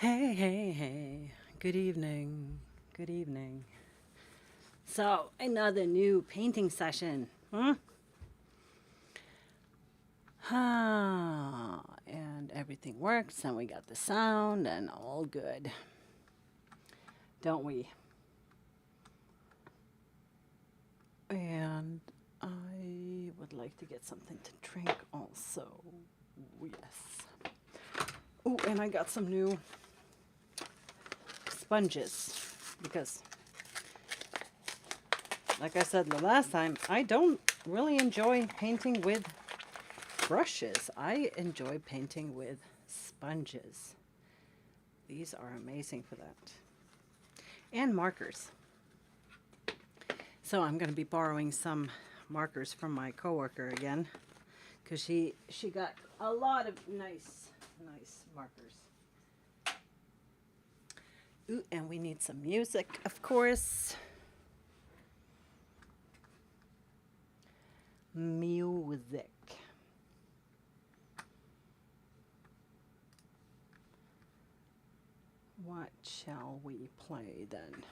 Hey, hey, hey. Good evening. Good evening. So, another new painting session. And everything works, and we got the sound, and all good. Don't we? And I would like to get something to drink also. Yes. Oh, and I got some new sponges because, like I said the last time, I don't really enjoy painting with brushes. I enjoy painting with sponges. These are amazing for that. And markers. So I'm going to be borrowing some markers from my coworker again, because she got a lot of nice markers. Ooh, and we need some music, of course. Music. What shall we play then?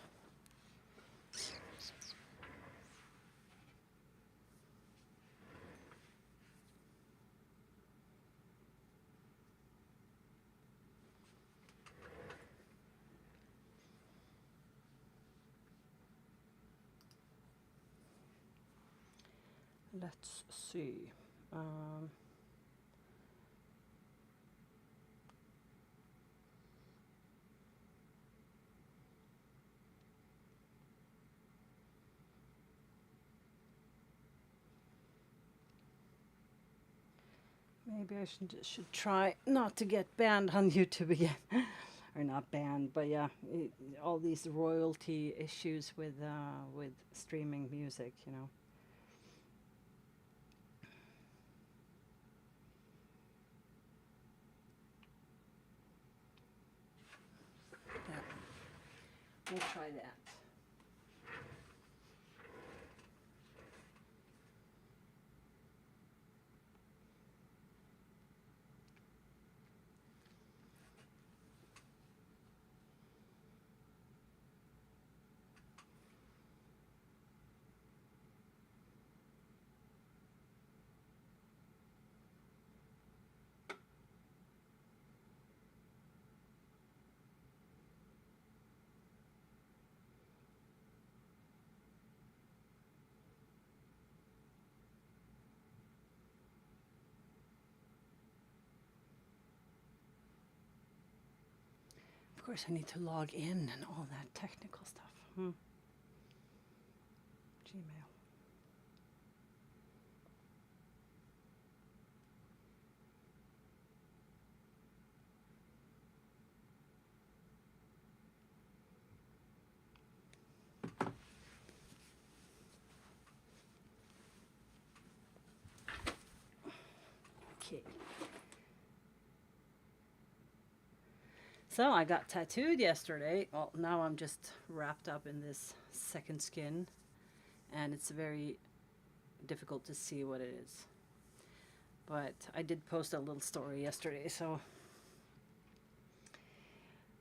Let's see. Maybe I should try not to get banned on YouTube again. Or not banned, but yeah, all these royalty issues with streaming music, you know. Yeah, we'll try that. Of course, I need to log in and all that technical stuff. Gmail. Okay. So I got tattooed yesterday. Well, now I'm just wrapped up in this second skin, and it's very difficult to see what it is. But I did post a little story yesterday, so.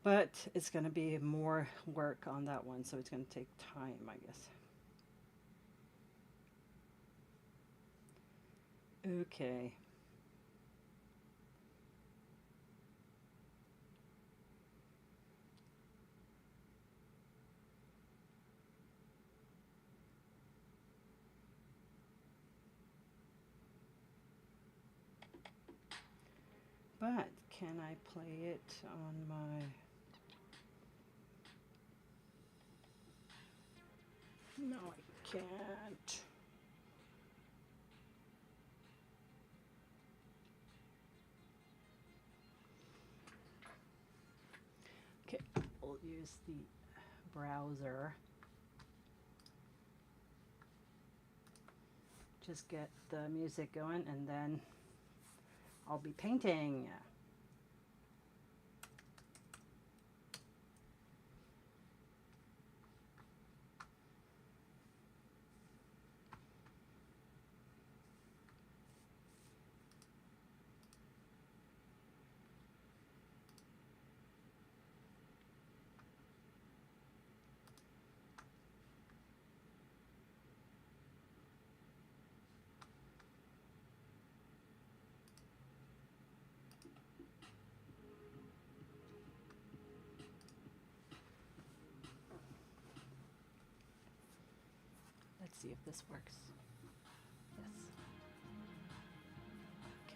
But it's going to be more work on that one, so it's going to take time, I guess. Okay. But can I play it on my... No, I can't. Okay, we'll use the browser. Just get the music going, and then I'll be painting. Let's see if this works. Yes. Okay.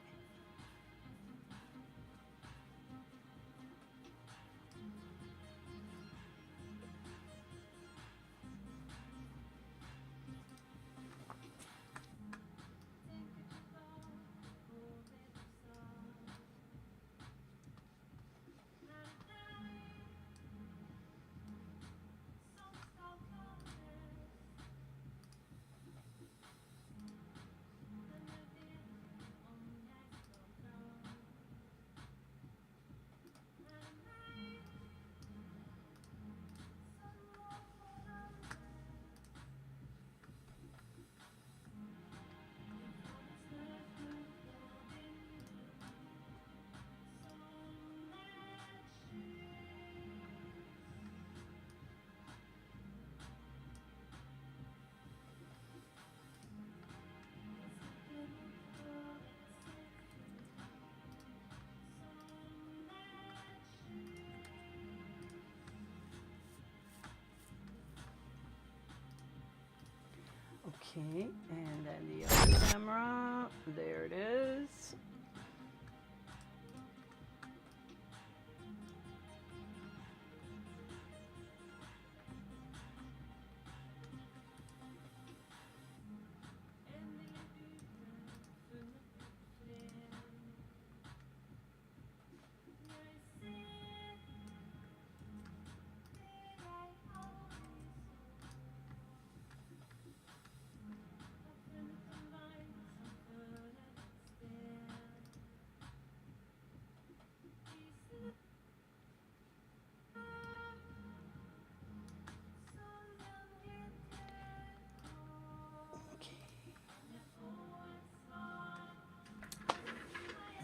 Okay, and then the other camera, there it is.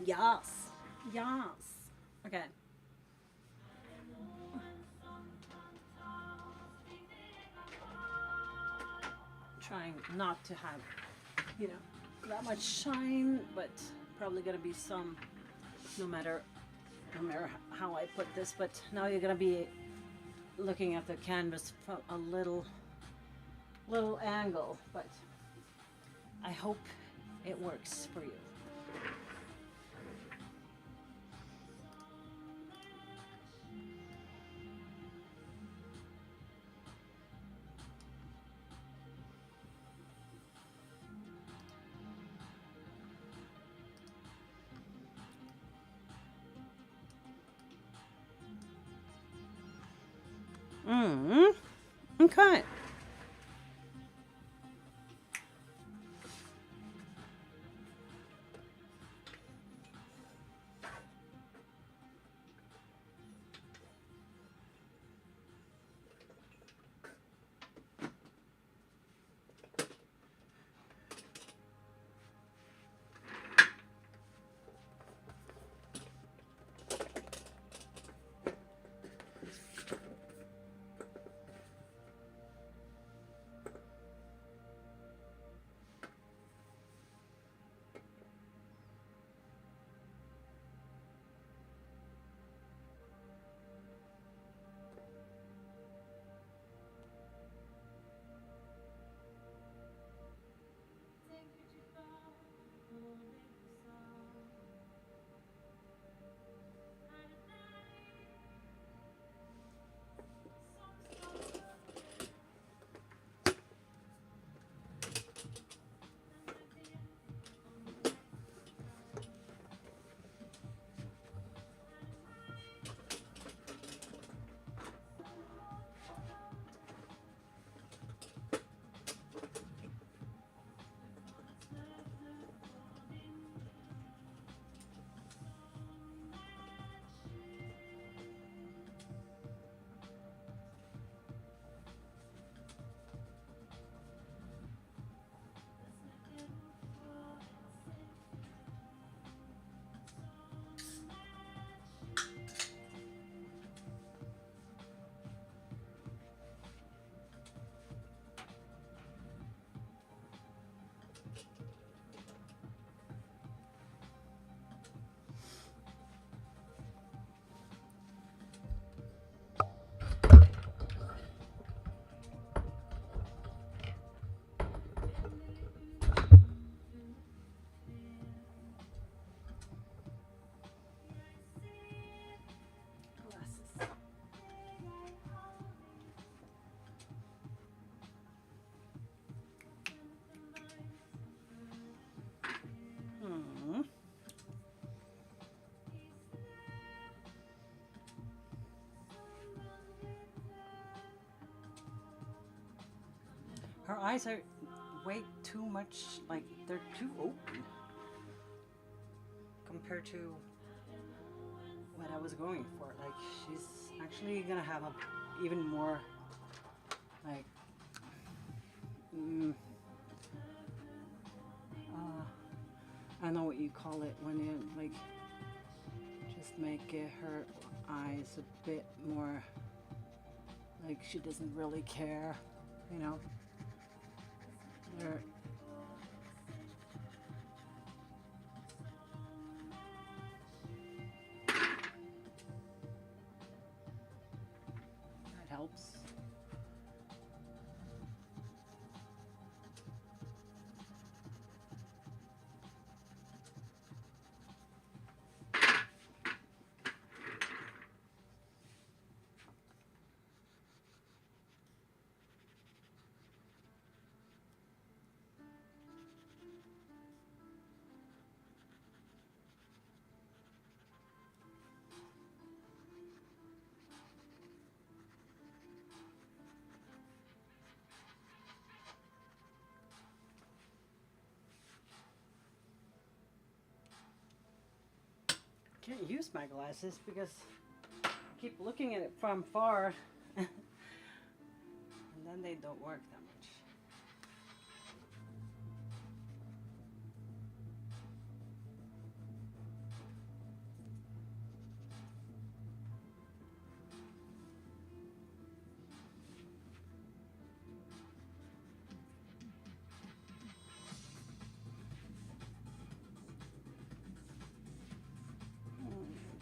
Yes. Yes. Okay. Trying not to have, that much shine, but probably gonna be some, no matter how I put this. But now you're gonna be looking at the canvas from a little angle, but I hope it works for you. Okay. Her eyes are way too much, like they're too open compared to what I was going for. Like she's actually gonna have a even more like I know what you call it when you like just make her eyes a bit more like she doesn't really care, you know. They're that helps. Can't use my glasses because I keep looking at it from far and then they don't work that much.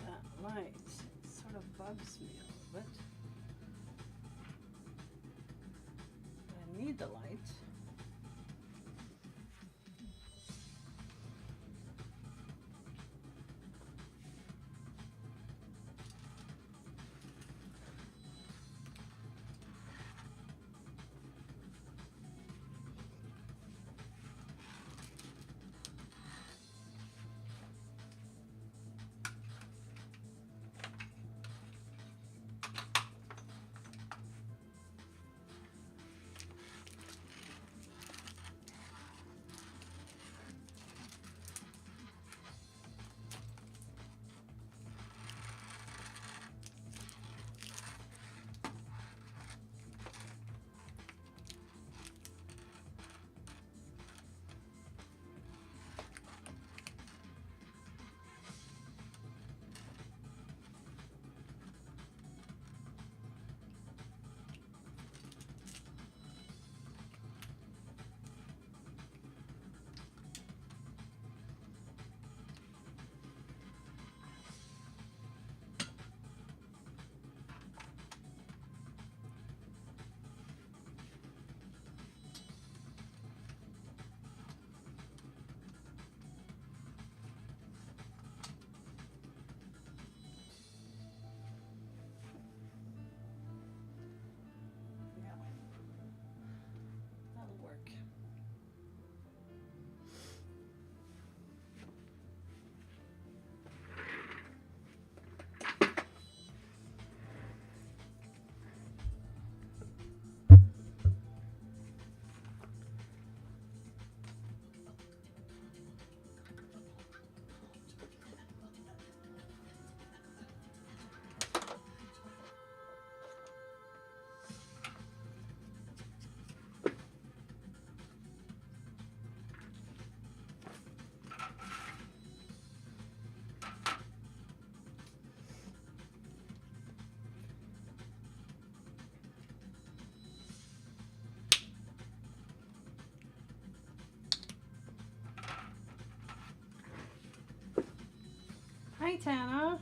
That light sort of bugs me a little bit. I need the light. That'll work. Hi, Tana.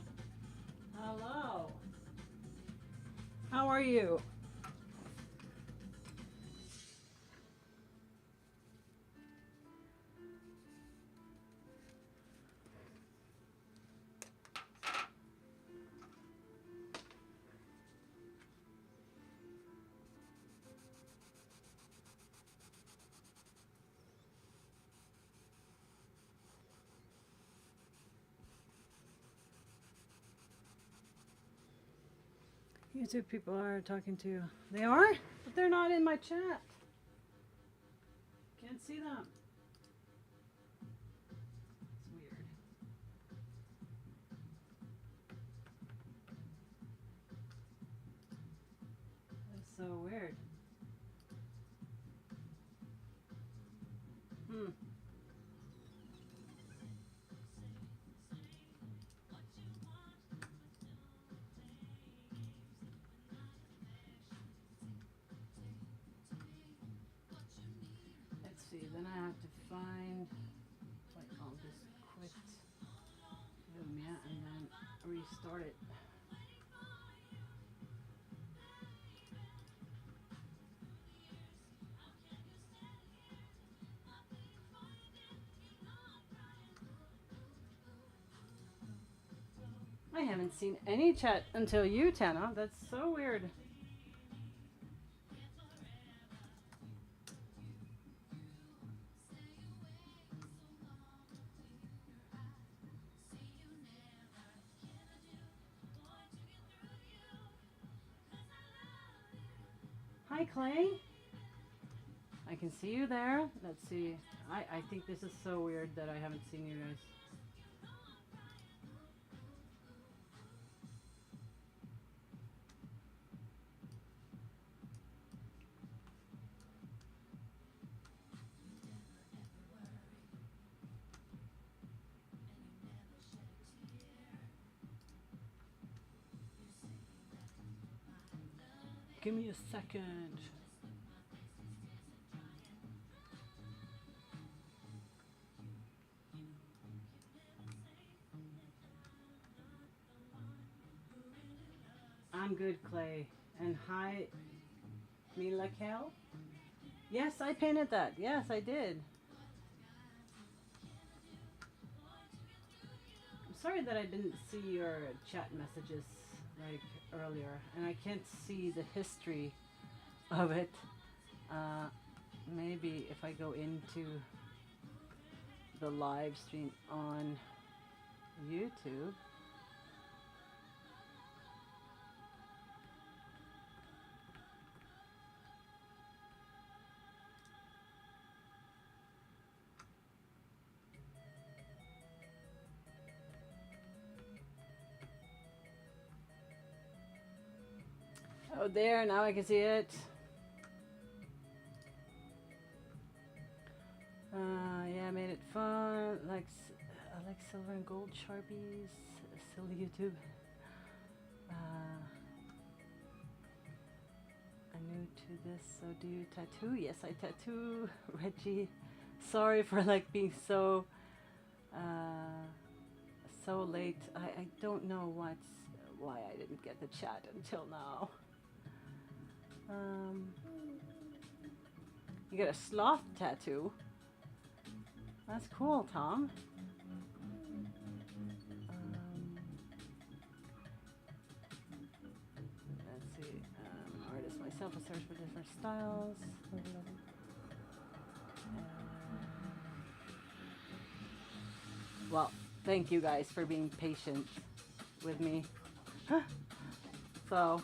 Hello. How are you? YouTube people are talking to you. They are? But they're not in my chat. Can't see that. It's weird. That's so weird. Let's see, then I have to find, like, I'll just quit Lumia and then restart it. I haven't seen any chat until you, Tana. That's so weird. Hi, Clay. I can see you there. Let's see. I think this is so weird that I haven't seen you guys. Give me a second. I'm good, Clay. And hi, Mila Kel. Yes, I painted that. Yes, I did. I'm sorry that I didn't see your chat messages like earlier, and I can't see the history of it. Maybe if I go into the live stream on YouTube. Oh, there, now I can see it. Yeah, I made it fun. I like silver and gold Sharpies. Silly YouTube. I'm new to this, so do you tattoo? Yes, I tattoo, Reggie. Sorry for like being so late. I don't know why I didn't get the chat until now. You got a sloth tattoo. That's cool, Tom. Let's see. Artist myself, I search for different styles. Well, thank you guys for being patient with me. So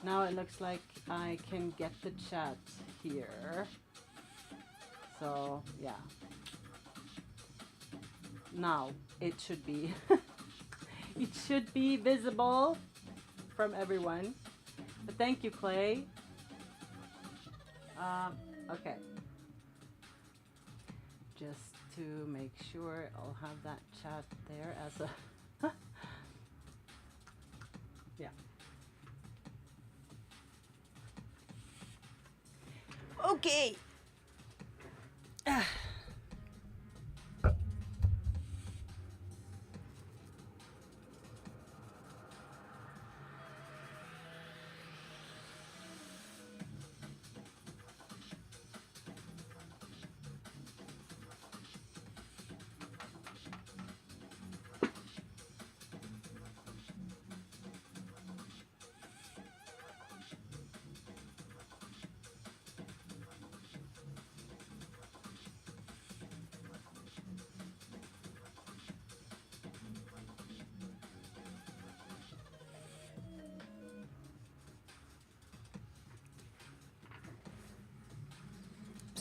now it looks like I can get the chat here. So yeah. Now it should be it should be visible from everyone. But thank you, Clay. Okay. Just to make sure I'll have that chat there as a yeah. Okay.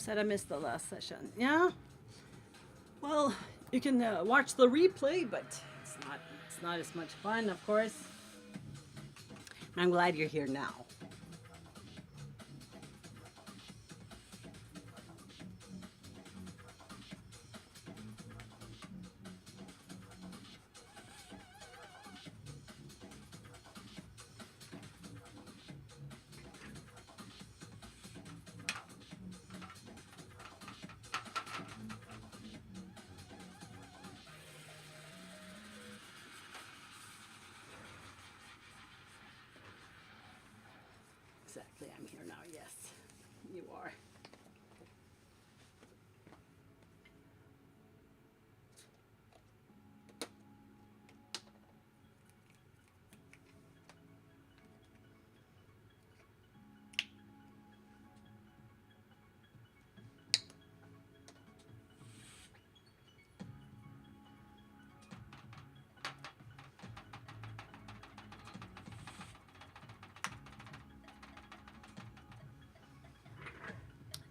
said I missed the last session. Yeah. Well, you can watch the replay, but it's not as much fun, of course. I'm glad you're here now. Exactly, I'm here now. Yes, you are.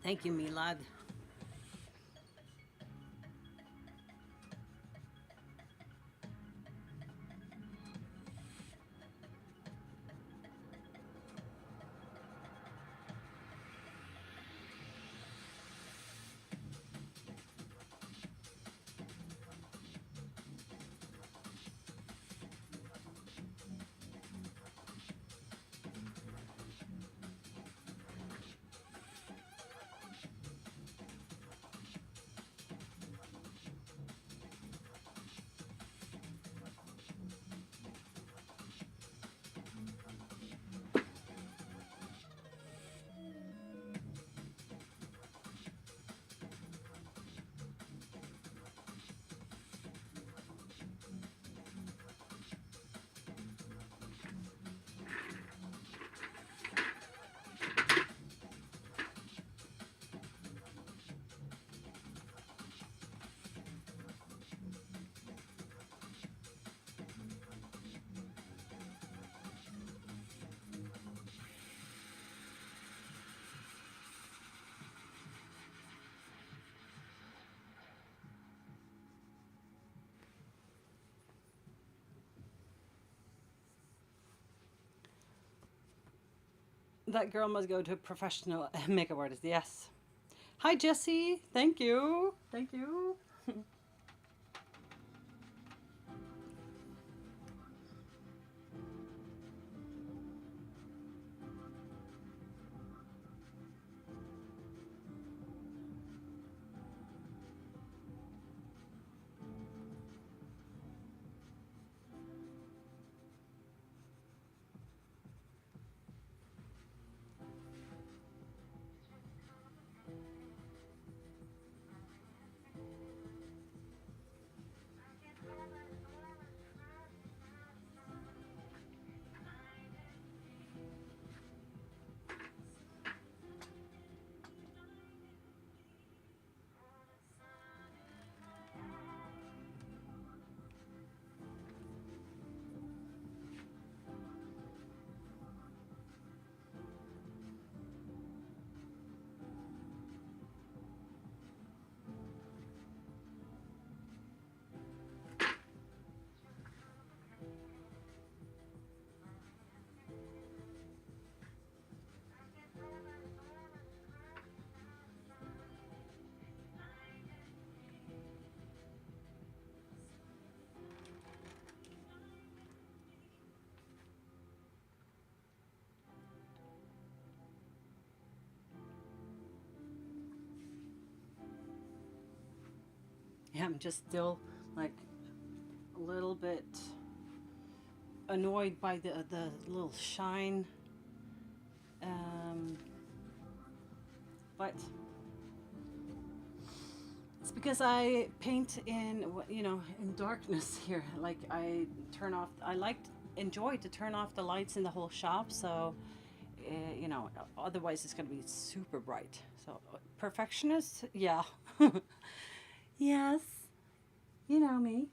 Thank you, Milad. That girl must go to a professional makeup artist. Yes. Hi, Jessie. Thank you. Thank you. Yeah, I'm just still like a little bit annoyed by the little shine. Um, but it's because I paint in in darkness here. Like I turn off. Enjoy to turn off the lights in the whole shop. So otherwise it's gonna be super bright. So perfectionist, yeah, yes, you know me.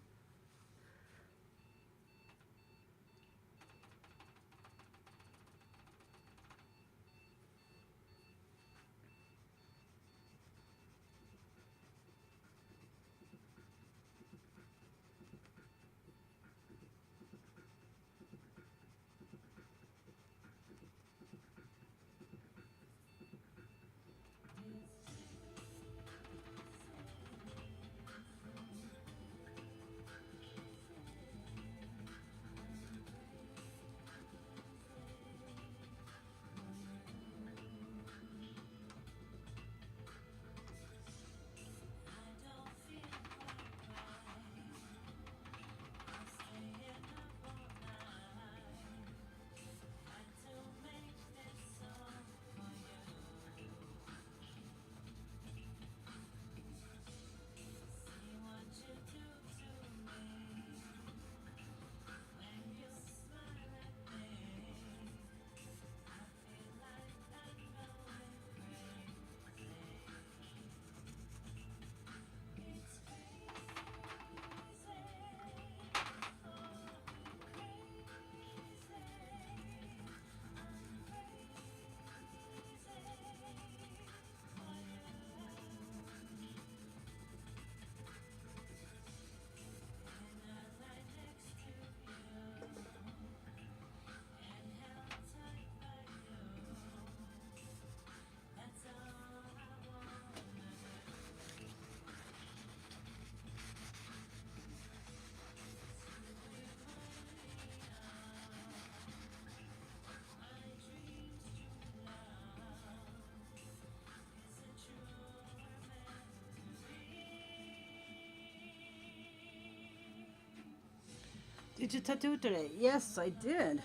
Did you tattoo today? Yes, I did.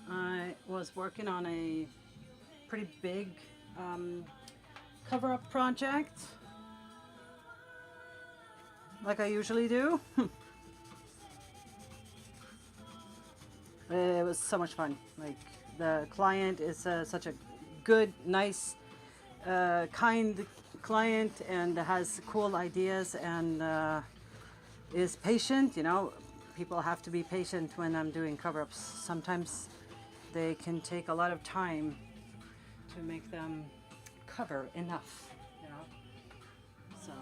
I was working on a pretty big cover-up project, like I usually do. It was so much fun. Like, the client is such a good, nice, kind client, and has cool ideas, and is patient. You know, people have to be patient when I'm doing cover-ups. Sometimes they can take a lot of time to make them cover enough, you know. So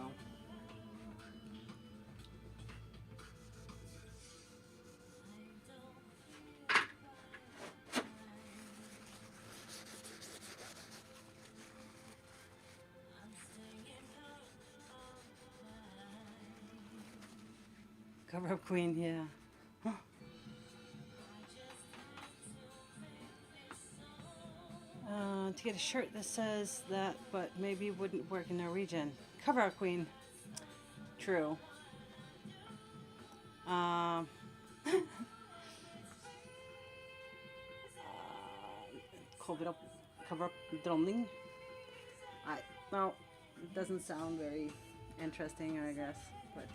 cover-up queen, yeah. To get a shirt that says that, but maybe wouldn't work in Norwegian. Cover-up queen. True. Um, cover up dronning. I no, it doesn't sound very interesting, I guess, but.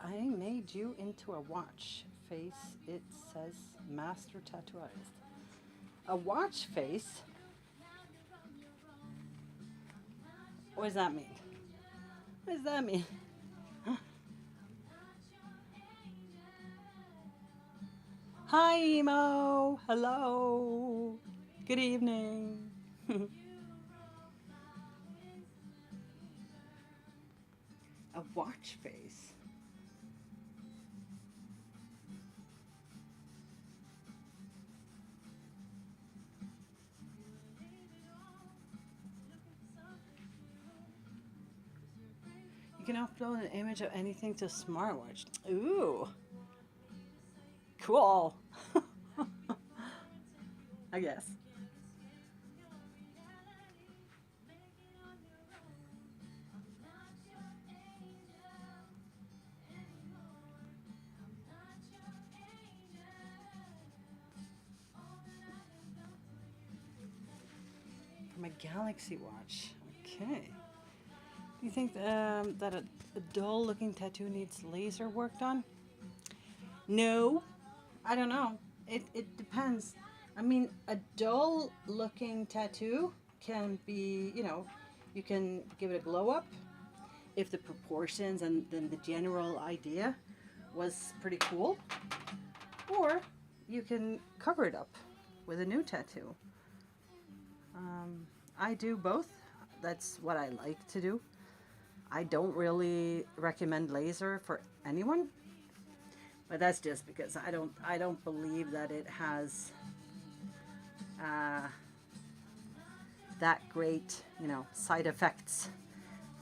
I made you into a watch face. It says master tattooist. A watch face? What does that mean? What does that mean? Hi, Emo. Hello. Good evening. A watch face. You can upload an image of anything to smartwatch. Ooh. Cool. I guess. My Galaxy watch. Okay. Do you think that a dull-looking tattoo needs laser worked on? No, I don't know. It depends. I mean, a dull-looking tattoo can be, you know, you can give it a glow up if the proportions and then the general idea was pretty cool, or you can cover it up with a new tattoo. I do both. That's what I like to do. I don't really recommend laser for anyone, but that's just because I don't believe that it has that great, you know, side effects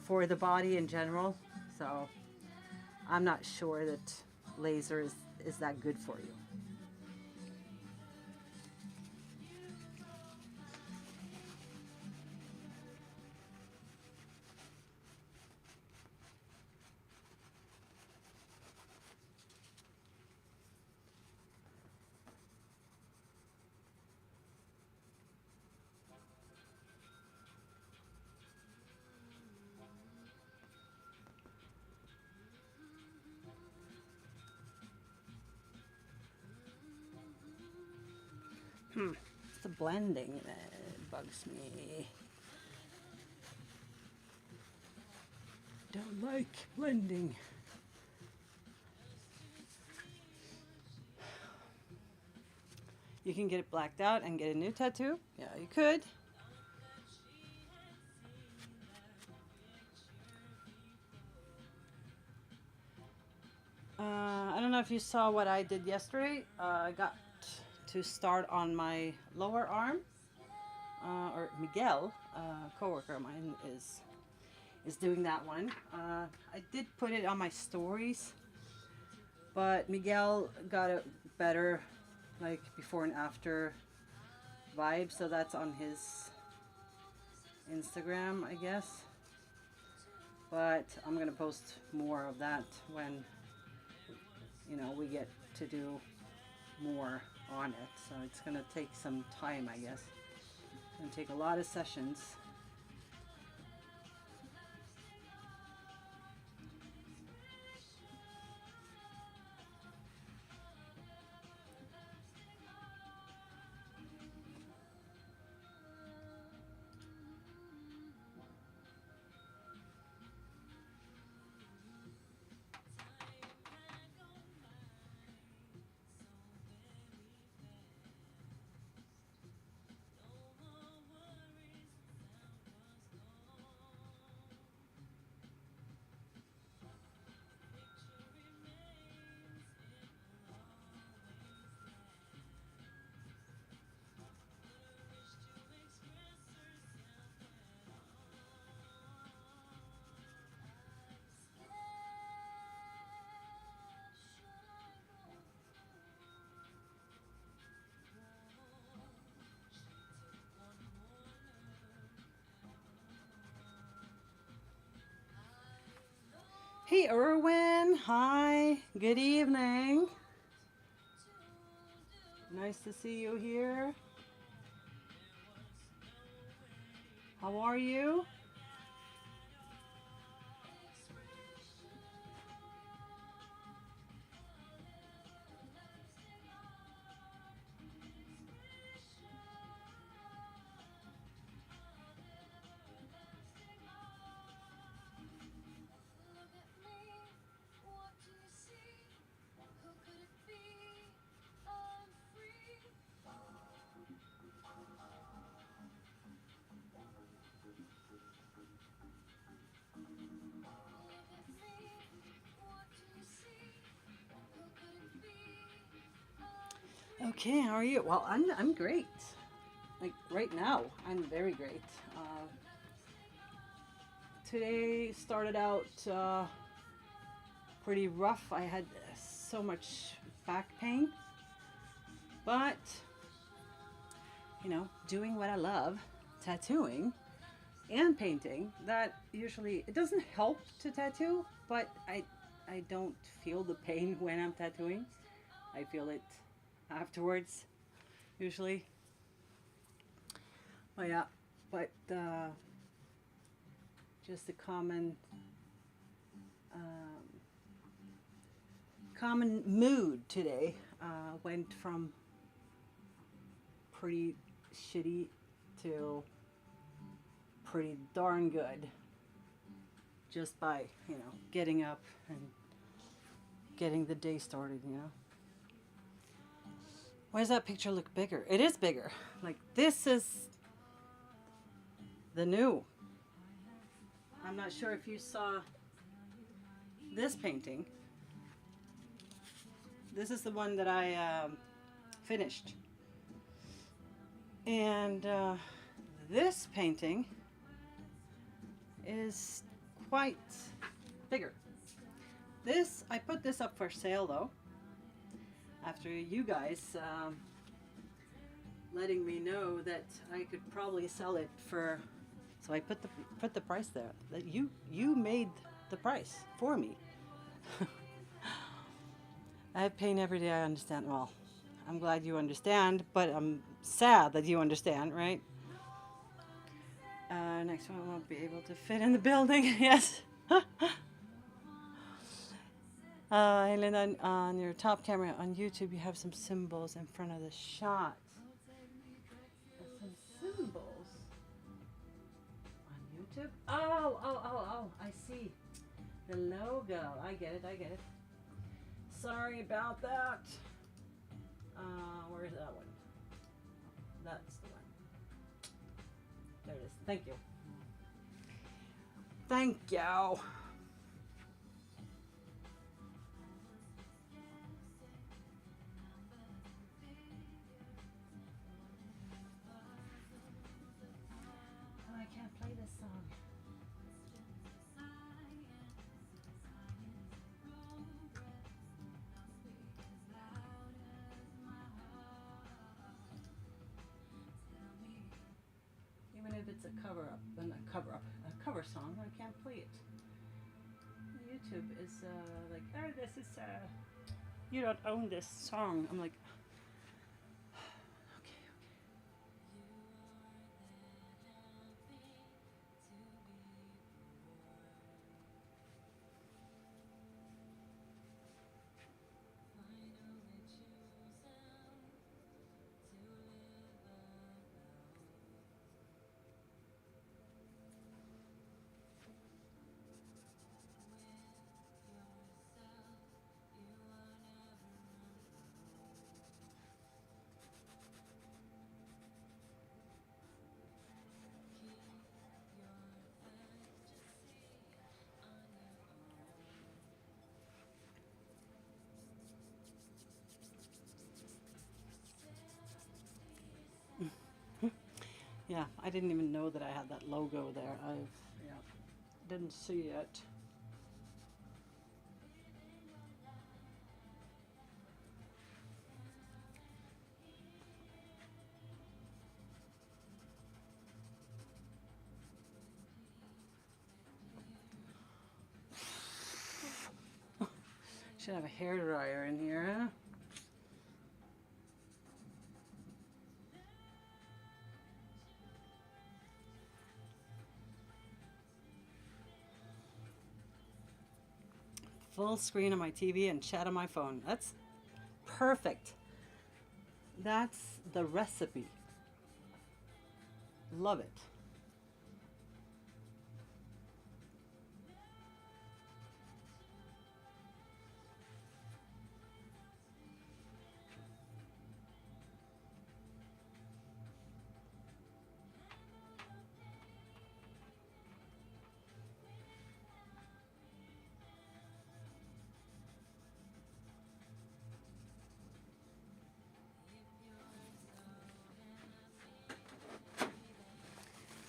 for the body in general. So I'm not sure that laser is that good for you. It's the blending that bugs me. Don't like blending. You can get it blacked out and get a new tattoo. Yeah, you could. I don't know if you saw what I did yesterday. I got to start on my lower arm. Or Miguel, a coworker of mine, is doing that one. I did put it on my stories, but Miguel got a better, like, before and after vibe, so that's on his Instagram, I guess. But I'm gonna post more of that when, you know, we get to do more on it. So it's gonna take some time, I guess. It's gonna take a lot of sessions. Hey, Erwin. Hi. Good evening. Nice to see you here. How are you? Okay, how are you? Well, I'm great. Like right now, I'm very great. Today started out pretty rough. I had so much back pain, but you know, doing what I love, tattooing and painting, that usually it doesn't help to tattoo, but I don't feel the pain when I'm tattooing. I feel it afterwards, usually. But yeah, but just a common mood today went from pretty shitty to pretty darn good, just by, you know, getting up and getting the day started, you know. Why does that picture look bigger? It is bigger. Like, this is the new. I'm not sure if you saw this painting. This is the one that I finished. And this painting is quite bigger. This, I put this up for sale though, after you guys letting me know that I could probably sell it for, so I put the price there. That you made the price for me. I have pain every day, I understand. Well, I'm glad you understand, but I'm sad that you understand, right? Next one won't be able to fit in the building. Yes. Hey Linda, on your top camera on YouTube, you have some symbols in front of the shot. YouTube? Oh, I see. The logo. I get it, I get it. Sorry about that. Where's that one? That's the one. There it is. Thank you. Thank you. I can't play this song. Even if it's a cover song, I can't play it. YouTube is like, oh, this is you don't own this song. I'm like, okay. Yeah, I didn't even know that I had that logo there. Didn't see it. Should have a hairdryer in here, huh? Full screen on my TV and chat on my phone. That's perfect. That's the recipe. Love it.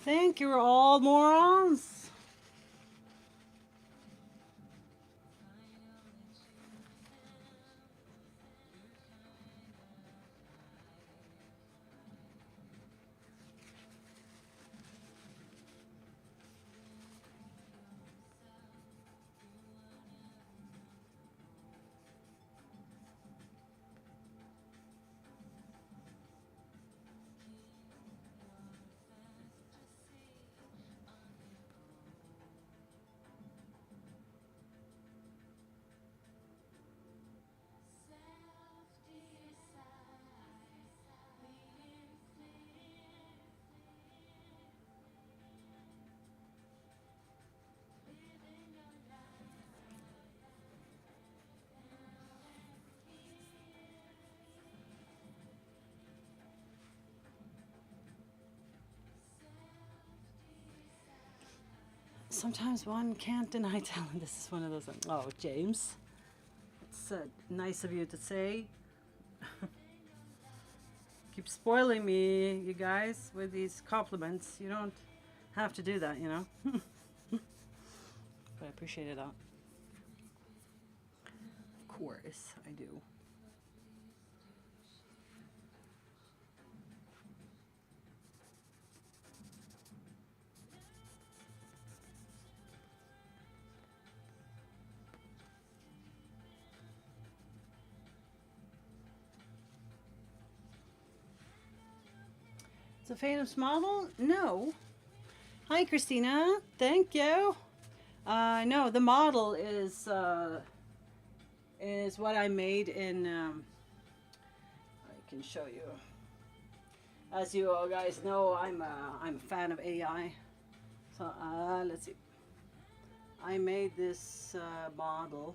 Thank you, all morons. Sometimes one can't deny talent. This is one of those. Oh, James, it's nice of you to say. Keep spoiling me, you guys, with these compliments. You don't have to do that, you know. But I appreciate it all. Of course, I do. It's a famous model? No. Hi, Christina. Thank you. No, the model is what I made in. I can show you. As you all guys know, I'm a fan of AI, So let's see. I made this model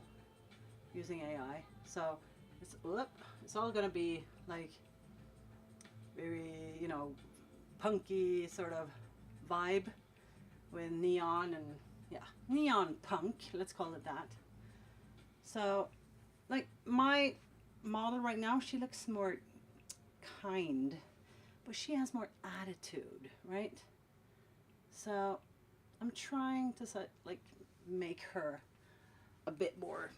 using AI. So it's all gonna be like very, you know, punky sort of vibe with neon and yeah, neon punk, let's call it that. So like my model right now, she looks more kind, but she has more attitude, right? So I'm trying to like make her a bit more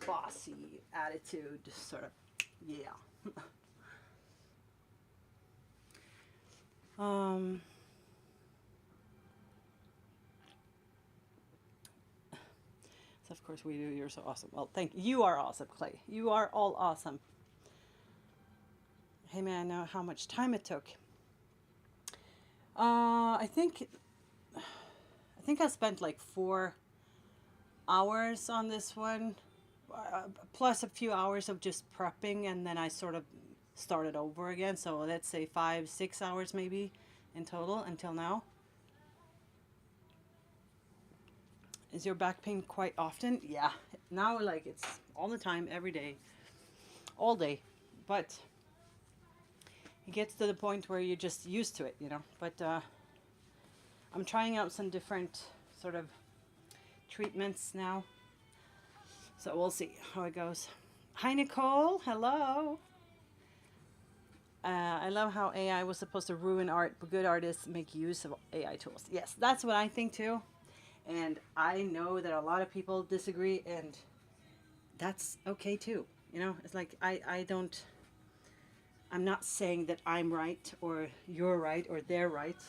bossy attitude, sort of, yeah. So of course we do. You're so awesome. Well, thank you. You are awesome, Clay. You are all awesome. Hey man, I know how much time it took. I think I spent like 4 hours on this one, plus a few hours of just prepping, and then I sort of started over again. So let's say 5-6 hours maybe in total until now. Is your back pain quite often? Yeah, now like it's all the time, every day, all day, but it gets to the point where you're just used to it, you know. But I'm trying out some different sort of treatments now, so we'll see how it goes. Hi Nicole, hello. I love how AI was supposed to ruin art, but good artists make use of AI tools. Yes, that's what I think too. And I know that a lot of people disagree, and that's okay too. You know, it's like I'm not saying that I'm right or you're right or they're right.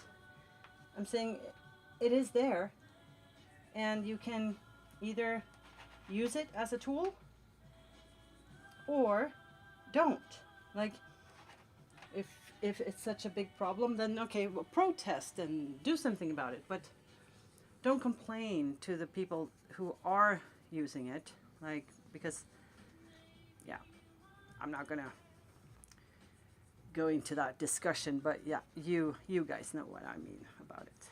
I'm saying it is there, and you can either use it as a tool or don't. Like, if it's such a big problem, then okay, well, protest and do something about it. But don't complain to the people who are using it, like, because yeah, I'm not gonna go into that discussion, but yeah, you guys know what I mean about it.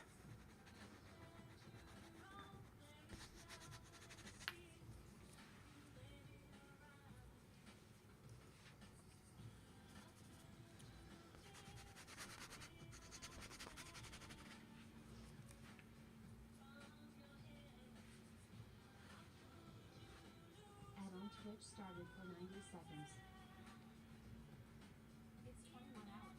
Add-on Twitch started for 90 seconds. It's 21 hours.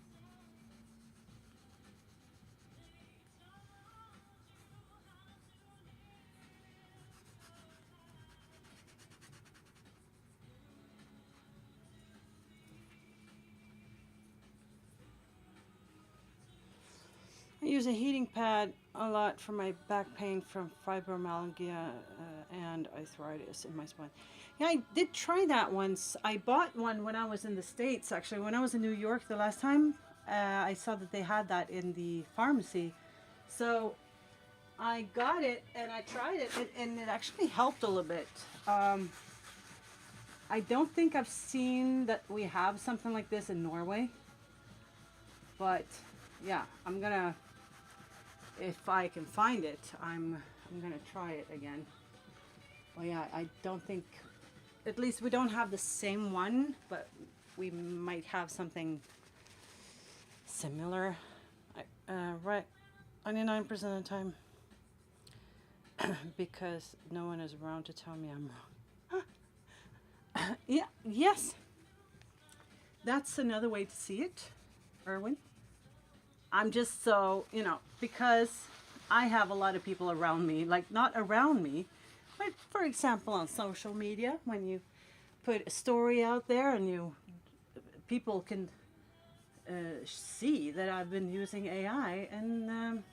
I use a heating pad a lot for my back pain from fibromyalgia and arthritis in my spine. Yeah, I did try that once. I bought one when I was in the States, actually. When I was in New York the last time, I saw that they had that in the pharmacy. So I got it and I tried it, and it actually helped a little bit. I don't think I've seen that we have something like this in Norway. But yeah, I'm gonna, if I can find it, I'm gonna try it again. Well, yeah, I don't think, at least we don't have the same one, but we might have something similar. Right, 99% of the time, because no one is around to tell me I'm wrong. Yeah, yes, that's another way to see it, Erwin. I'm just so, you know, because I have a lot of people around me, like not around me, but for example on social media, when you put a story out there and people can see that I've been using AI, and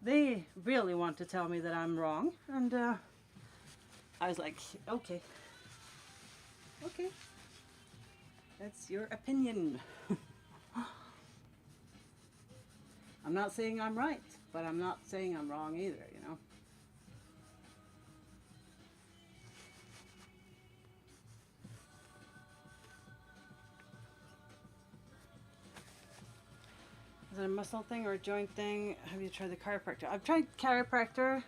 they really want to tell me that I'm wrong, and I was like, okay, that's your opinion. I'm not saying I'm right, but I'm not saying I'm wrong either, you know. Is it a muscle thing or a joint thing? Have you tried the chiropractor? I've tried chiropractor.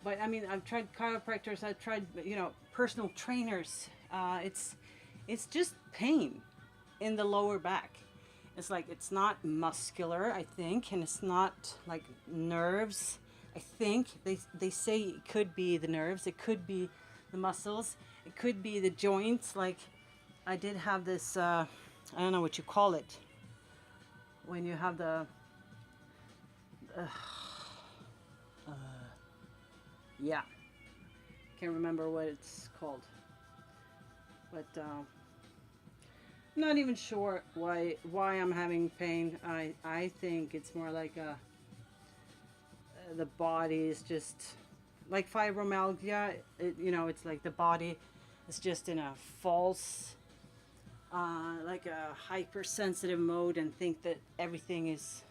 But I mean, I've tried chiropractors. I've tried, personal trainers. It's just pain in the lower back. It's like it's not muscular, I think, and it's not like nerves. I think they say it could be the nerves. It could be the muscles. It could be the joints. Like I did have this. I don't know what you call it. When you have the. Yeah, can't remember what it's called, but I'm not even sure why I'm having pain. I think it's more like the body is just like fibromyalgia. It's like the body is just in a false, like a hypersensitive mode and think that everything is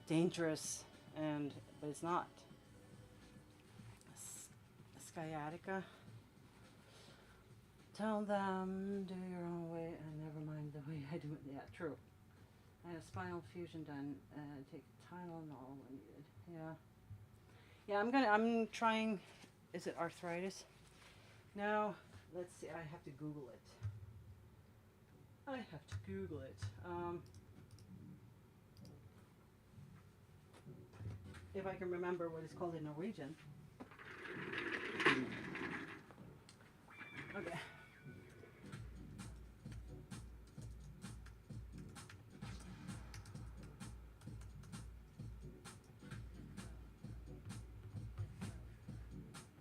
dangerous, but it's not. Sciatica. Tell them do your own way and never mind the way I do it. Yeah, true. I had a spinal fusion done. Take Tylenol when needed. Yeah. I'm trying. Is it arthritis? No. Let's see. I have to Google it. If I can remember what it's called in Norwegian. Okay.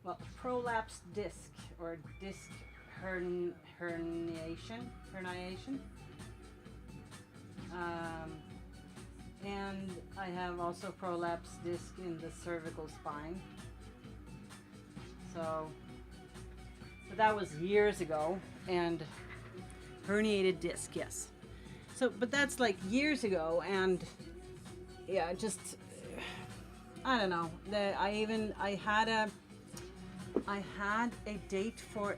Well, prolapsed disc or disc herniation. And I have also prolapsed disc in the cervical spine. But that was years ago, and herniated disc, yes. But that's like years ago, and yeah, just I don't know. I had a date for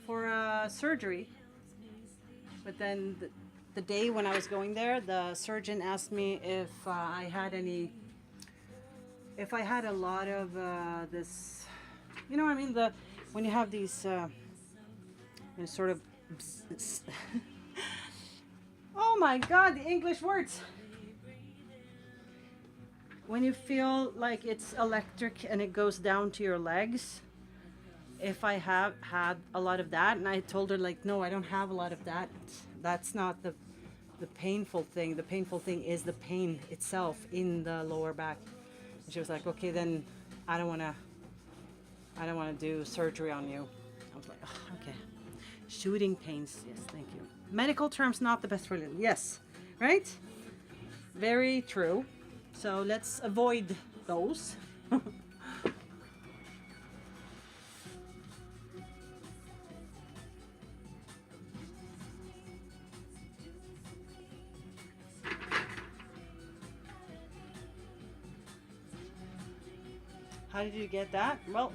a surgery, but then the day when I was going there, the surgeon asked me if I had a lot of this, you know what I mean? When you have these sort of oh my God, the English words. When you feel like it's electric and it goes down to your legs, if I have had a lot of that, and I told her like, no, I don't have a lot of that. That's not the painful thing. The painful thing is the pain itself in the lower back. And she was like, okay, then I don't want to do surgery on you. I was like, oh, okay. Shooting pains, yes, thank you. Medical terms not the best for little. Yes, right? Very true. So let's avoid those. How did you get that? Well,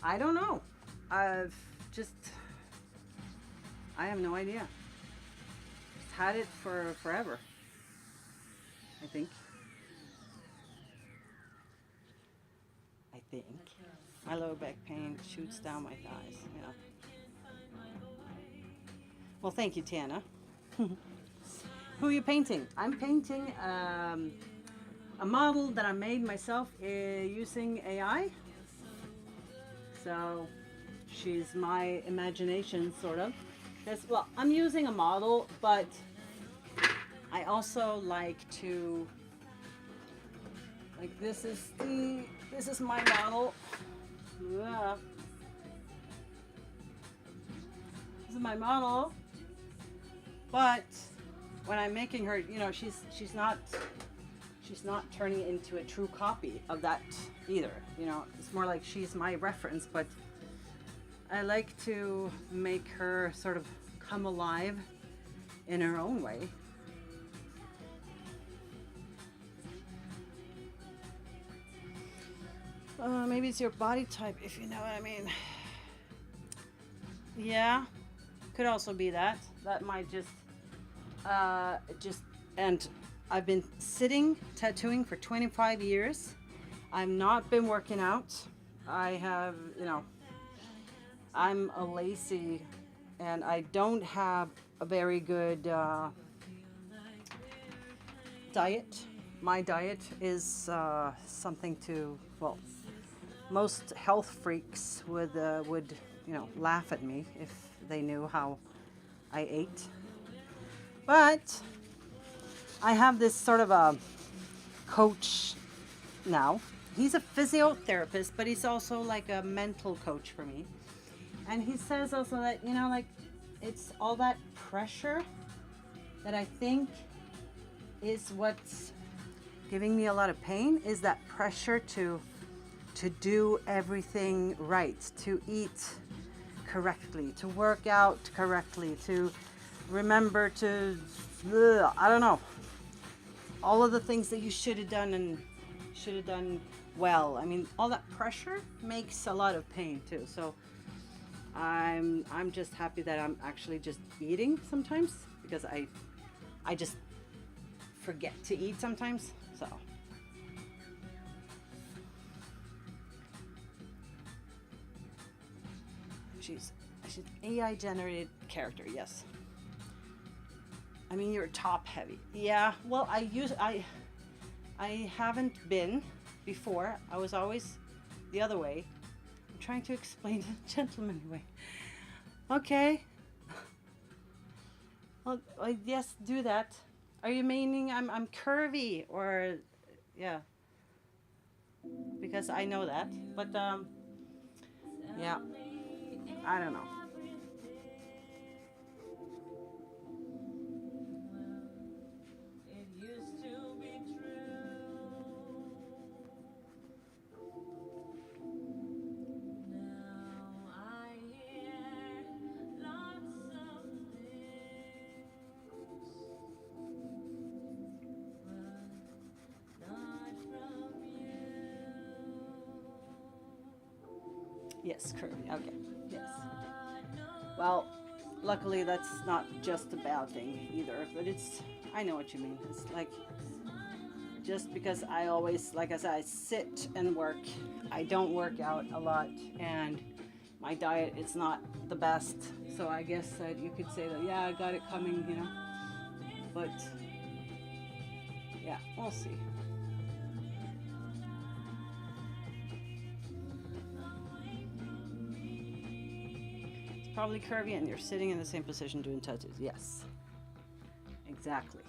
I don't know. I have no idea. Just had it for forever, I think. My lower back pain shoots down my thighs. Yeah. Well, thank you, Tana. Who are you painting? I'm painting a model that I made myself using AI. So she's my imagination, sort of. Well, I'm using a model, but I also like to, like, this is my model. Yeah. This is my model, but when I'm making her, she's not turning it into a true copy of that either. It's more like she's my reference, but I like to make her sort of come alive in her own way. Maybe it's your body type, if you know what I mean. Yeah, Could also be that. That might just, and I've been sitting tattooing for 25 years. I've not been working out. I have, I'm a lazy, and I don't have a very good diet. My diet is something to, well, most health freaks would laugh at me if they knew how I ate. But I have this sort of a coach now. He's a physiotherapist, but he's also like a mental coach for me. And he says also that, like, it's all that pressure that I think is what's giving me a lot of pain, is that pressure to do everything right, to eat correctly, to work out correctly, to remember to, I don't know, all of the things that you should have done and should have done well. I mean, all that pressure makes a lot of pain too. So I'm just happy that I'm actually just eating sometimes, because I just forget to eat sometimes. So she's AI generated character, yes. I mean, you're top heavy. Yeah, well, I haven't been before. I was always the other way. I'm trying to explain the gentleman way. Okay. Well, yes, do that. Are you meaning I'm curvy, or yeah? Because I know that, but yeah, I don't know. Yes, curvy. Okay. Yes. Well, luckily that's not just a bad thing either, but I know what you mean. It's like, just because I always, like I said, I sit and work. I don't work out a lot, and my diet is not the best. So I guess that you could say that, yeah, I got it coming, But yeah, we'll see. It's probably curvy, and you're sitting in the same position doing tattoos. Yes, exactly.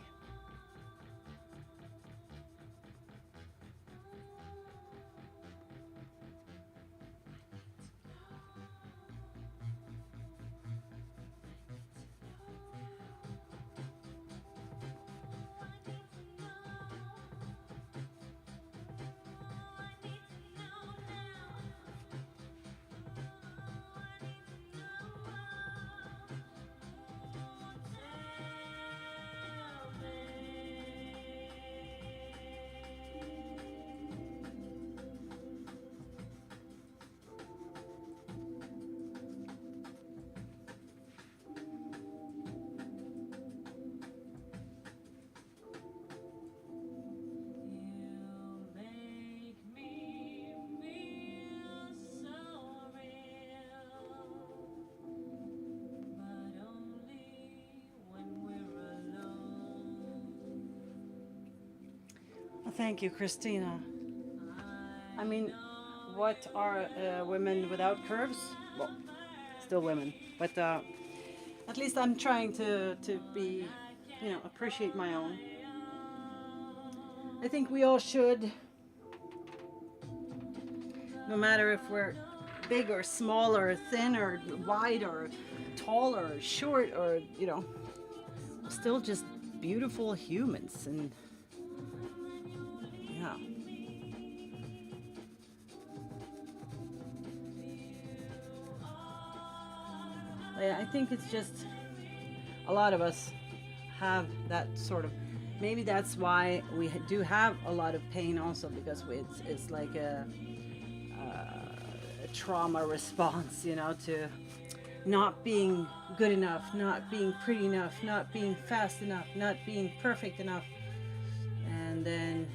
Thank you, Christina. I mean, what are women without curves? Well, still women, but at least I'm trying to be, appreciate my own. I think we all should, no matter if we're big or small or thin or wide or tall or short, or still just beautiful humans. And yeah. I think it's just a lot of us have that sort of, maybe that's why we do have a lot of pain also, because it's like a trauma response, to not being good enough, not being pretty enough, not being fast enough, not being perfect enough. And then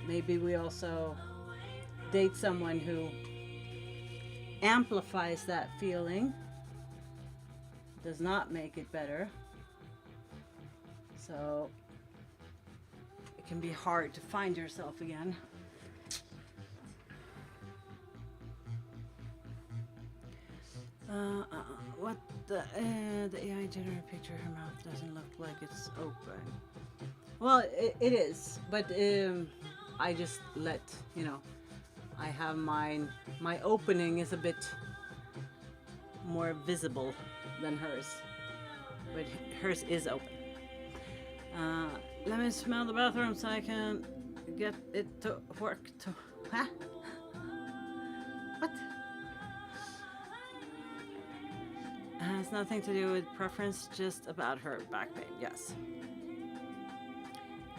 maybe we also date someone who amplifies that feeling, does not make it better. So it can be hard to find yourself again. What the AI generated picture? Her mouth doesn't look like it's open. Well, it is, but I just let I have mine. My opening is a bit more visible than hers, but hers is open. Let me smell the bathroom so I can get it to work. Huh? What? Has nothing to do with preference, just about her back pain. Yes.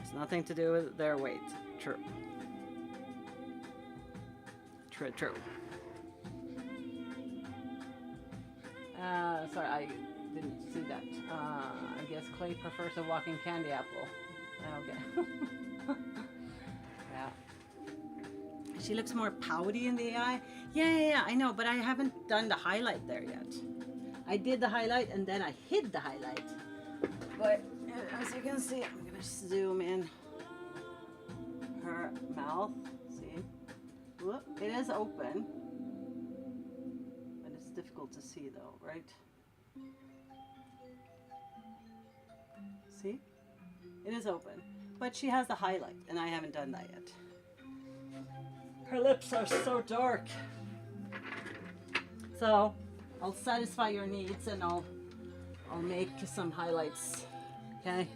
It's nothing to do with their weight. True. True. Sorry, I didn't see that. I guess Clay prefers a walking candy apple. Okay. Yeah. She looks more pouty in the AI. Yeah, I know, but I haven't done the highlight there yet. I did the highlight and then I hid the highlight. But as you can see, I'm gonna zoom in her mouth. See? Look, it is open. But it's difficult to see though, right? See? It is open. But she has the highlight and I haven't done that yet. Her lips are so dark. So I'll satisfy your needs and I'll make some highlights. Okay?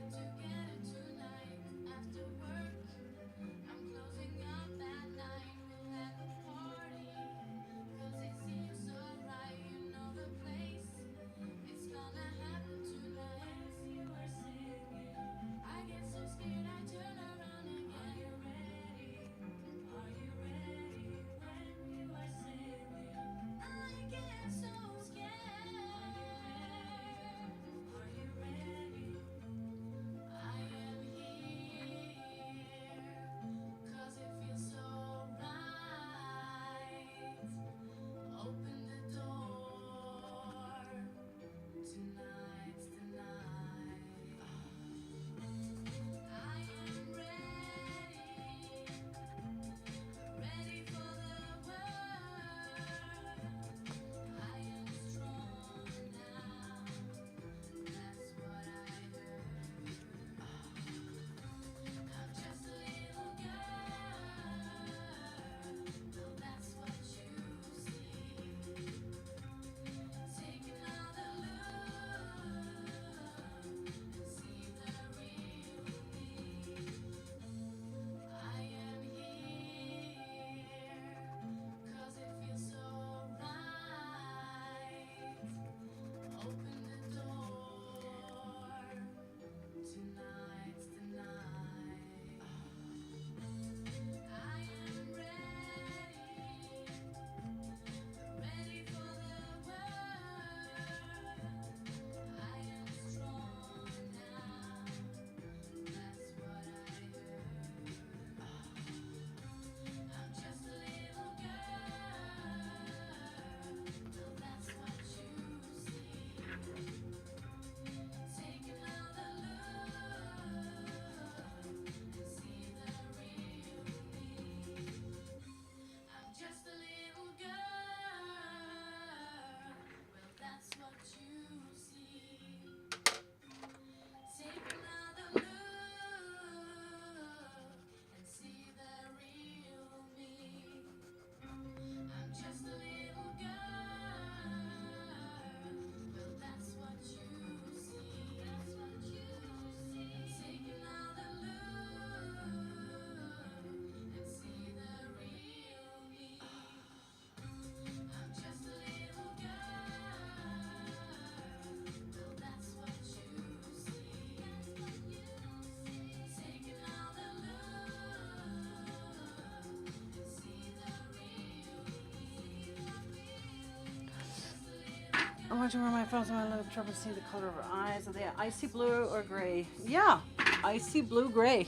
I'm watching where my phone's my little trouble seeing the color of her eyes. Are they icy blue or gray? Yeah, icy blue gray.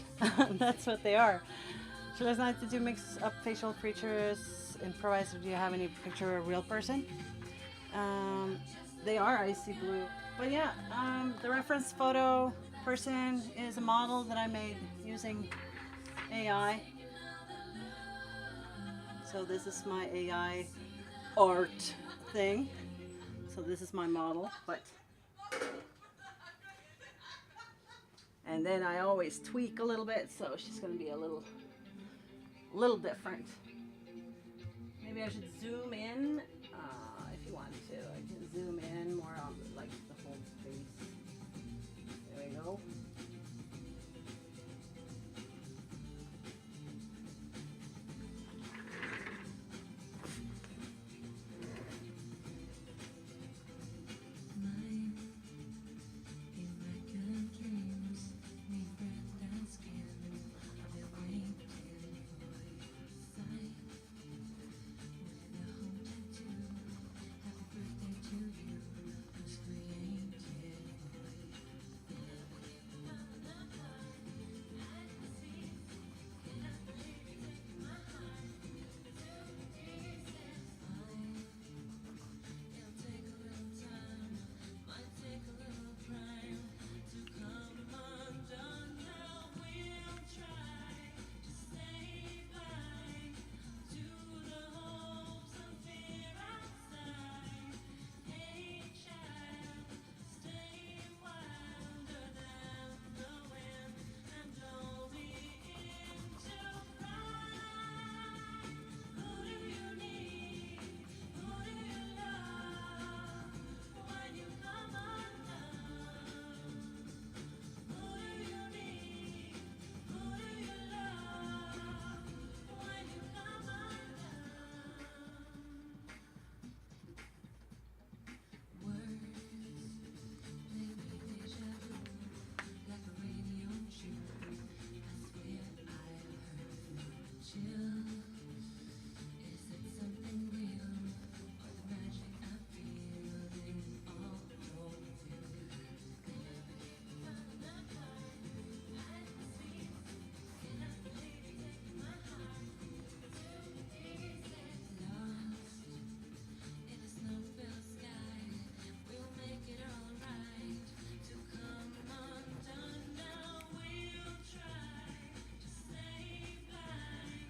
That's what they are. Should I like to do mix up facial features? Improvise. Do you have any picture of a real person? They are icy blue. But yeah, the reference photo person is a model that I made using AI. So this is my AI art thing. So this is my model, but and then I always tweak a little bit, so she's gonna be a little different. Maybe I should zoom in. If you want to, I can zoom in more on like the whole face. There we go.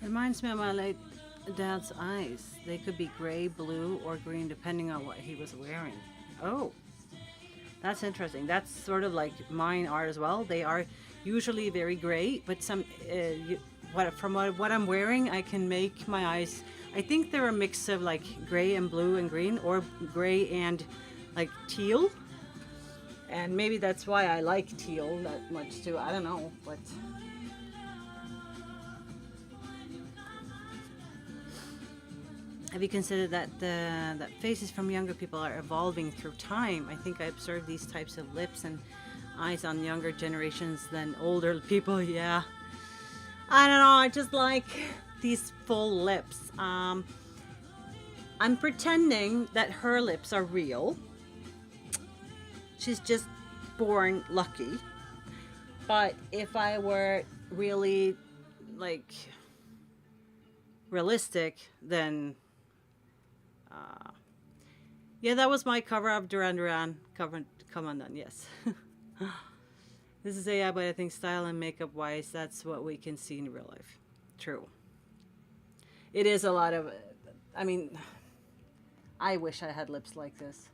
Reminds me of my late dad's eyes. They could be gray, blue, or green depending on what he was wearing. Oh, that's interesting. That's sort of like mine are as well. They are usually very gray, but what I'm wearing, I can make my eyes. I think they're a mix of like gray and blue and green, or gray and like teal. And maybe that's why I like teal that much too. I don't know, but. Have you considered that that faces from younger people are evolving through time? I think I observed these types of lips and eyes on younger generations than older people. Yeah, I don't know. I just like these full lips. I'm pretending that her lips are real. She's just born lucky. But if I were really like realistic, then. Yeah, that was my cover of Duran Duran. Come on, then. Yes. This is AI, but I think style and makeup wise, that's what we can see in real life. True. It is a lot of. I mean, I wish I had lips like this,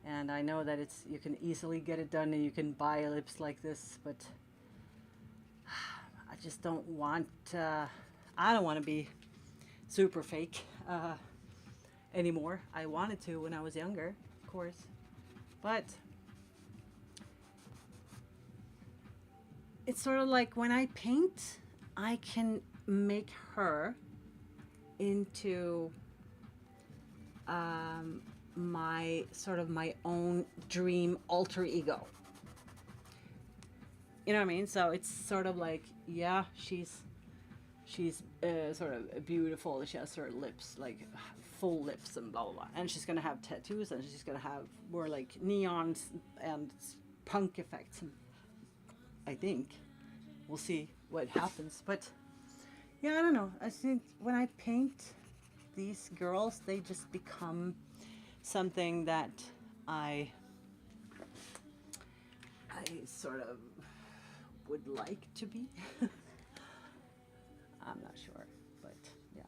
and I know that you can easily get it done, and you can buy lips like this, but I just don't want. I don't want to be super fake. Anymore. I wanted to when I was younger, of course, but it's sort of like when I paint, I can make her into my own dream alter ego. You know what I mean? So it's sort of like, yeah, she's sort of beautiful. She has her lips like full lips and blah blah blah. And she's gonna have tattoos, and she's gonna have more like neons and punk effects. I think we'll see what happens, but yeah, I don't know. I think when I paint these girls, they just become something that I sort of would like to be. I'm not sure, but yeah.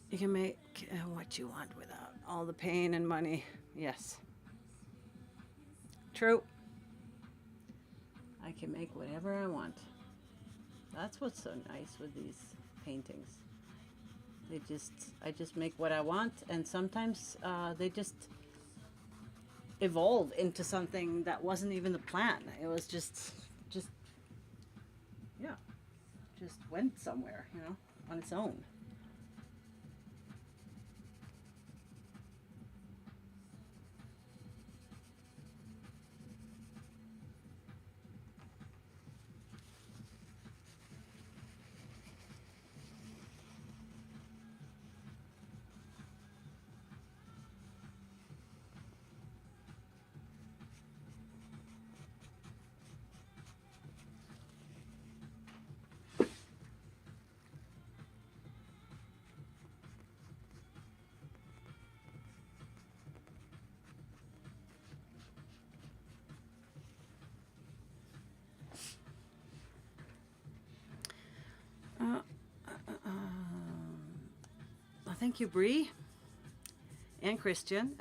You can make what you want without all the pain and money. Yes. True. I can make whatever I want. That's what's so nice with these paintings. I just make what I want, and sometimes they just evolve into something that wasn't even the plan. It was just yeah, just went somewhere, you know, on its own. Well, thank you, Bree and Christian.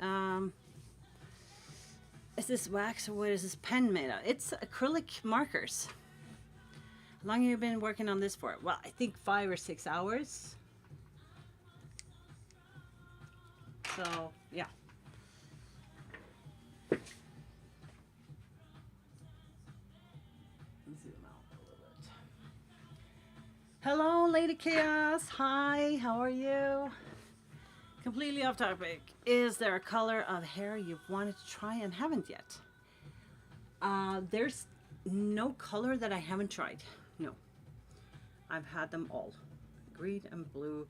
Is this wax or what is this pen made of? It's acrylic markers. How long have you been working on this for? Well, I think 5 or 6 hours. So, yeah. Zoom out a little bit. Hello, Lady Chaos. Hi, how are you? Completely off topic. Is there a color of hair you've wanted to try and haven't yet? There's no color that I haven't tried. No. I've had them all. Green and blue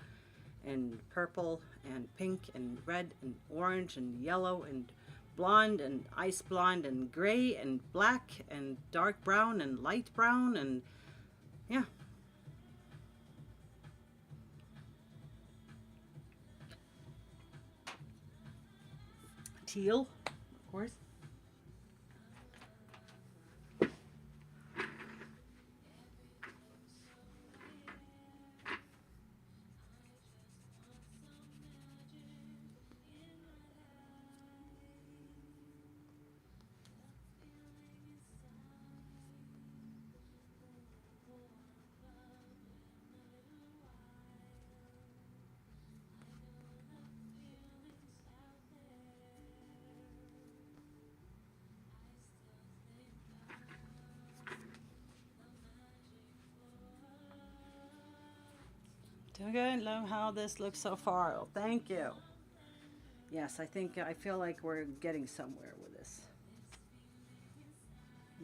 and purple and pink and red and orange and yellow and blonde and ice blonde and gray and black and dark brown and light brown and yeah. Teal, of course. Doing good. Love how this looks so far. Oh, thank you. Yes, I feel like we're getting somewhere with this.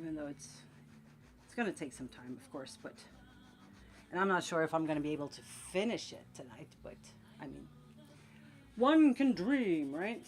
Even though it's going to take some time, of course, but and I'm not sure if I'm going to be able to finish it tonight, but I mean, one can dream, right?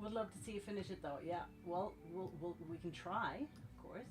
would love to see you finish it though. Yeah. Well, we can try, of course.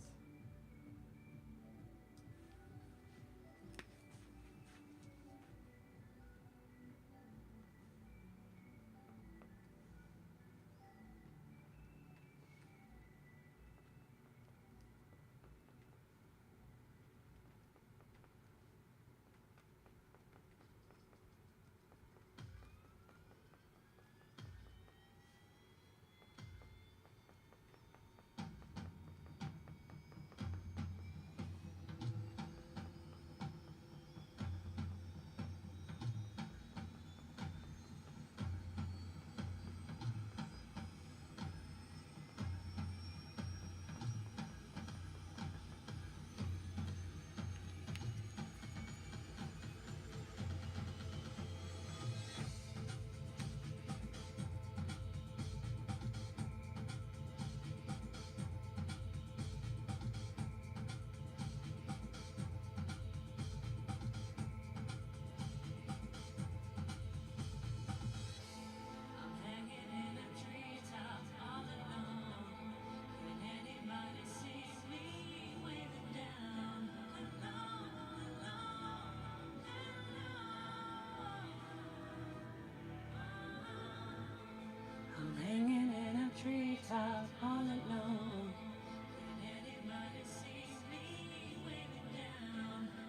I'm hanging in a treetop all alone.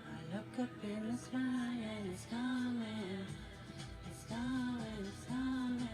I look up in the sky and it's coming. It's coming, it's coming.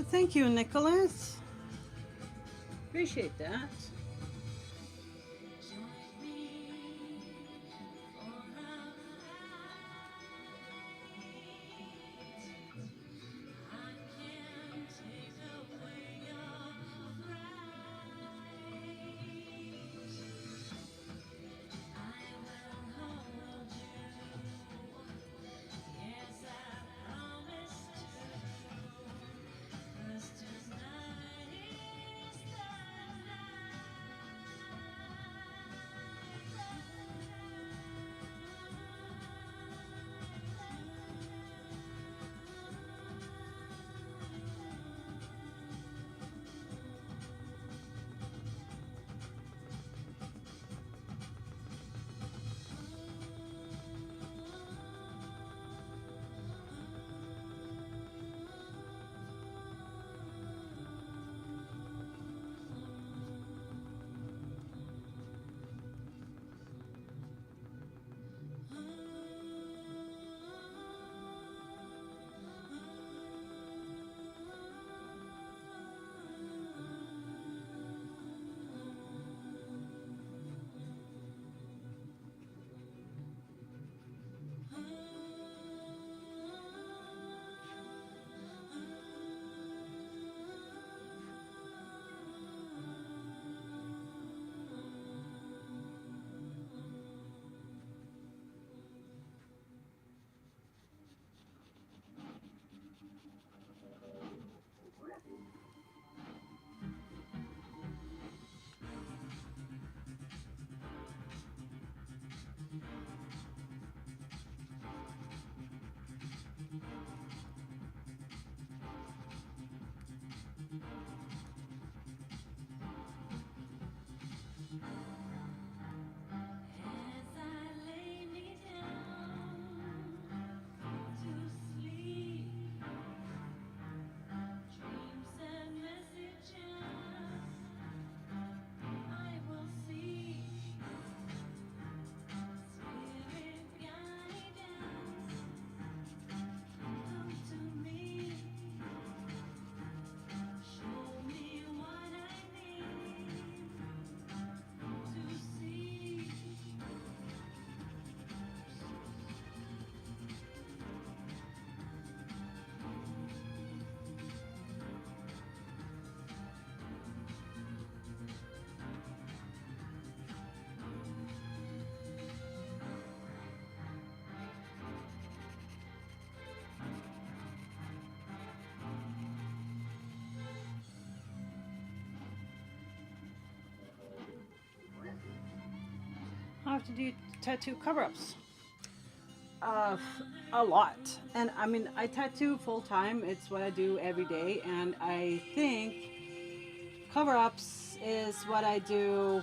Thank you, Nicholas. Appreciate that. often do you tattoo cover-ups? Uh, a lot. And I mean, I tattoo full time. It's what I do every day. And I think cover-ups is what I do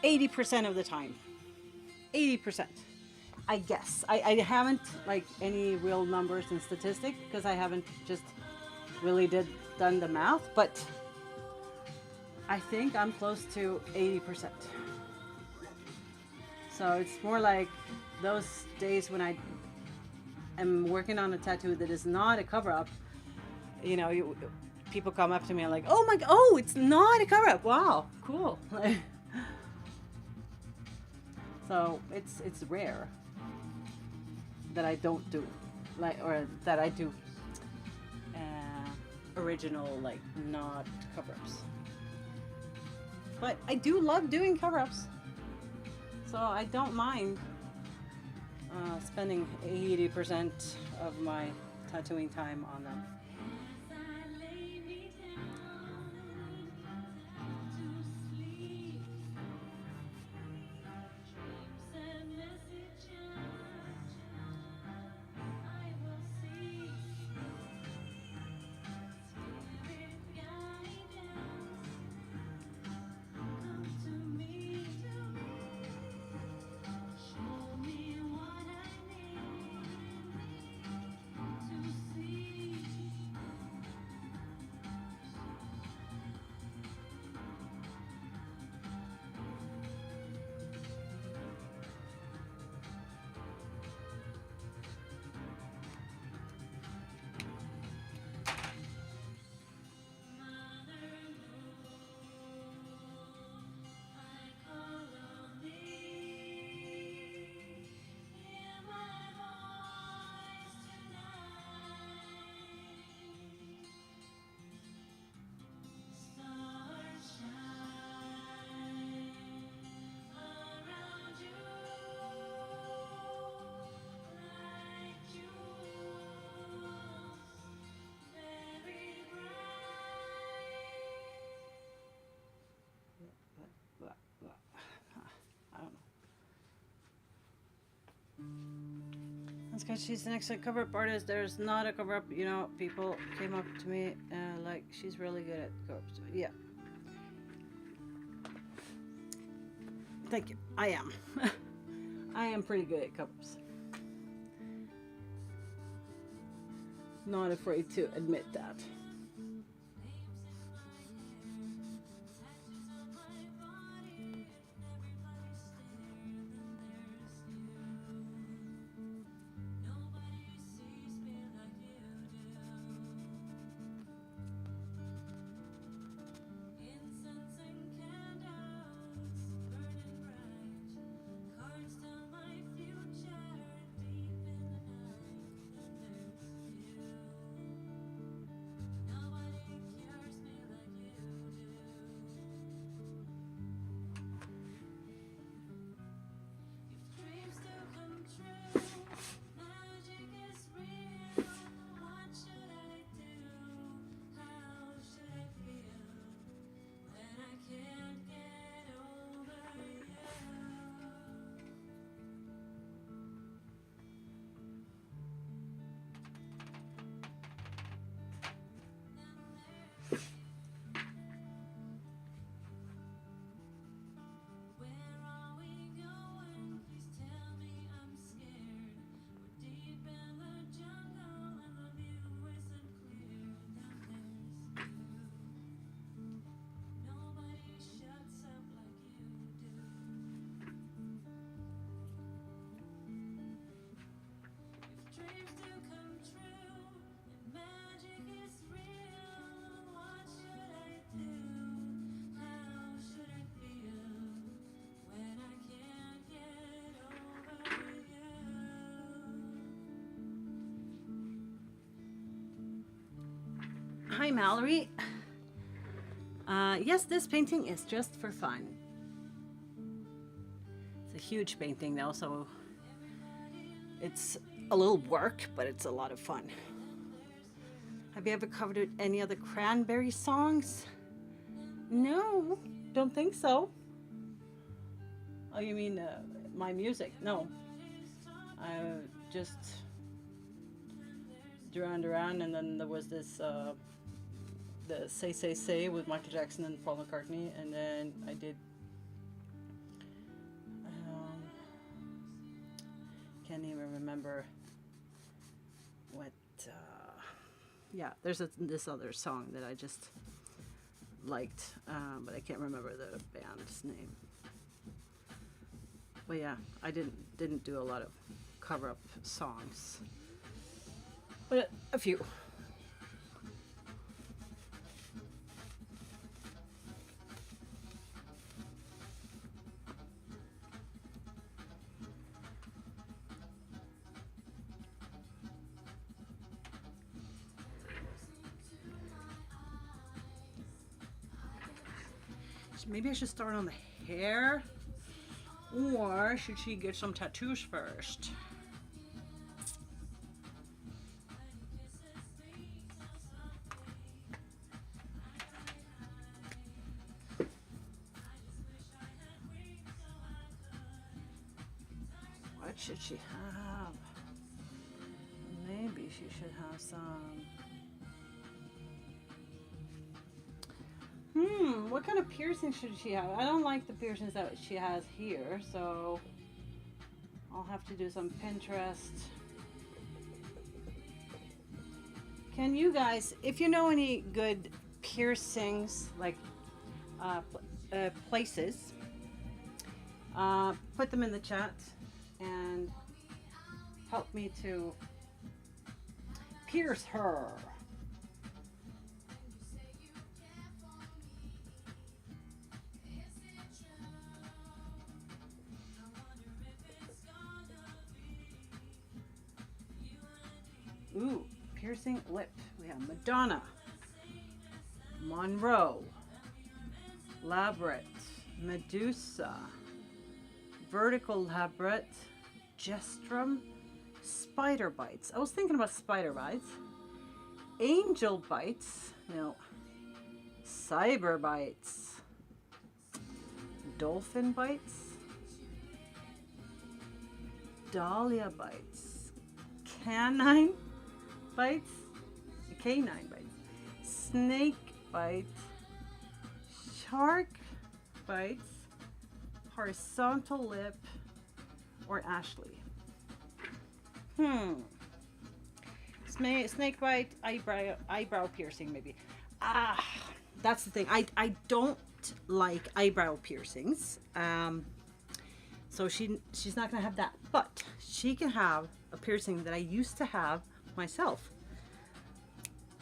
80% of the time. 80%. I guess. I haven't like any real numbers and statistics because I haven't just really done the math, but I think I'm close to 80%. So it's more like those days when I am working on a tattoo that is not a cover up. You know, people come up to me and like, oh my, oh, it's not a cover up. Wow, cool. So it's rare that I don't do, like, or that I do original, like, not cover ups. But I do love doing cover ups. So I don't mind spending 80% of my tattooing time on them. I don't know. That's because she's an excellent cover up artist. There's not a cover up, you know, people came up to me like, she's really good at cover ups. Yeah. Thank you. I am. I am pretty good at cover ups. Not afraid to admit that. Hi, Mallory. Yes, this painting is just for fun. It's a huge painting though, so it's a little work, but it's a lot of fun. Have you ever covered any other Cranberry songs? No, don't think so. Oh, you mean my music? No, I just around, and then there was this the Say Say Say with Michael Jackson and Paul McCartney, and then I did can't even remember what. Yeah, there's this other song that I just liked, but I can't remember the band's name. But yeah, I didn't do a lot of cover up songs, but a few. Maybe I should start on the hair, or should she get some tattoos first? What should she have? Maybe she should have some. What kind of piercing should she have? I don't like the piercings that she has here, so I'll have to do some Pinterest. Can you guys, if you know any good piercings, like places, put them in the chat and help me to pierce her. Ooh, piercing lip. We have Madonna, Monroe, Labret, Medusa, Vertical Labret, Jestrum, Spider Bites. I was thinking about Spider Bites. Angel Bites. No. Cyber Bites. Dolphin Bites. Dahlia Bites. Canine Bites. Canine Bites. Snake Bite. Shark Bites. Horizontal Lip. Or Ashley. Snake bite, eyebrow piercing, maybe. That's the thing. I don't like eyebrow piercings. So she's not gonna have that, but she can have a piercing that I used to have myself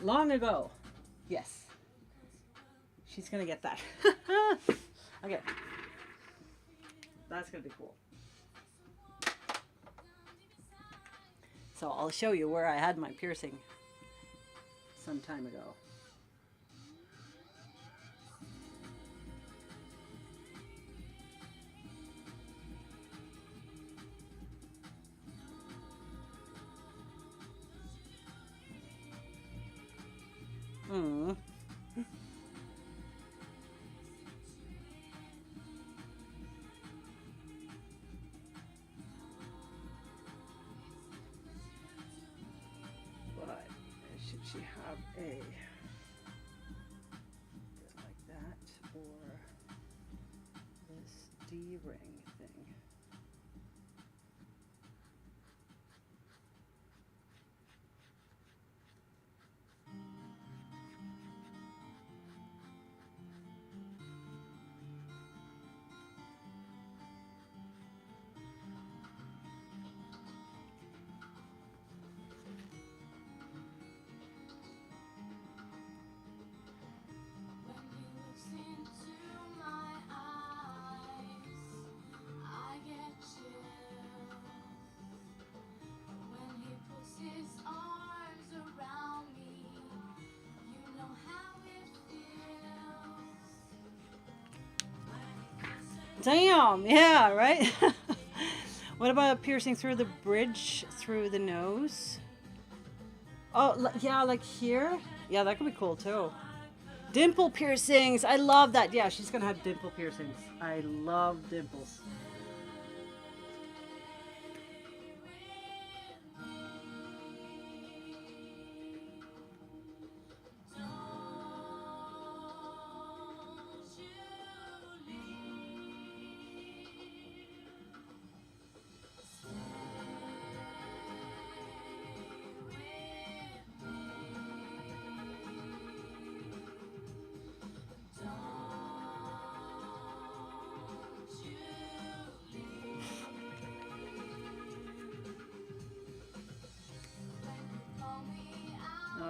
long ago. Yes, she's gonna get that. Okay, that's gonna be cool. So I'll show you where I had my piercing some time ago. Should she have a like that, or this D-ring thing? Damn, yeah, right? What about piercing through the bridge, through the nose? Oh, yeah, like here? Yeah, that could be cool too. Dimple piercings, I love that. Yeah, she's gonna have dimple piercings. I love dimples.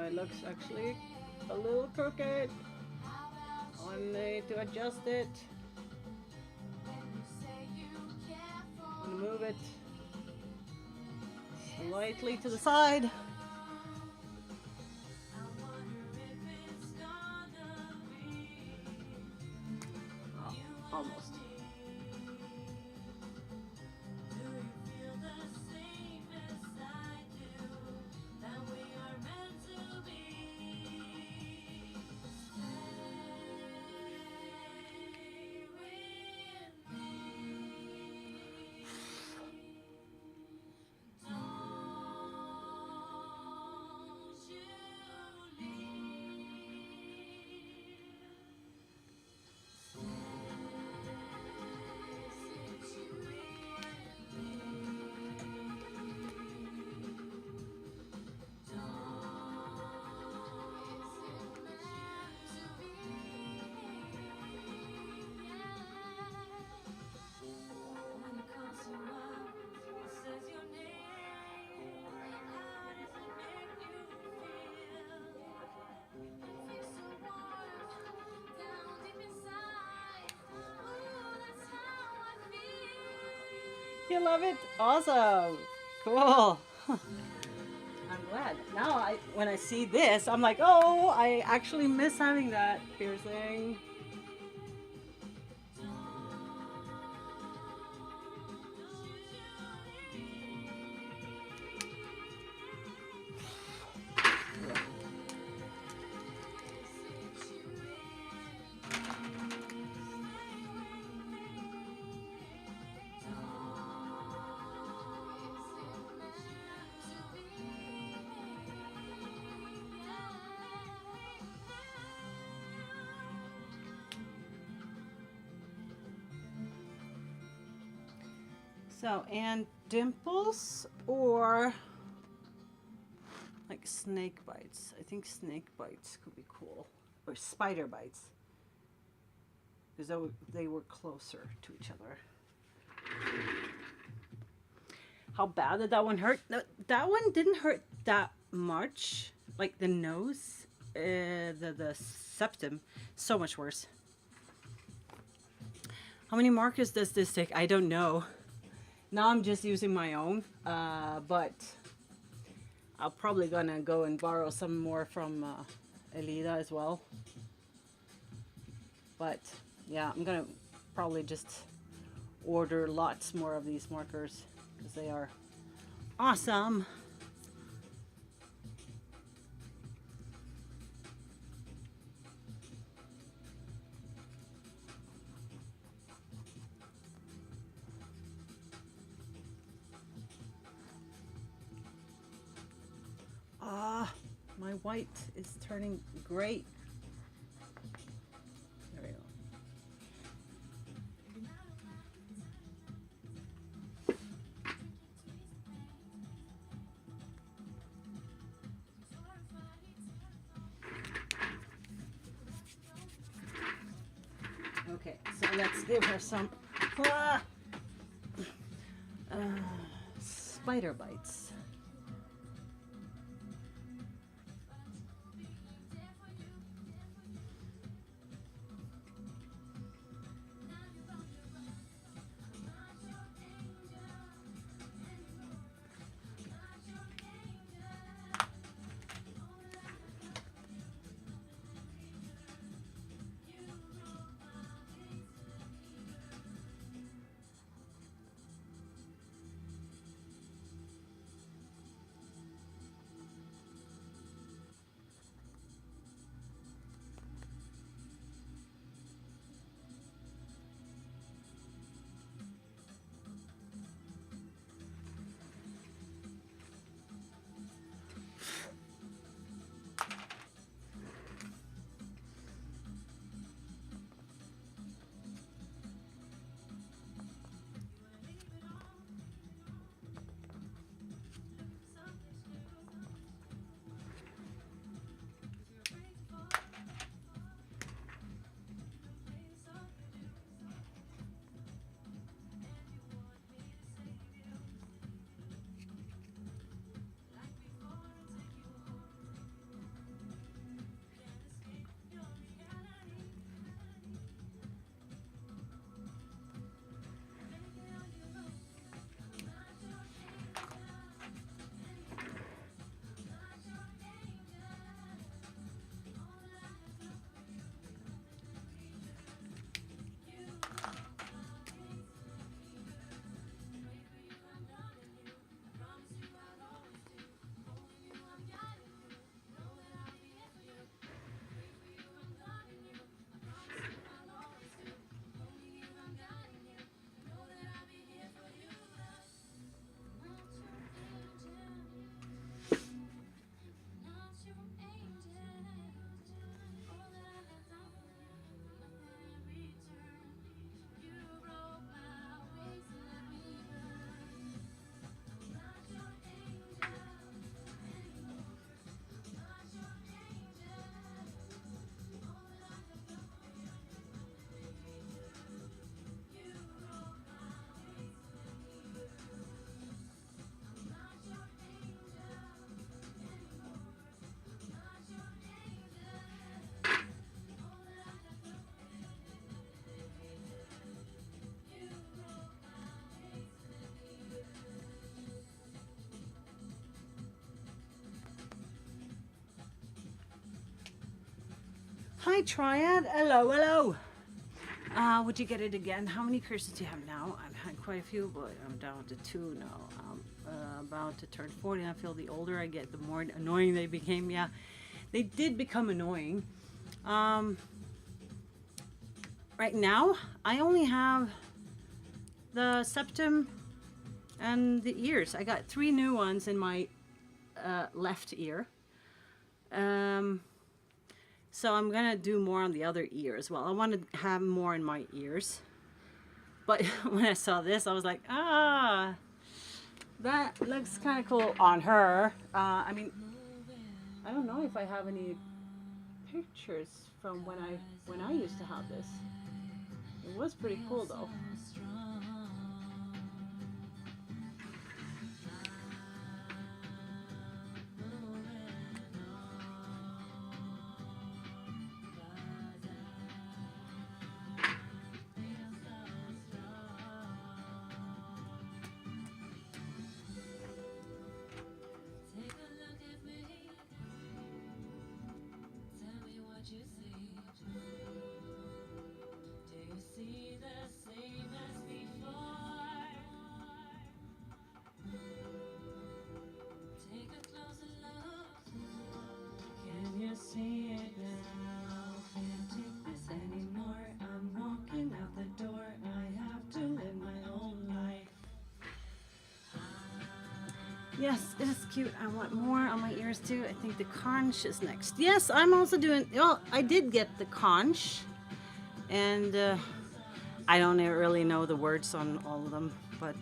it looks actually a little crooked. I need to adjust it. I'm gonna move it slightly to the side. Oh, almost. You love it? Awesome. Cool. I'm glad. Now when I see this, I'm like, oh, I actually miss having that piercing. So, and dimples or like snake bites. I think snake bites could be cool. Or spider bites. Because they were closer to each other. How bad did that one hurt? No, that one didn't hurt that much. Like the nose, the septum, so much worse. How many markers does this take? I don't know. Now I'm just using my own, but I'm probably gonna go and borrow some more from Elida as well. But yeah, I'm gonna probably just order lots more of these markers because they are awesome. Ah, my white is turning great. There we go. Okay, so let's give her some spider bites. Hi, Triad. Hello, hello. Would you get it again? How many piercings do you have now? I've had quite a few, but I'm down to 2 now. I'm about to turn 40, and I feel the older I get, the more annoying they became. Yeah, they did become annoying. Right now, I only have the septum and the ears. I got 3 new ones in my left ear. So I'm gonna do more on the other ear as well. I want to have more in my ears. But when I saw this, I was like, ah, that looks kind of cool on her. I mean, I don't know if I have any pictures from when I used to have this. It was pretty cool though. See it now, can't take this anymore. I'm walking out the door. I have to live my own life. Yes, it is cute. I want more on my ears too. I think the conch is next. Yes, I'm also doing. Well, I did get the conch, and I don't really know the words on all of them, but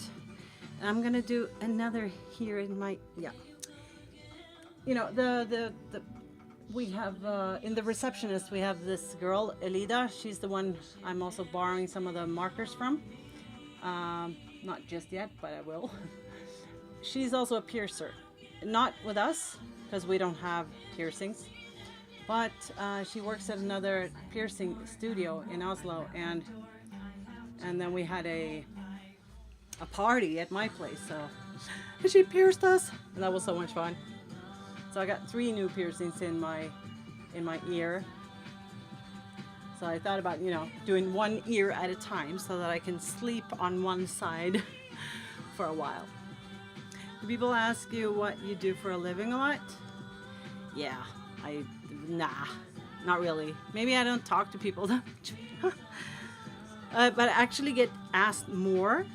I'm gonna do another here in my You know the we have in the receptionist we have this girl Elida. She's the one I'm also borrowing some of the markers from. Not just yet, but I will. She's also a piercer, not with us because we don't have piercings, but she works at another piercing studio in Oslo, and then we had a party at my place, so and she pierced us, and that was so much fun. So I got 3 new piercings in my ear. So I thought about, doing one ear at a time so that I can sleep on one side for a while. Do people ask you what you do for a living a lot? Yeah, not really. Maybe I don't talk to people that much. But I actually get asked more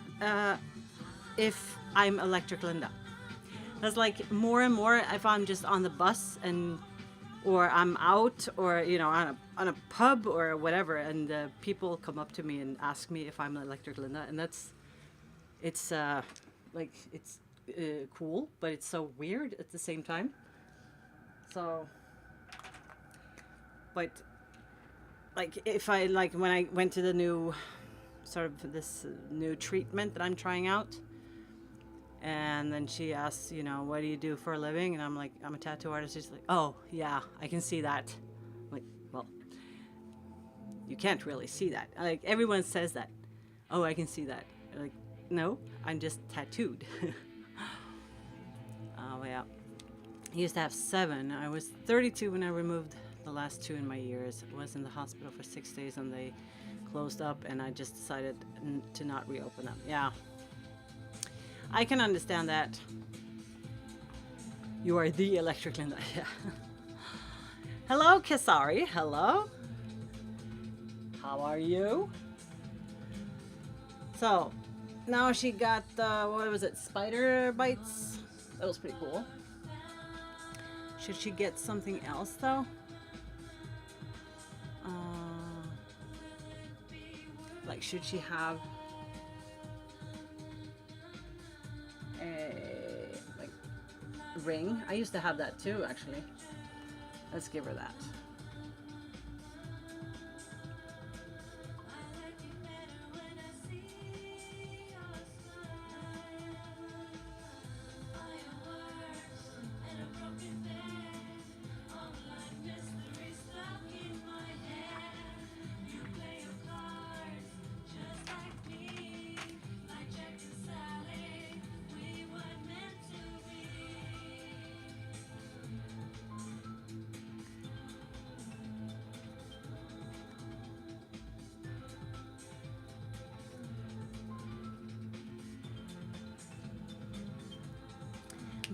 if I'm Electric Linda. That's like more and more if I'm just on the bus or I'm out or on a pub or whatever, and people come up to me and ask me if I'm Electric Linda, and it's cool, but it's so weird at the same time. So, but like if I when I went to the new this new treatment that I'm trying out. And then she asks, what do you do for a living? And I'm like, I'm a tattoo artist. She's like, oh, yeah, I can see that. I'm like, well, you can't really see that. Like, everyone says that. Oh, I can see that. I'm like, no, I'm just tattooed. Oh, yeah. I used to have 7. I was 32 when I removed the last 2 in my ears. I was in the hospital for 6 days, and they closed up, and I just decided to not reopen them. Yeah. I can understand that. You are the Electric Linda. Yeah. Hello, Kesari. Hello. How are you? So, now she got what was it? Spider bites. That was pretty cool. Should she get something else though? Like, should she have like ring? I used to have that too, actually. Let's give her that.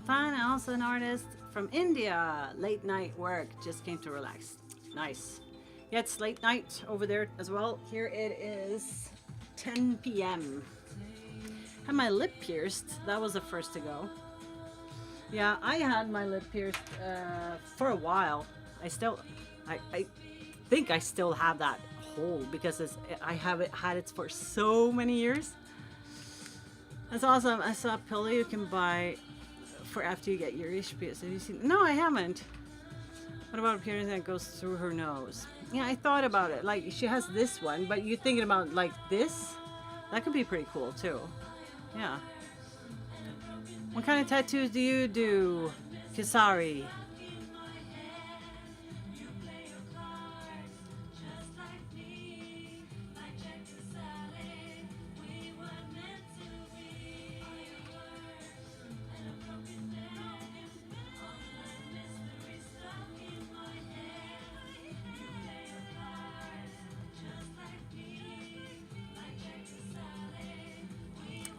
fun. Also an artist from India. Late night work. Just came to relax. Nice. Yeah, it's late night over there as well. Here it is 10 p.m. Had my lip pierced. That was the first to go. Yeah, I had my lip pierced for a while. I think I still have that hole because I haven't had it for so many years. That's awesome. I saw a pillow you can buy for after you get your ears pierced. Have you seen? No, I haven't. What about a piercing that goes through her nose? Yeah, I thought about it. Like she has this one, but you're thinking about like this? That could be pretty cool too. Yeah. What kind of tattoos do you do, Kisari?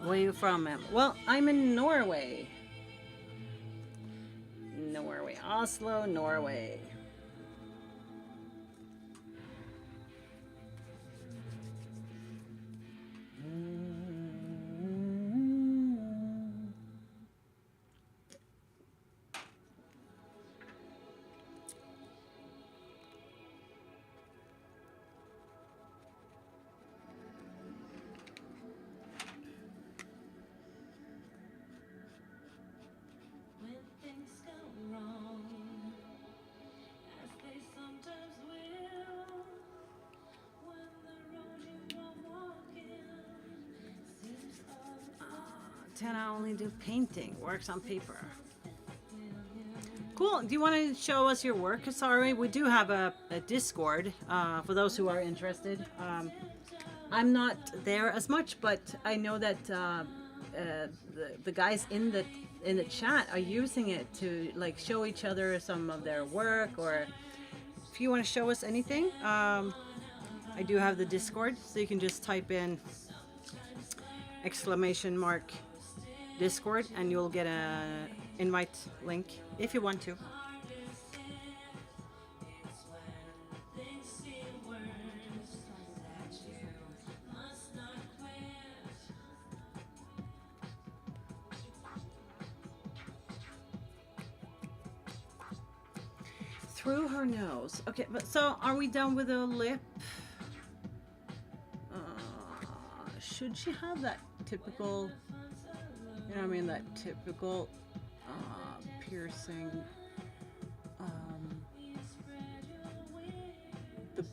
Where are you from, ma'am? Well, I'm in Norway. Norway. Oslo, Norway. When things go wrong, as they sometimes will, when the road you are walking seems all 10, I only do painting. Works on paper. Cool. Do you want to show us your work? Sorry, we do have a Discord for those who are interested. I'm not there as much, but I know that the guys in the chat are using it to like show each other some of their work, or if you want to show us anything. I do have the Discord, so you can just type in !! Discord and you'll get a invite link if you want to. Through her nose. Okay, but so are we done with the lip? Should she have that typical, you know what I mean, that typical piercing, the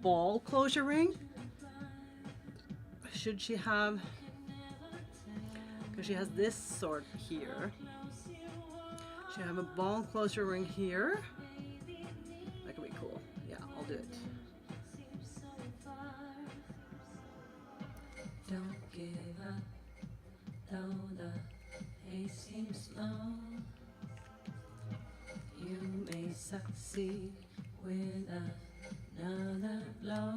ball closure ring? Should she have, because she has this sort here, should have a ball closure ring here? That could be cool. Yeah, I'll do it. Don't give up, though the pace seems slow. You may succeed with another blow.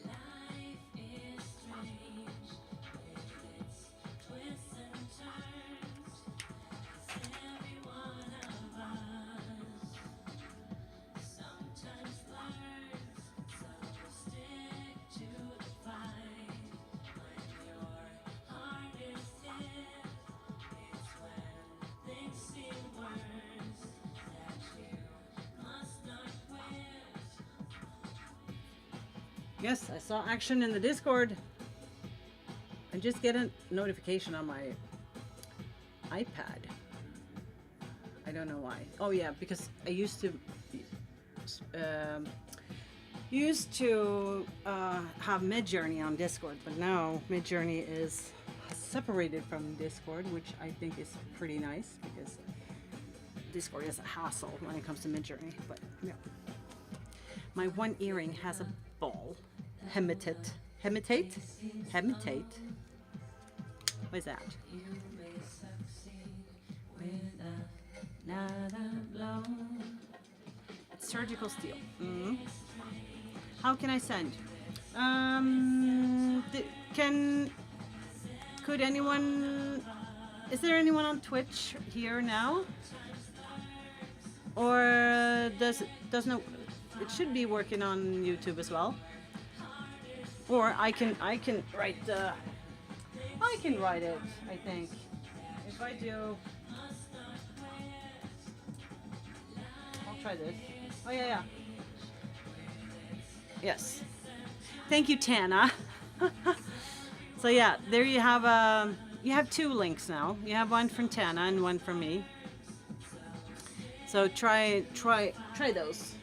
Life is strange with its twists and turns. As every one of us sometimes learns, so stick to the fight. When your heart is hit, it's when things seem worse that you must not quit. Yes, I saw action in the Discord. I just get a notification on my iPad. I don't know why. Oh yeah, because I used to have Midjourney on Discord, but now Midjourney is separated from Discord, which I think is pretty nice because Discord is a hassle when it comes to Midjourney. But yeah, my one earring has a ball. Hemitate. What is that? You may succeed with another blow. It's surgical steel. How can I send? Could anyone is there anyone on Twitch here now? Or doesn't it should be working on YouTube as well? Or I can write the I can write it, I think. If I do, I'll try this. Oh yeah, yeah. Yes. Thank you, Tana. So yeah, there you have two links now. You have one from Tana and one from me. So try those.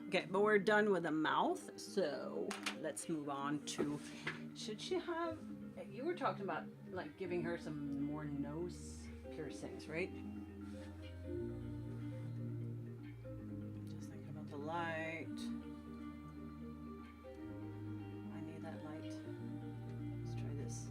Okay, but we're done with the mouth, so let's move on to, should she have, you were talking about like giving her some more nose piercings, right? Just thinking about the light. I need that light. Let's try this.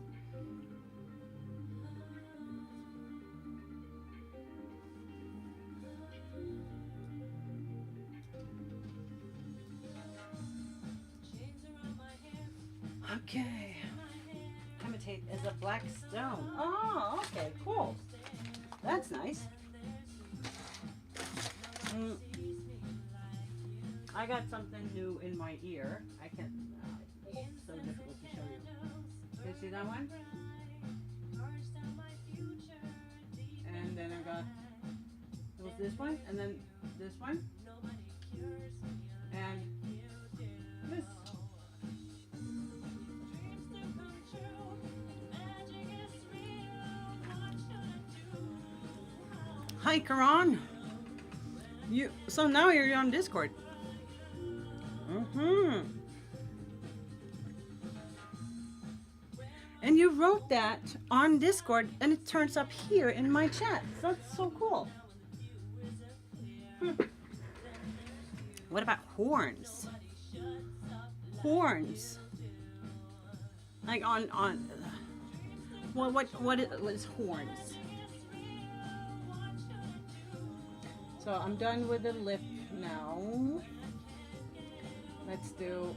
Okay. Hematite is a black stone. Oh, okay, cool. That's nice. I got something new in my ear. I can't. It's so difficult to show you. Can you see that one? And then I got. It was this one, and then this one, and this. Hi, Karan. So now you're on Discord. And you wrote that on Discord, and it turns up here in my chat. That's so cool. What about horns? Horns. Like on. What is horns? So I'm done with the lip now. Let's do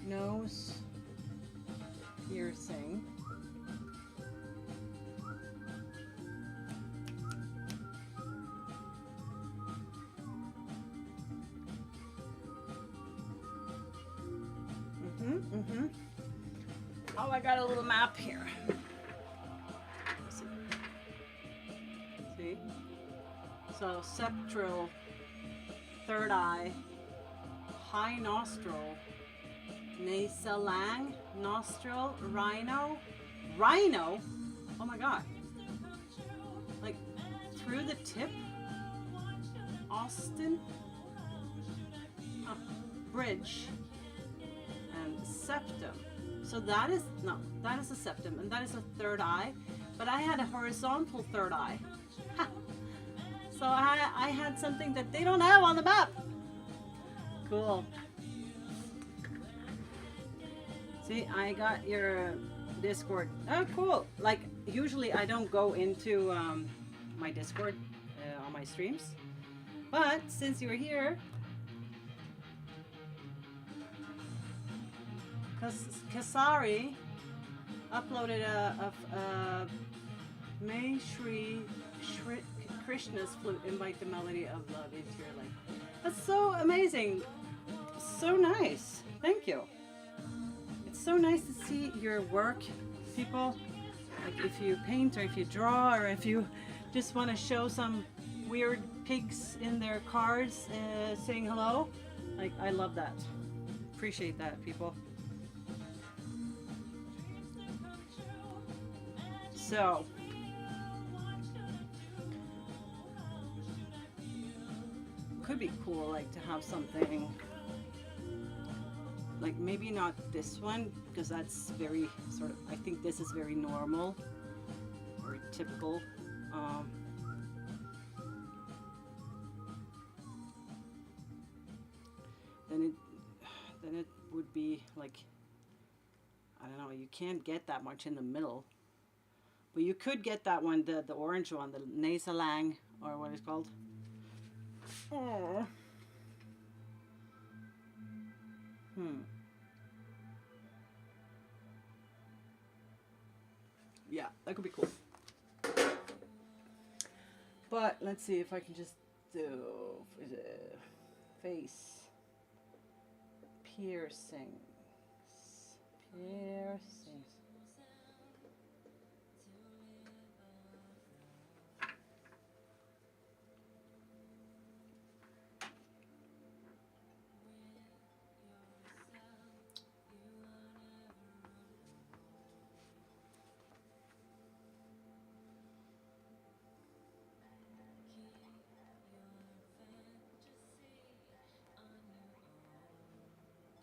nose piercing. Oh, I got a little map here. See? So septral, third eye, high nostril, nasalang, nostril, rhino. Rhino? Oh my god. Like through the tip? Austin? Oh, bridge. And septum. So that is a septum, and that is a third eye. But I had a horizontal third eye. So I had something that they don't have on the map. Cool. See, I got your Discord. Oh, cool. Like, usually I don't go into my Discord on my streams. But since you're here, Kasari uploaded a May Shri Krishna's flute, invite the melody of love into your life. That's so amazing. So nice. Thank you. It's so nice to see your work, people. Like if you paint or if you draw or if you just want to show some weird pigs in their cars saying hello. Like, I love that. Appreciate that, people. So, could be cool, like to have something like maybe not this one because that's very sort of, I think this is very normal or typical. Um, then it then it would be like, I don't know, you can't get that much in the middle, but you could get that one, the orange one, the nasalang, or what it's called. Oh. Yeah, that could be cool. But let's see if I can just do face piercings. Piercings.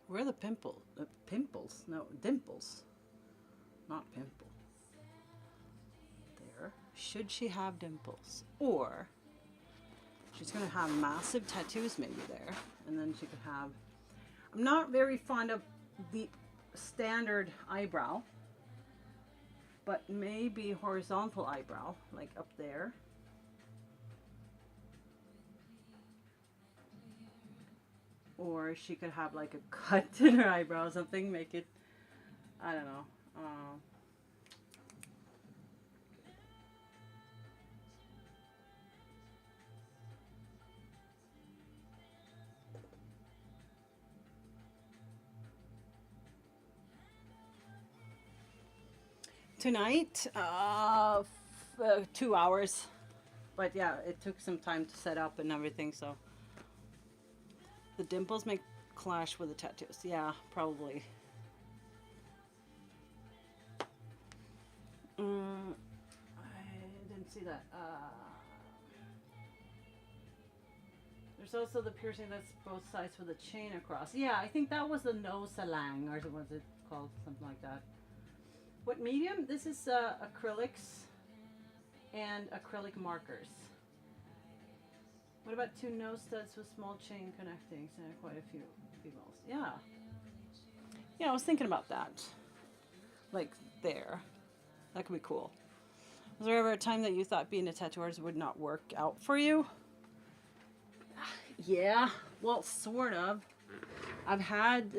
Where are the pimples? Pimples? No, dimples. Not pimple. There. Should she have dimples? Or she's going to have massive tattoos maybe there. And then she could have... I'm not very fond of the standard eyebrow. But maybe horizontal eyebrow, like up there. Or she could have like a cut in her eyebrow or something, make it, I don't know. Tonight, 2 hours. But yeah, it took some time to set up and everything, so. The dimples may clash with the tattoos. Yeah, probably. I didn't see that. There's also the piercing that's both sides with a chain across. Yeah, I think that was the nose salang, or what's it called? Something like that. What medium? This is acrylics and acrylic markers. What about 2 nose studs with small chain connecting? So quite a few females. Yeah. Yeah, I was thinking about that. Like there. That could be cool. Was there ever a time that you thought being a tattooist would not work out for you? Yeah, well, sort of. I've had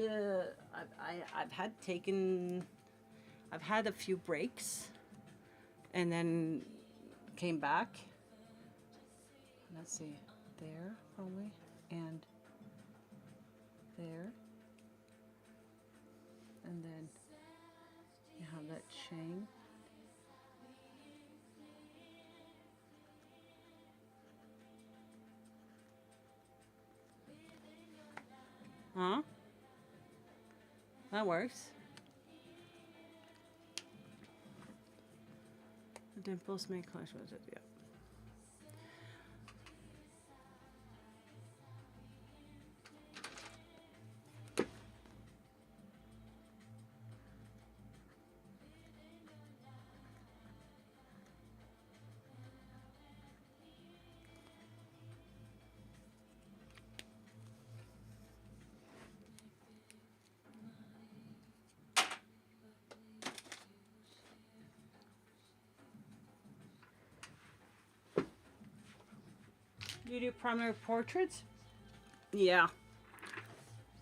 I've had a few breaks, and then came back. Let's see, there probably, and there, and then you have that chain. Huh? That works. The dimples may clash with it, yeah. Do you do primary portraits? Yeah.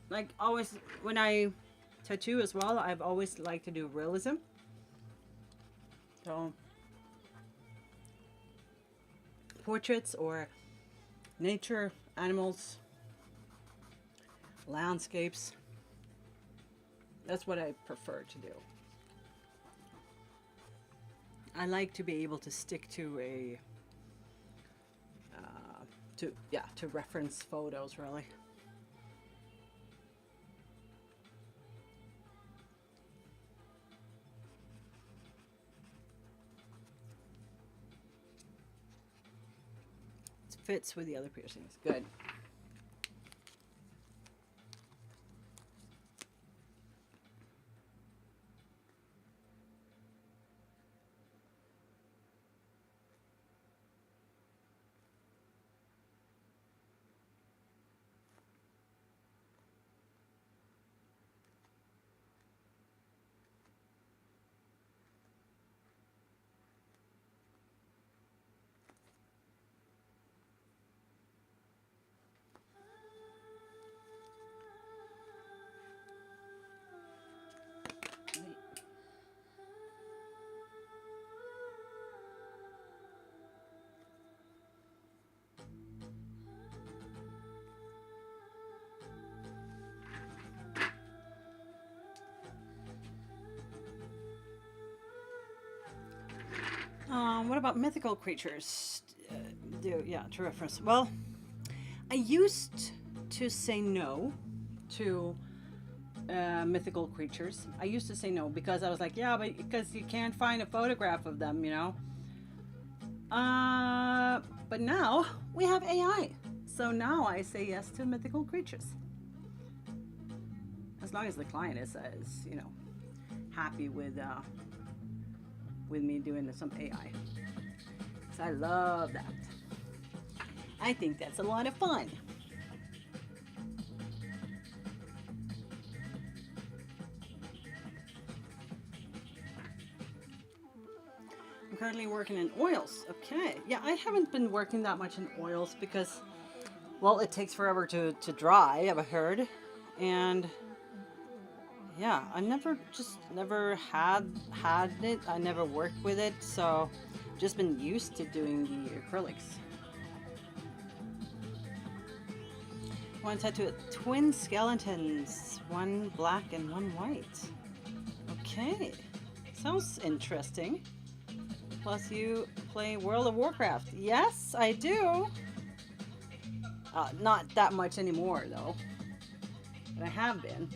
Like always, when I tattoo as well, I've always liked to do realism. So, portraits or nature, animals, landscapes. That's what I prefer to do. I like to be able to stick to a to reference photos, really. It fits with the other piercings. Good. What about mythical creatures? Yeah, to reference. Well, I used to say no to mythical creatures. I used to say no because I was like, yeah, but because you can't find a photograph of them, you know. But now we have AI, so now I say yes to mythical creatures. As long as the client is you know, happy with me doing some AI. So I love that. I think that's a lot of fun. I'm currently working in oils. Okay. Yeah, I haven't been working that much in oils because, well, it takes forever to dry, I've heard. And yeah, I never had it. I never worked with it, so just been used to doing the acrylics. One tattoo, twin skeletons, one black and one white. Okay, sounds interesting. Plus, you play World of Warcraft. Yes, I do. Not that much anymore, though. But I have been.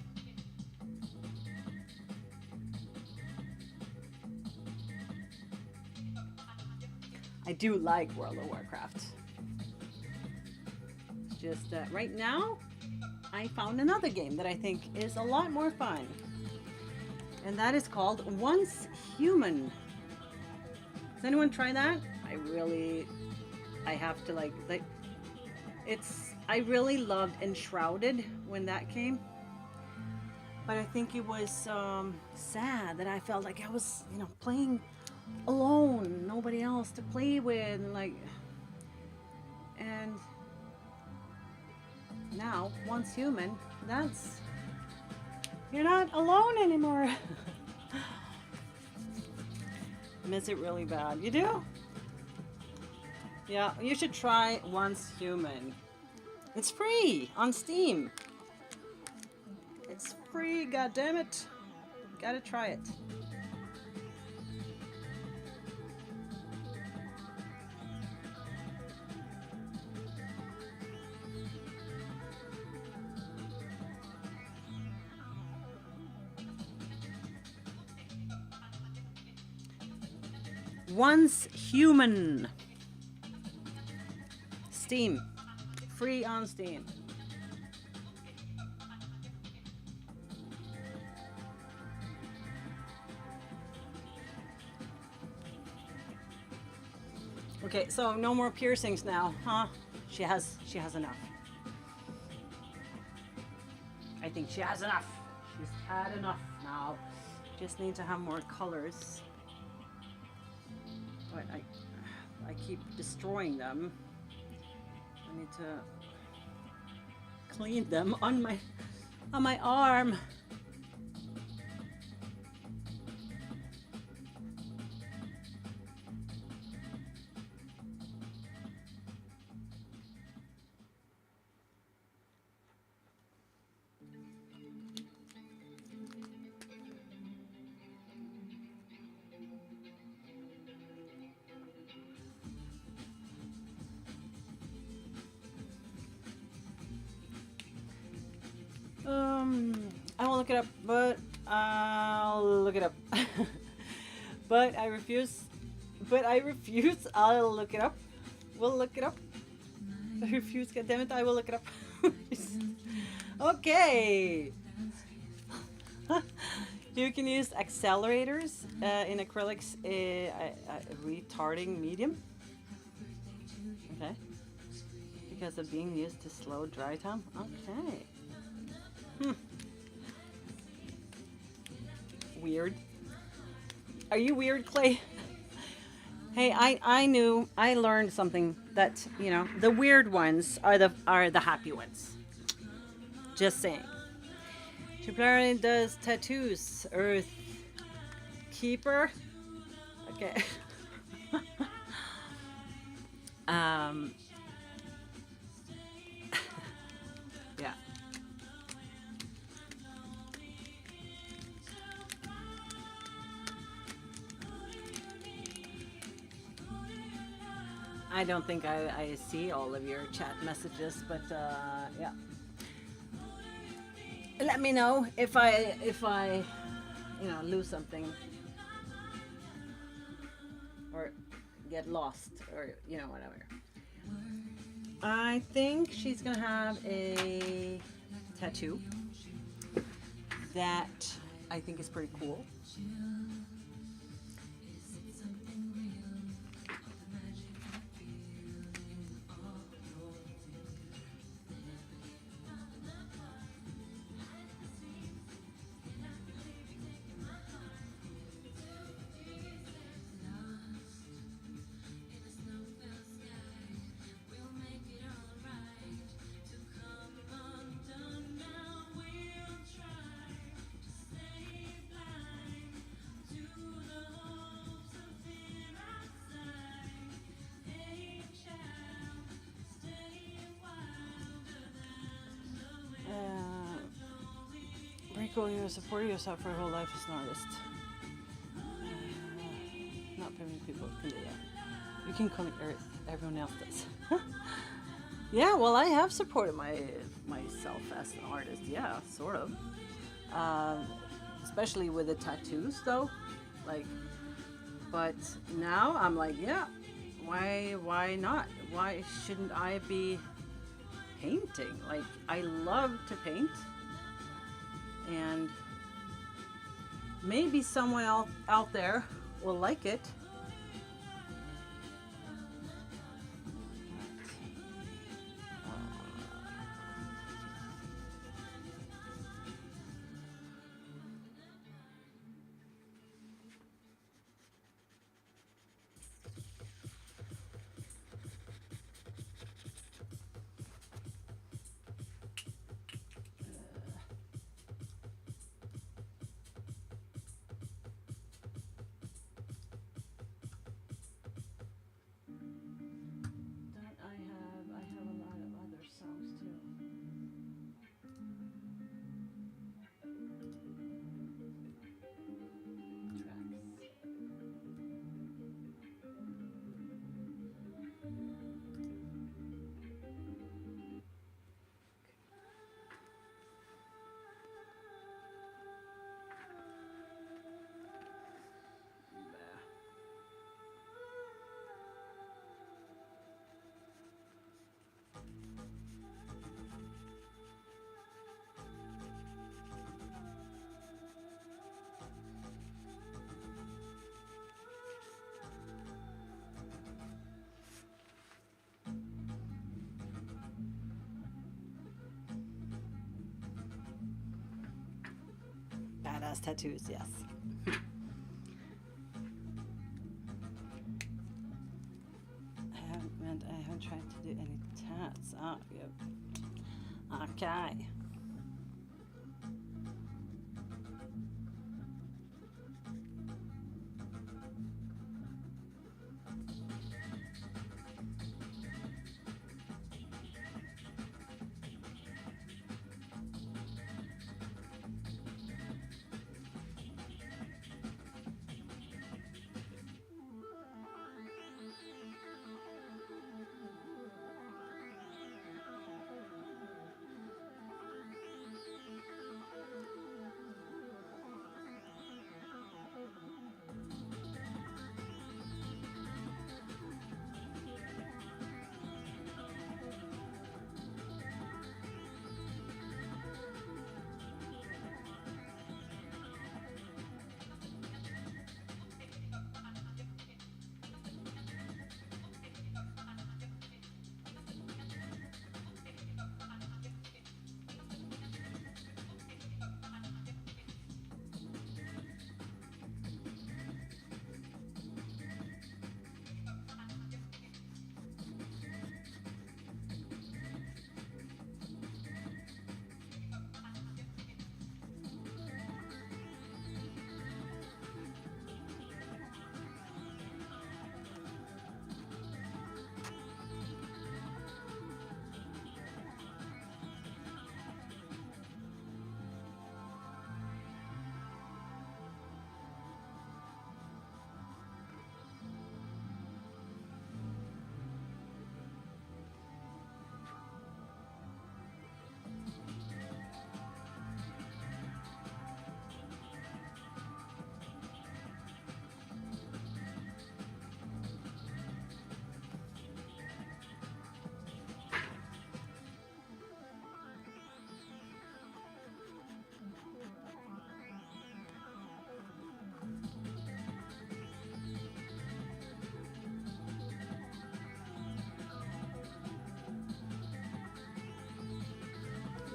I do like World of Warcraft. It's just that right now, I found another game that I think is a lot more fun. And that is called Once Human. Has anyone tried that? I have to like I really loved Enshrouded when that came. But I think it was sad that I felt like I was, you know, playing alone, nobody else to play with, and now Once Human, that's, you're not alone anymore. Miss it really bad. You do? Yeah, you should try Once Human. It's free on Steam. It's free, goddammit. Gotta try it. Once Human. Steam. Free on Steam. Okay, so no more piercings now, huh? She has enough. I think she has enough. She's had enough now. Just need to have more colors. But I keep destroying them. I need to clean them on my arm. I won't look it up, but I'll look it up. But I refuse. I'll look it up. We'll look it up. I refuse. God damn it! I will look it up. Okay. You can use accelerators in acrylics, a retarding medium. Okay. Because of being used to slow dry time. Okay. Weird. Are you weird, Clay? Hey, I learned something that, you know, the weird ones are the happy ones. Just saying. Temporarily does tattoos. Earth Keeper. Okay. Yeah. I don't think I see all of your chat messages, but yeah. Let me know if I lose something or get lost or whatever. I think she's gonna have a tattoo that I think is pretty cool. Rico, you supported yourself for your whole life as an artist. Not very many people can do that. You can come Earth. Everyone else does. Yeah, well, I have supported myself as an artist. Yeah, sort of. Especially with the tattoos, though. Like, but now I'm like, yeah, why not? Why shouldn't I be painting? Like, I love to paint, and maybe someone out there will like it. I have a lot of other songs too. Tracks. Badass tattoos, yes. I haven't tried to do any tats. Oh, yep. Okay.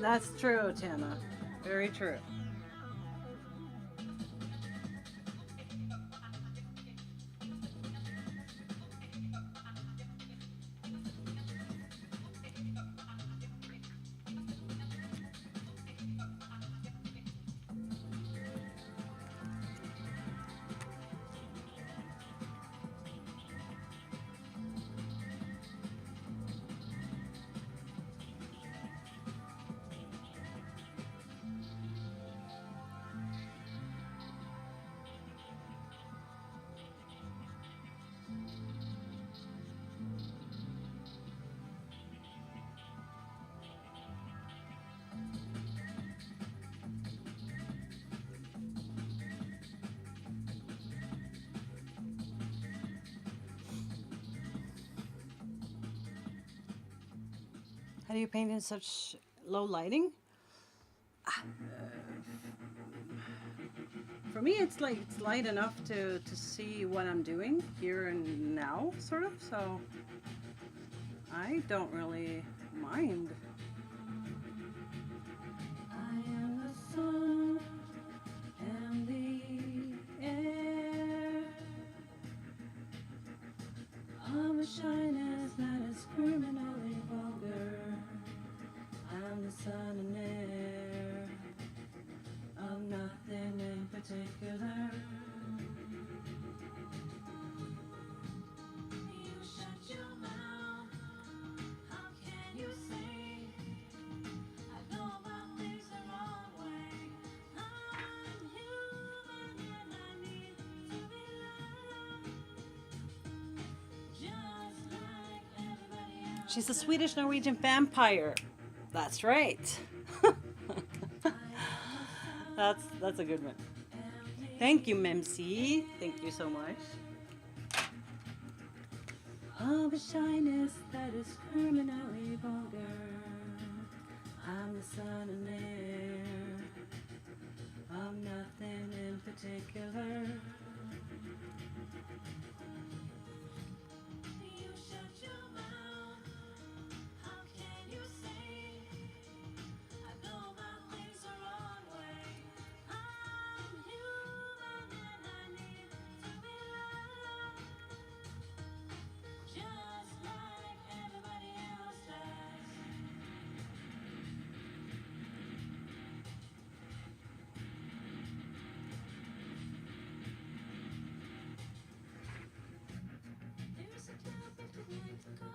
That's true, Tana. Very true. How do you paint in such low lighting? For me, it's like it's light enough to see what I'm doing here and now, sort of. So I don't really mind. I am the sun and the air. I'm a shyness that is criminally vulgar. I'm the sun and air of nothing in particular. You shut your mouth. How can you say I go about things the wrong way? I'm human and I need to be loved, just like everybody else. She's a Swedish Norwegian vampire. That's right. That's a good one. Thank you, Memsi. Thank you so much. Of a shyness that is criminally vulgar. I'm the sun and air of nothing in particular. You shut your mouth. How can you say I go about things the wrong way? I'm human and I need to be loved, just like everybody else does. There's a club if you'd like to go.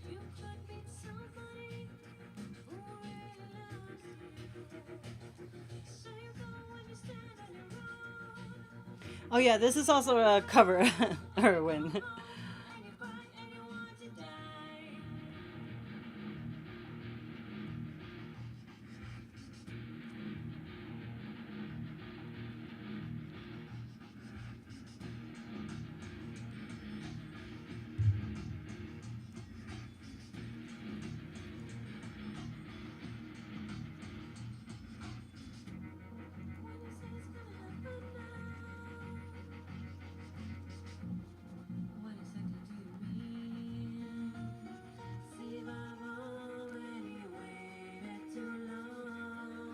You could meet somebody who really loves you. So you go when you stand on your own. Oh yeah, this is also a cover, Erwin. And you cry and you want to die. When you say it's gonna happen now, what exactly do you mean? See, I've already waited too long,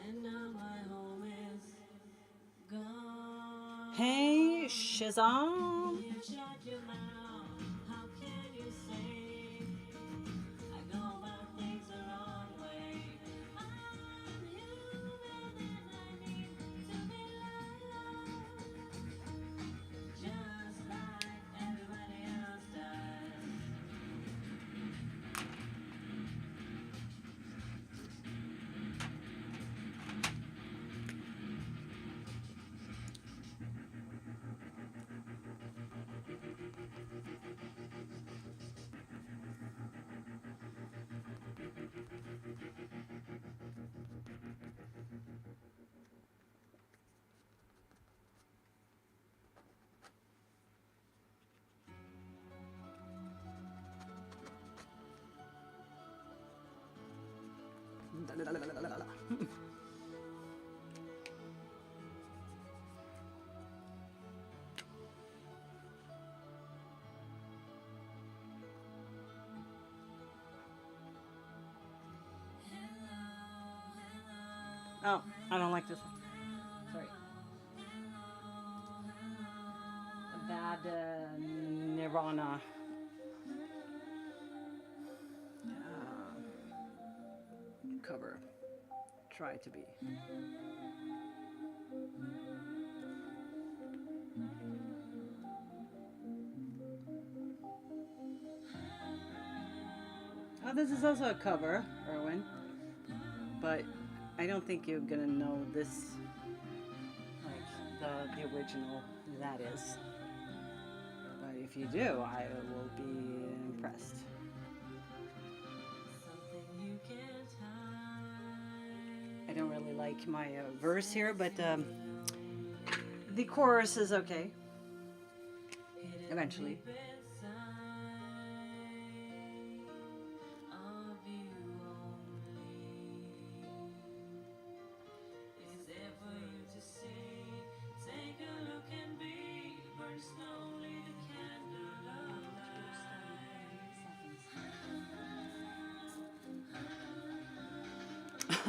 and now my home is gone. Hey, Shazam. You shut your mouth. How can you say I go about things the wrong way? I'm human and I need to be loved, just like everybody else does. Oh, I don't like this one. Sorry. A bad Nirvana cover. Try to be. Oh, this is also a cover, Erwin. But I don't think you're gonna know this, like the original that is. But if you do, I will be impressed. Something you can't hide. I don't really like my verse here, but the chorus is okay. Eventually.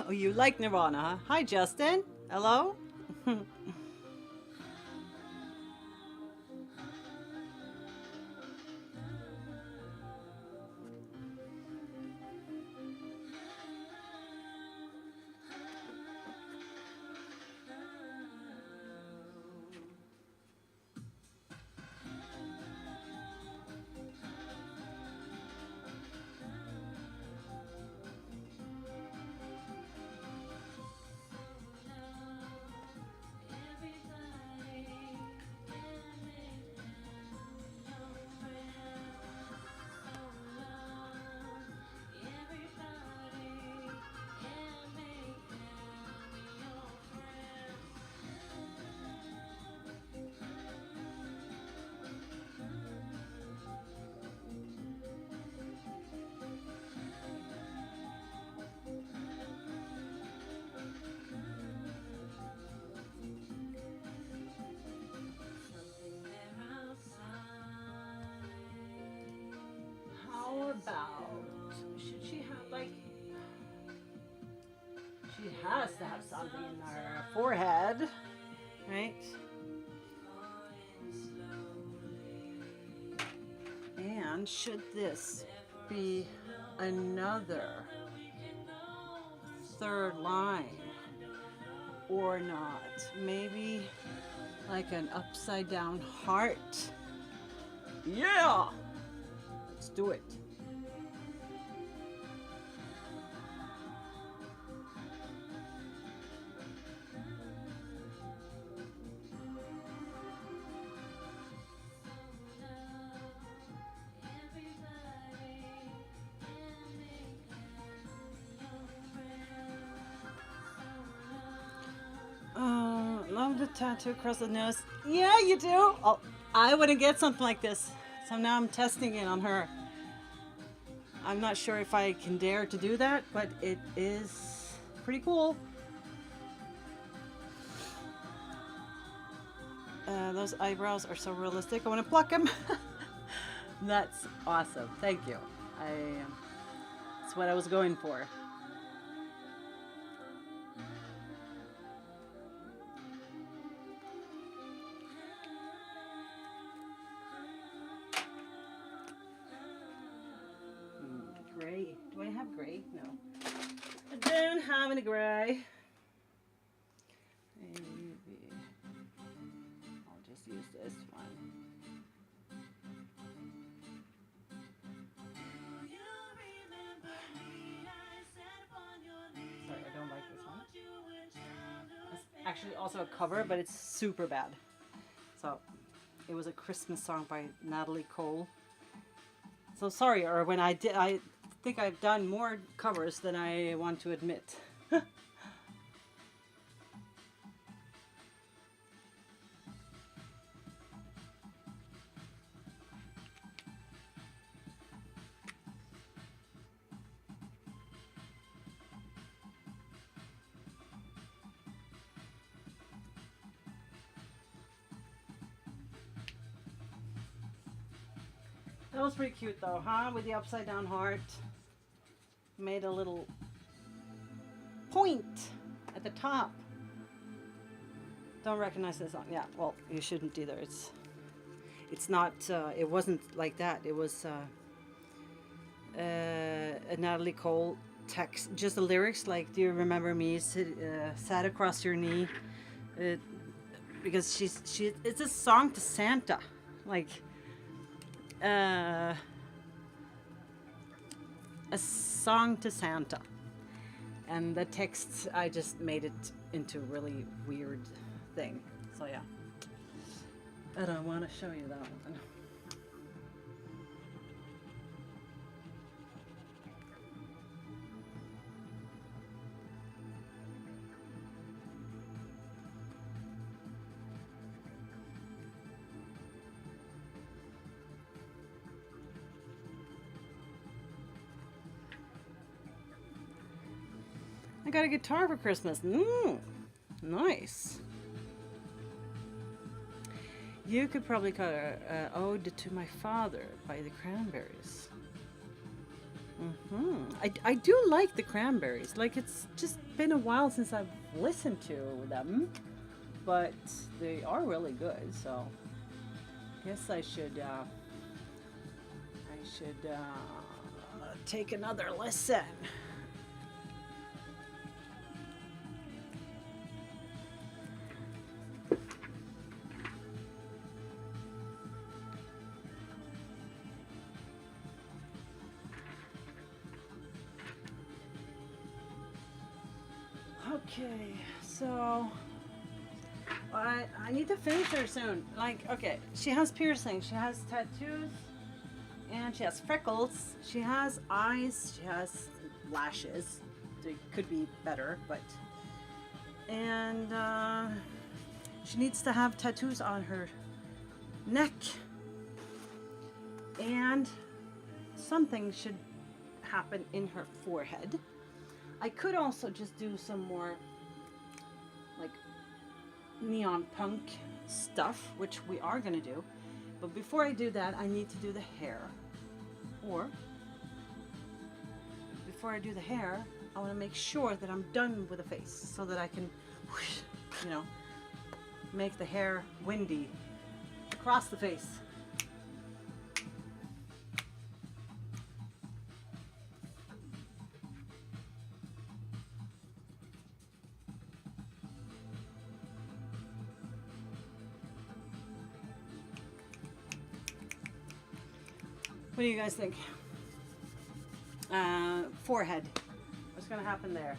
Oh, you like Nirvana, huh? Hi, Justin. Hello. How about, should she have like, she has to have something in her forehead, right? And should this be another third line or not? Maybe like an upside down heart. Yeah! Let's do it. Love the tattoo across the nose. Yeah, you do. Oh, I wouldn't get something like this. So now I'm testing it on her. I'm not sure if I can dare to do that, but it is pretty cool. Those eyebrows are so realistic. I want to pluck them. That's awesome. Thank you. That's what I was going for. Gray. Do I have gray? No. I don't have any gray. Maybe I'll just use this one. Sorry, I don't like this one. It's actually also a cover, but it's super bad. So, it was a Christmas song by Natalie Cole. So sorry, Erwin, I think I've done more covers than I want to admit. That was pretty cute though, huh? With the upside down heart. Made a little point at the top. Don't recognize this song. Yeah, well, you shouldn't either. It's not. It wasn't like that. It was a Natalie Cole text, just the lyrics. Like, do you remember me? Sat across your knee. Uh, because it's a song to Santa, like a song to Santa, and the text I just made it into a really weird thing. So yeah, I don't want to show you that one. I got a guitar for Christmas. Nice. You could probably call it Ode to My Father by the Cranberries. I do like the Cranberries. Like, it's just been a while since I've listened to them, but they are really good. So I guess I should take another listen. Okay, so I need to finish her soon. Like, okay, she has piercings, she has tattoos, and she has freckles. She has eyes, she has lashes. They could be better, but and she needs to have tattoos on her neck, and something should happen in her forehead. I could also just do some more like neon punk stuff, which we are gonna do. But before I do that, I need to do the hair. Or before I do the hair, I want to make sure that I'm done with the face so that I can, you know, make the hair windy across the face. What do you guys think? Forehead. What's gonna happen there?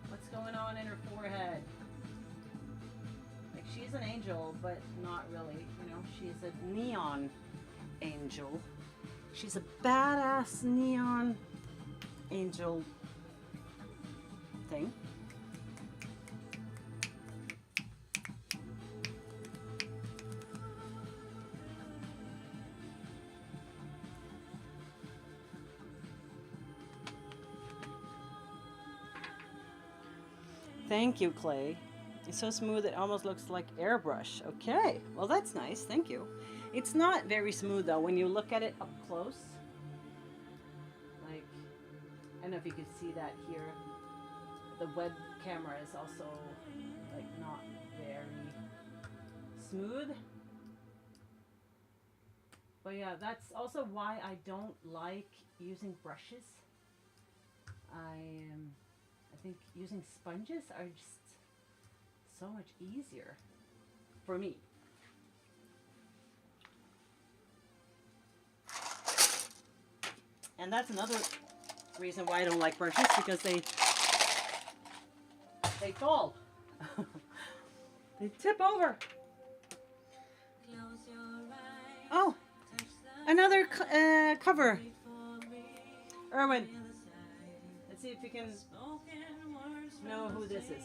What's going on in her forehead? Like, she's an angel, but not really. You know, she's a neon angel. She's a badass neon angel thing. Thank you, Clay. It's so smooth it almost looks like airbrush. Okay, well that's nice, thank you. It's not very smooth though when you look at it up close. Like, I don't know if you can see that here. The web camera is also like not very smooth. But yeah, that's also why I don't like using brushes. I think using sponges are just so much easier for me. And that's another reason why I don't like brushes, because they fall. They tip over. Oh, another cover. Erwin, let's see if you can know who this is.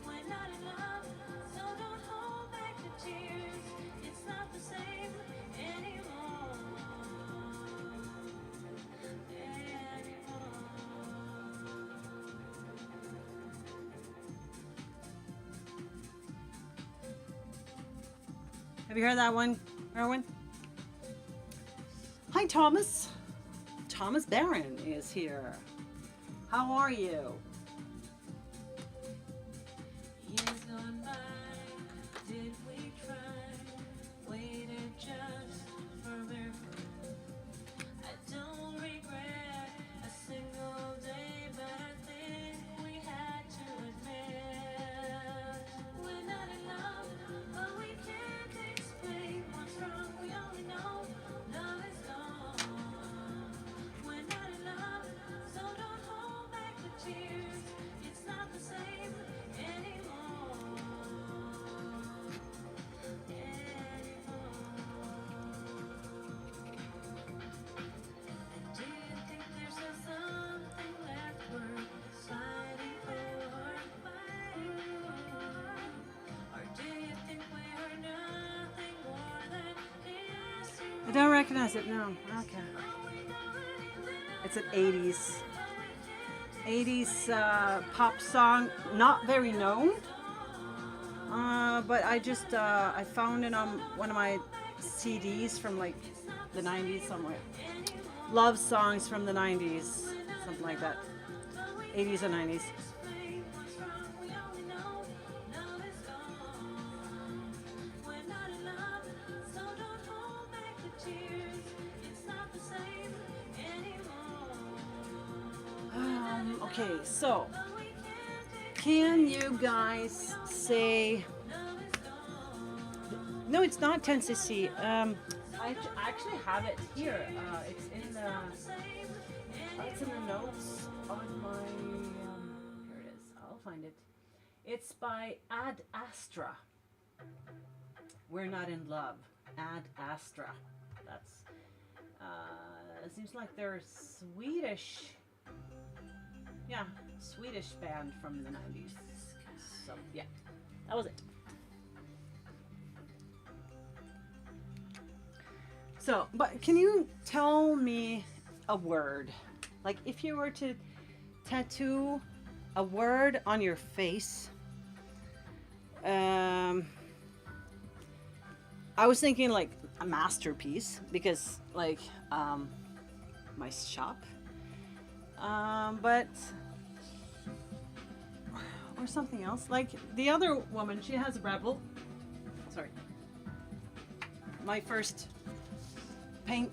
We're not Have you heard that one, Erwin? Hi, Thomas. Thomas Barron is here. How are you? Years gone by, did we try? Waited just forever. I don't regret a single day, but I think we had to admit we're not in love, but we can't explain what's wrong. We only know love is gone. We're not in love, so don't hold back the tears. It's not the same anymore. Do you think there's still something left worth fighting for, fighting for? Or do you think we are nothing more than history? I don't recognize it. No. Okay. It's an 80s pop song, not very known. But I just I found it on one of my CDs from like the 90s somewhere. Love songs from the 90s, something like that. 80s and 90s. Okay, so can you guys say? No, it's not 10cc. I actually have it here. It's in the notes on my. Here it is. I'll find it. It's by Ad Astra. We're not in love. Ad Astra. That's. It seems like they're Swedish. Yeah, Swedish band from the 90s. So yeah, that was it. So, but can you tell me a word? Like if you were to tattoo a word on your face, I was thinking like a masterpiece because like my shop, but or something else. Like the other woman, she has a rebel. Sorry, my first.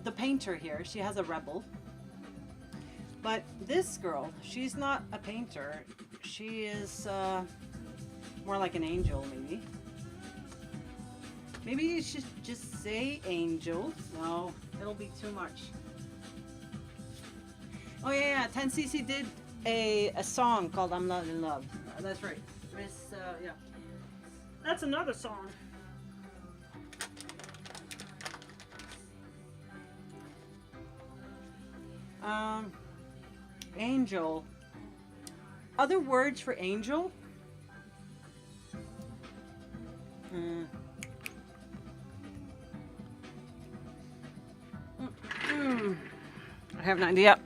The painter here, she has a rebel, but this girl, she's not a painter. She is more like an angel, maybe you should just say angel. No, it'll be too much. Oh yeah, 10cc did a song called I'm Not in Love. That's right, Miss yeah, that's another song. Angel. Other words for angel? I have an idea.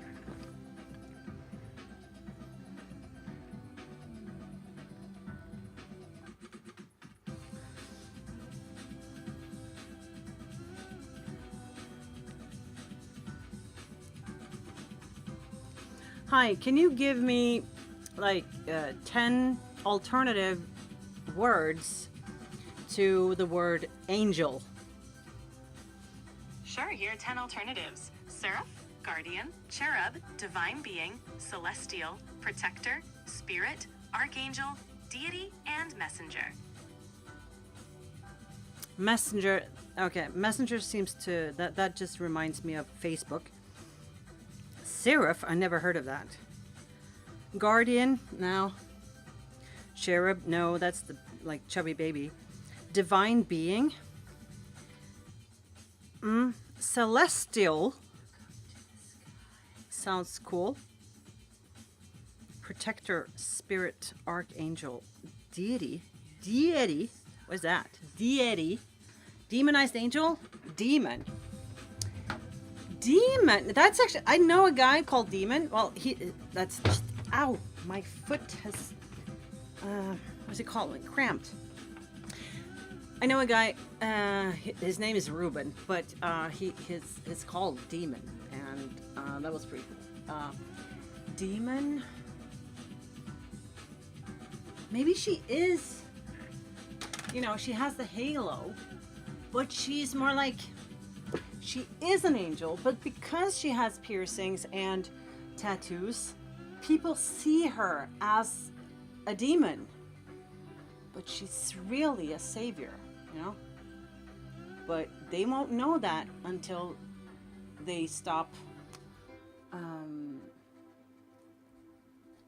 Hi, can you give me like 10 alternative words to the word angel? Sure, here are 10 alternatives. Seraph, guardian, cherub, divine being, celestial, protector, spirit, archangel, deity, and messenger. Messenger. Okay, messenger seems to that just reminds me of Facebook. Seraph, I never heard of that. Guardian, no. Cherub, no, that's the like chubby baby. Divine being. Celestial. Sounds cool. Protector, spirit, archangel, deity. Deity. What is that? Deity. Demonized angel? Demon. Demon. That's actually, I know a guy called Demon. Well, that's just, ow, my foot has, what's it called? Like cramped. I know a guy. His name is Ruben, but his called Demon, and that was pretty cool. Demon. Maybe she is. You know, she has the halo, but she's more like. She is an angel, but because she has piercings and tattoos, people see her as a demon. But she's really a savior, you know? But they won't know that until they stop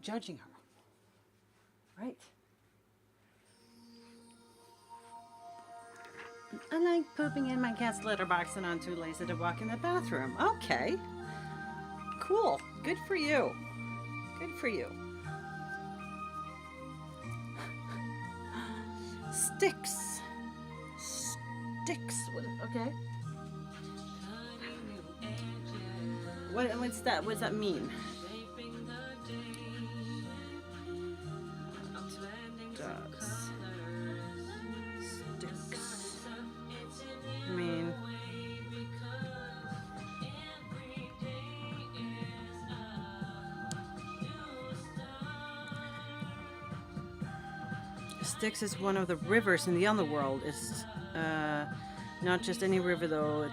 judging her. Right? I like pooping in my cat's litter box and I'm too lazy to walk in the bathroom. Okay. Cool. Good for you. Good for you. Sticks. Sticks. Okay. What's that? What does that mean? Sticks. I mean. Styx is one of the rivers in the underworld. It's not just any river though.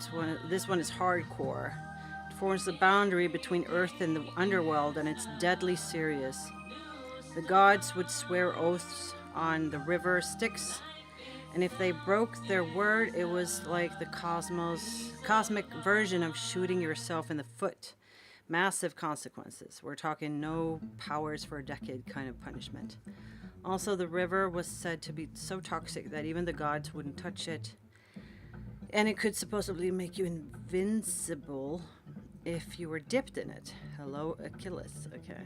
This one is hardcore. It forms the boundary between Earth and the underworld, and it's deadly serious. The gods would swear oaths on the river Styx, and if they broke their word, it was like the cosmic version of shooting yourself in the foot. Massive consequences. We're talking no powers for a decade kind of punishment. Also, the river was said to be so toxic that even the gods wouldn't touch it. And it could supposedly make you invincible if you were dipped in it. Hello, Achilles. Okay.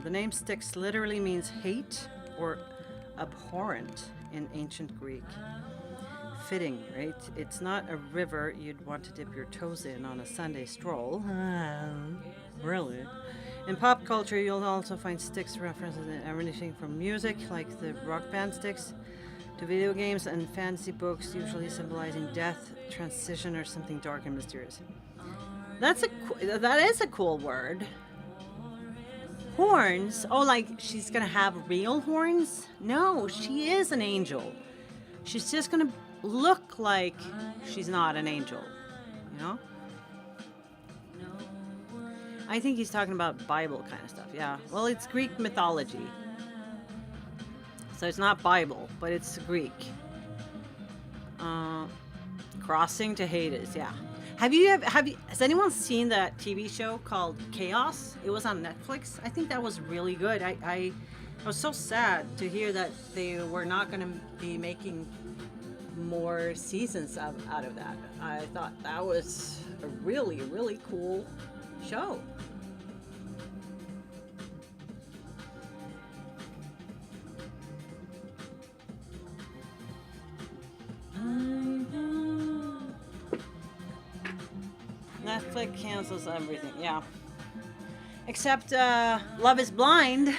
The name Styx literally means hate or abhorrent in ancient Greek. Fitting, right? It's not a river you'd want to dip your toes in on a Sunday stroll. Really? In pop culture, you'll also find Styx references in everything from music, like the rock band Styx, to video games and fantasy books, usually symbolizing death, transition, or something dark and mysterious. That is a cool word. Horns? Oh, like she's gonna have real horns? No, she is an angel. She's just gonna look like she's not an angel, you know? I think he's talking about Bible kind of stuff, yeah. Well, it's Greek mythology. So it's not Bible, but it's Greek. Crossing to Hades, yeah. Has anyone seen that TV show called Chaos? It was on Netflix. I think that was really good. I was so sad to hear that they were not going to be making more seasons out of that. I thought that was a really, really cool show. Netflix cancels everything, yeah. Except Love is Blind.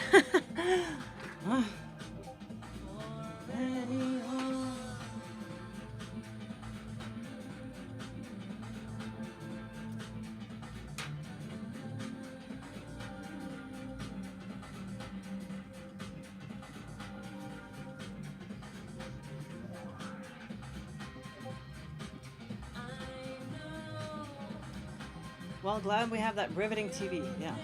Well, glad we have that riveting TV, yeah.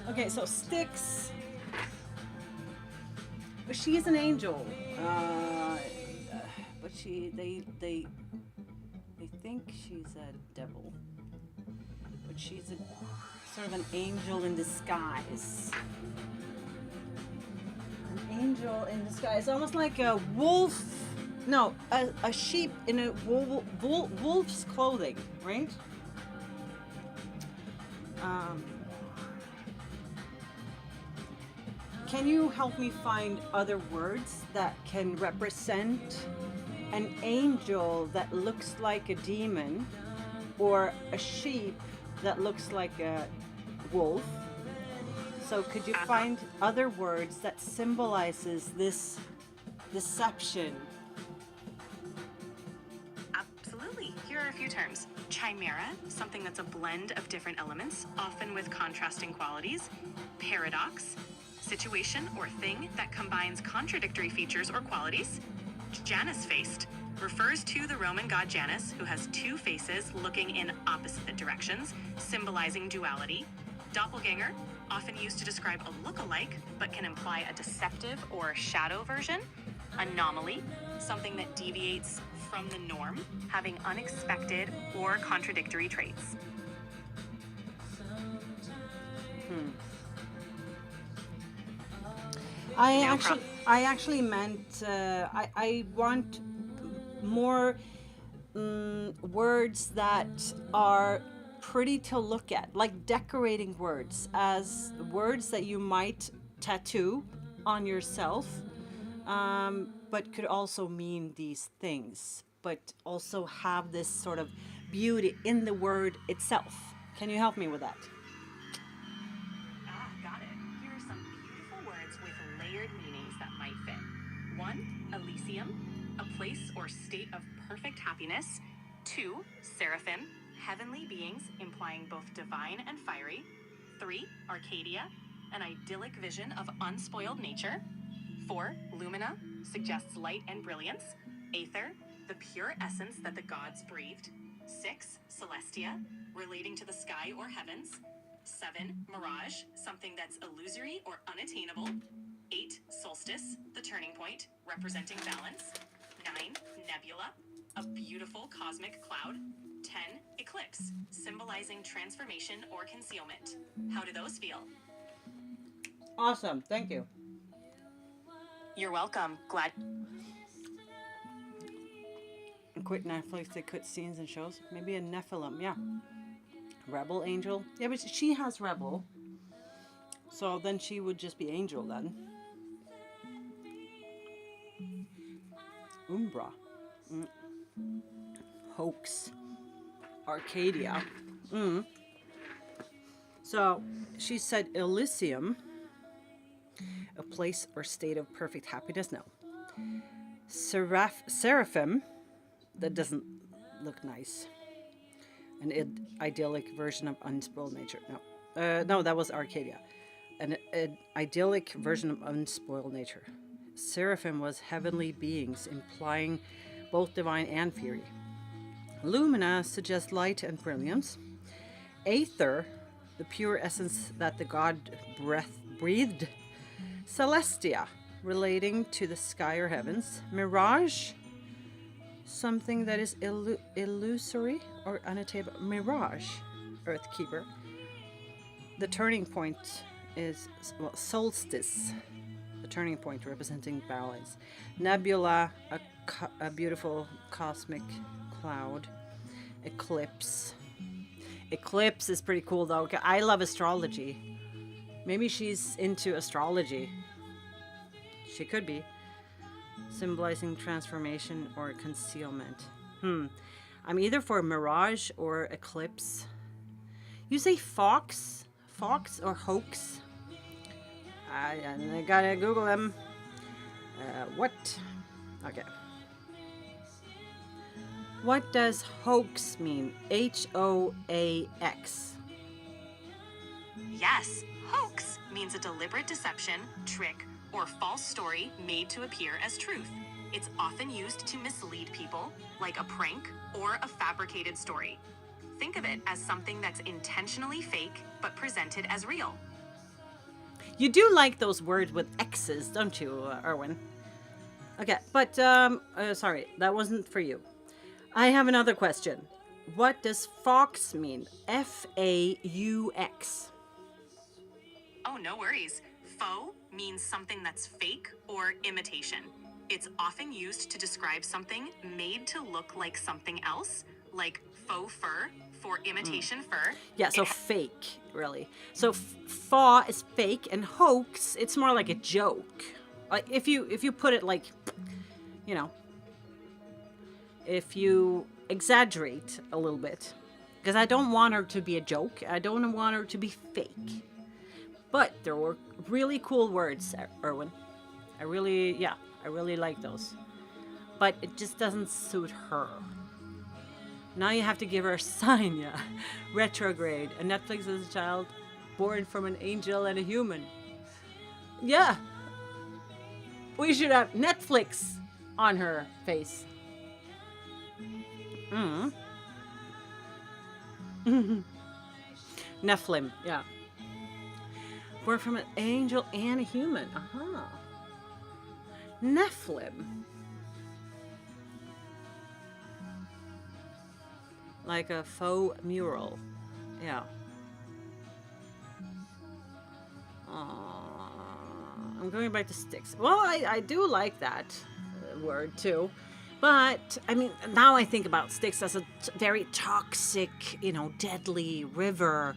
Okay, so Styx. She's an angel. But they think she's a devil. But she's a sort of an angel in disguise. An angel in disguise. Almost like a wolf. No, a sheep in a wolf's clothing, right? Can you help me find other words that can represent an angel that looks like a demon, or a sheep that looks like a wolf? So could you find other words that symbolizes this deception? Absolutely. Here are a few terms. Chimera, something that's a blend of different elements, often with contrasting qualities. Paradox, situation or thing that combines contradictory features or qualities. Janus-faced refers to the Roman god Janus, who has two faces looking in opposite directions, symbolizing duality. Doppelganger, often used to describe a look-alike, but can imply a deceptive or shadow version. Anomaly, something that deviates from the norm, having unexpected or contradictory traits. I No actually, problem. I actually meant I want more words that are pretty to look at, like decorating words, as words that you might tattoo on yourself, but could also mean these things, but also have this sort of beauty in the word itself. Can you help me with that? Got it. Here are some beautiful words with layered meanings that might fit. 1, Elysium, a place or state of perfect happiness. 2, Seraphim, heavenly beings implying both divine and fiery. 3, Arcadia, an idyllic vision of unspoiled nature. 4, Lumina, suggests light and brilliance. Aether, the pure essence that the gods breathed. 6, Celestia, relating to the sky or heavens. 7, Mirage, something that's illusory or unattainable. 8, Solstice, the turning point, representing balance. 9, Nebula, a beautiful cosmic cloud. 10, Eclipse, symbolizing transformation or concealment. How do those feel? Awesome, thank you. You're welcome. Glad. Quit Netflix, they quit scenes and shows. Maybe a Nephilim, yeah. Rebel Angel. Yeah, but she has Rebel. So then she would just be Angel then. Umbra. Hoax. Arcadia. So she said Elysium, a place or state of perfect happiness. No. Seraphim, that doesn't look nice. An idyllic version of unspoiled nature. No. No, that was Arcadia. An idyllic version of unspoiled nature. Seraphim was heavenly beings, implying both divine and fury. Lumina suggests light and brilliance. Aether, the pure essence that the god breathed. Celestia, relating to the sky or heavens. Mirage, something that is illusory or unattainable. Mirage, Earthkeeper. The turning point is solstice, the turning point representing balance. Nebula, a beautiful cosmic cloud. Eclipse. Eclipse is pretty cool though. I love astrology. Maybe she's into astrology. She could be. Symbolizing transformation or concealment. I'm either for mirage or eclipse. You say fox? Fox or hoax? I gotta Google them. What? Okay. What does hoax mean? H-O-A-X. Yes, hoax means a deliberate deception, trick, or false story made to appear as truth. It's often used to mislead people, like a prank or a fabricated story. Think of it as something that's intentionally fake, but presented as real. You do like those words with X's, don't you, Erwin? Okay, but, sorry, that wasn't for you. I have another question. What does fox mean? F-A-U-X. Oh, no worries. Faux means something that's fake or imitation. It's often used to describe something made to look like something else, like faux fur for imitation fur. Yeah, so fake, really. So fa is fake, and hoax, it's more like a joke. Like if you put it like, you know, if you exaggerate a little bit, because I don't want her to be a joke. I don't want her to be fake. But there were really cool words, Erwin. I really like those. But it just doesn't suit her. Now you have to give her a sign, yeah. Retrograde. A Netflix as a child, born from an angel and a human. Yeah. We should have Netflix on her face. Mm. Nephilim, yeah. Born from an angel and a human. Uh-huh. Nephilim. Like a faux mural. Yeah. I'm going back to sticks. Well, I do like that word too. But, I mean, now I think about sticks as a very toxic, deadly river.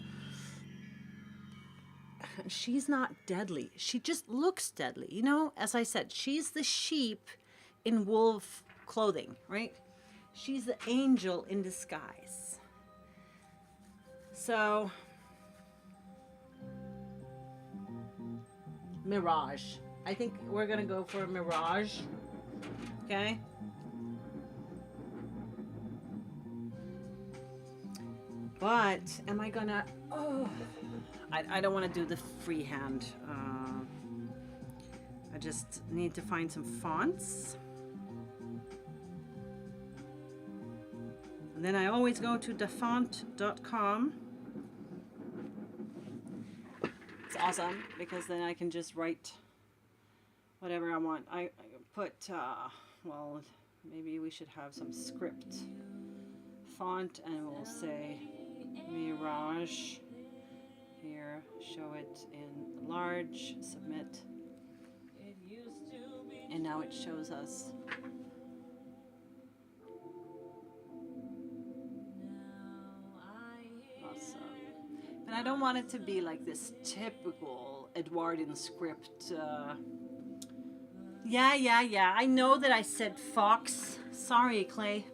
She's not deadly. She just looks deadly. As I said, she's the sheep in wolf clothing, right? She's the angel in disguise. So, Mirage. I think we're going to go for Mirage. Okay? But am I going to... Oh, I don't want to do the freehand. I just need to find some fonts. And then I always go to thefont.com. It's awesome because then I can just write whatever I want. I put, well, maybe we should have some script font and we'll say Mirage. Here, show it in large, submit. And now it shows us. Awesome. And I don't want it to be like this typical Edwardian script. Yeah. I know that I said fox. Sorry, Clay.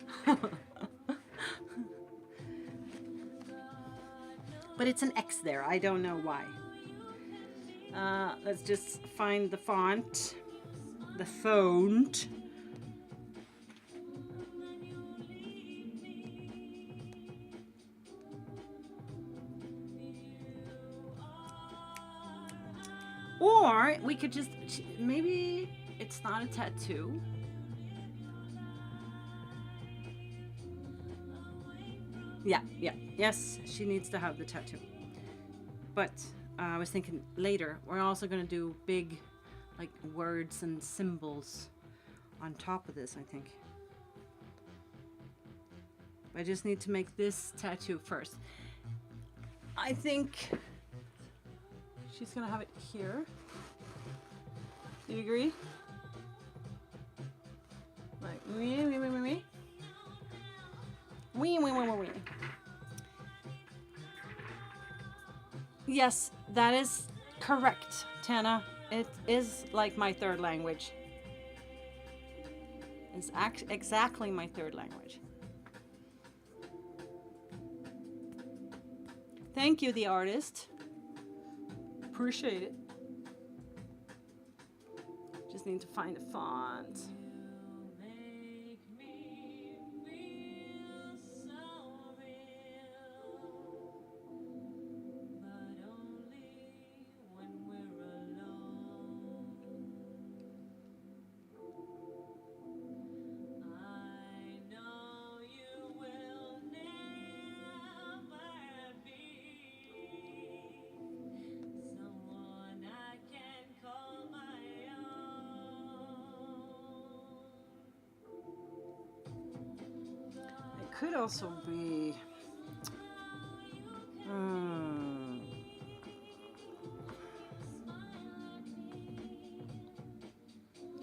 But it's an X there. I don't know why. Let's just find the font. The font. Or we could just, maybe it's not a tattoo. Yeah. Yes, she needs to have the tattoo. But I was thinking later, we're also going to do big, like, words and symbols on top of this, I think. I just need to make this tattoo first. I think she's going to have it here. Do you agree? Like, wee. Yes, that is correct, Tana. It is like my third language. It's exactly my third language. Thank you, the artist. Appreciate it. Just need to find a font. Could also be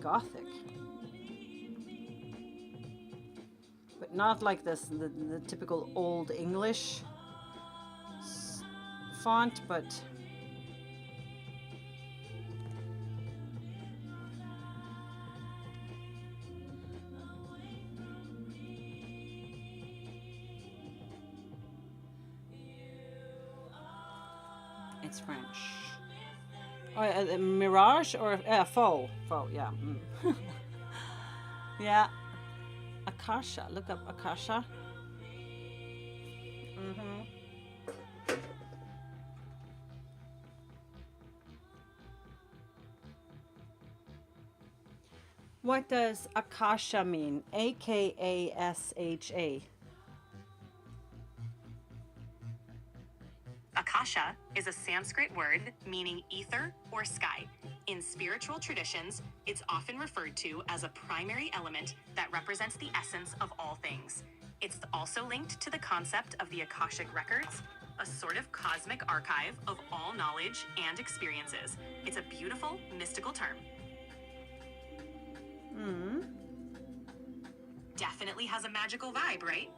Gothic, but not like this the typical old English font, but it's French. Mirage or faux? Faux, yeah. Yeah. Akasha. Look up Akasha. What does Akasha mean? Akasha. Akasha is a Sanskrit word meaning ether or sky. In spiritual traditions, it's often referred to as a primary element that represents the essence of all things. It's also linked to the concept of the Akashic records, a sort of cosmic archive of all knowledge and experiences. It's a beautiful, mystical term. Definitely has a magical vibe, right?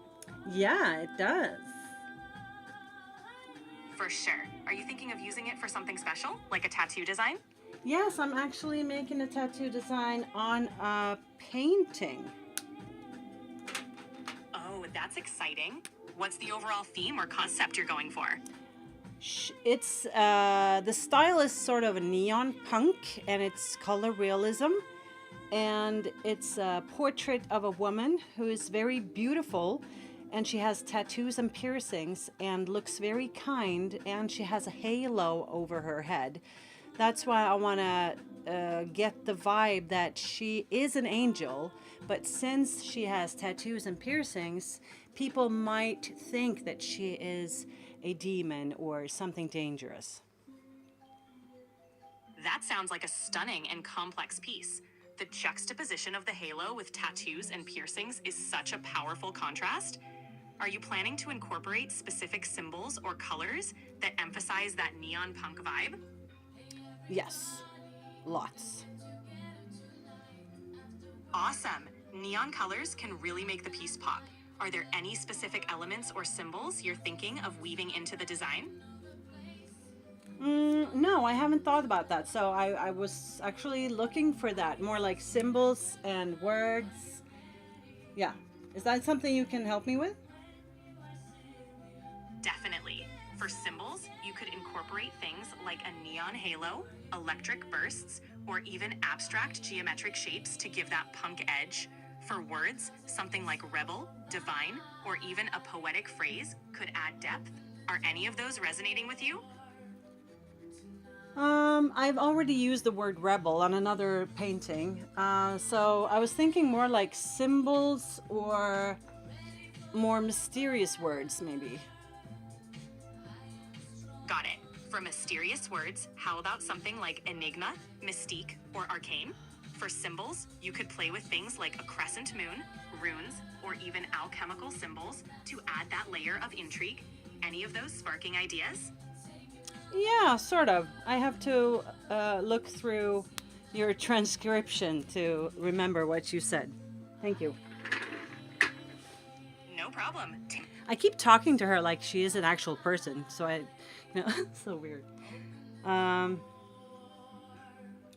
Yeah, it does. For sure. Are you thinking of using it for something special, like a tattoo design? Yes, I'm actually making a tattoo design on a painting. Oh, that's exciting. What's the overall theme or concept you're going for? It's the style is sort of a neon punk, and it's color realism, and it's a portrait of a woman who is very beautiful, and she has tattoos and piercings and looks very kind, and she has a halo over her head. That's why I want to get the vibe that she is an angel, but since she has tattoos and piercings, people might think that she is a demon or something dangerous. That sounds like a stunning and complex piece. The juxtaposition of the halo with tattoos and piercings is such a powerful contrast. Are you planning to incorporate specific symbols or colors that emphasize that neon punk vibe? Yes, lots. Awesome. Neon colors can really make the piece pop. Are there any specific elements or symbols you're thinking of weaving into the design? No, I haven't thought about that. So I was actually looking for that, more like symbols and words. Yeah. Is that something you can help me with? Definitely. For symbols, you could incorporate things like a neon halo, electric bursts, or even abstract geometric shapes to give that punk edge. For words, something like rebel, divine, or even a poetic phrase could add depth. Are any of those resonating with you? I've already used the word rebel on another painting. So I was thinking more like symbols or more mysterious words, maybe. Got it. For mysterious words, how about something like enigma, mystique, or arcane? For symbols, you could play with things like a crescent moon, runes, or even alchemical symbols to add that layer of intrigue. Any of those sparking ideas? Yeah, sort of. I have to look through your transcription to remember what you said. Thank you. No problem. I keep talking to her like she is an actual person, so so weird.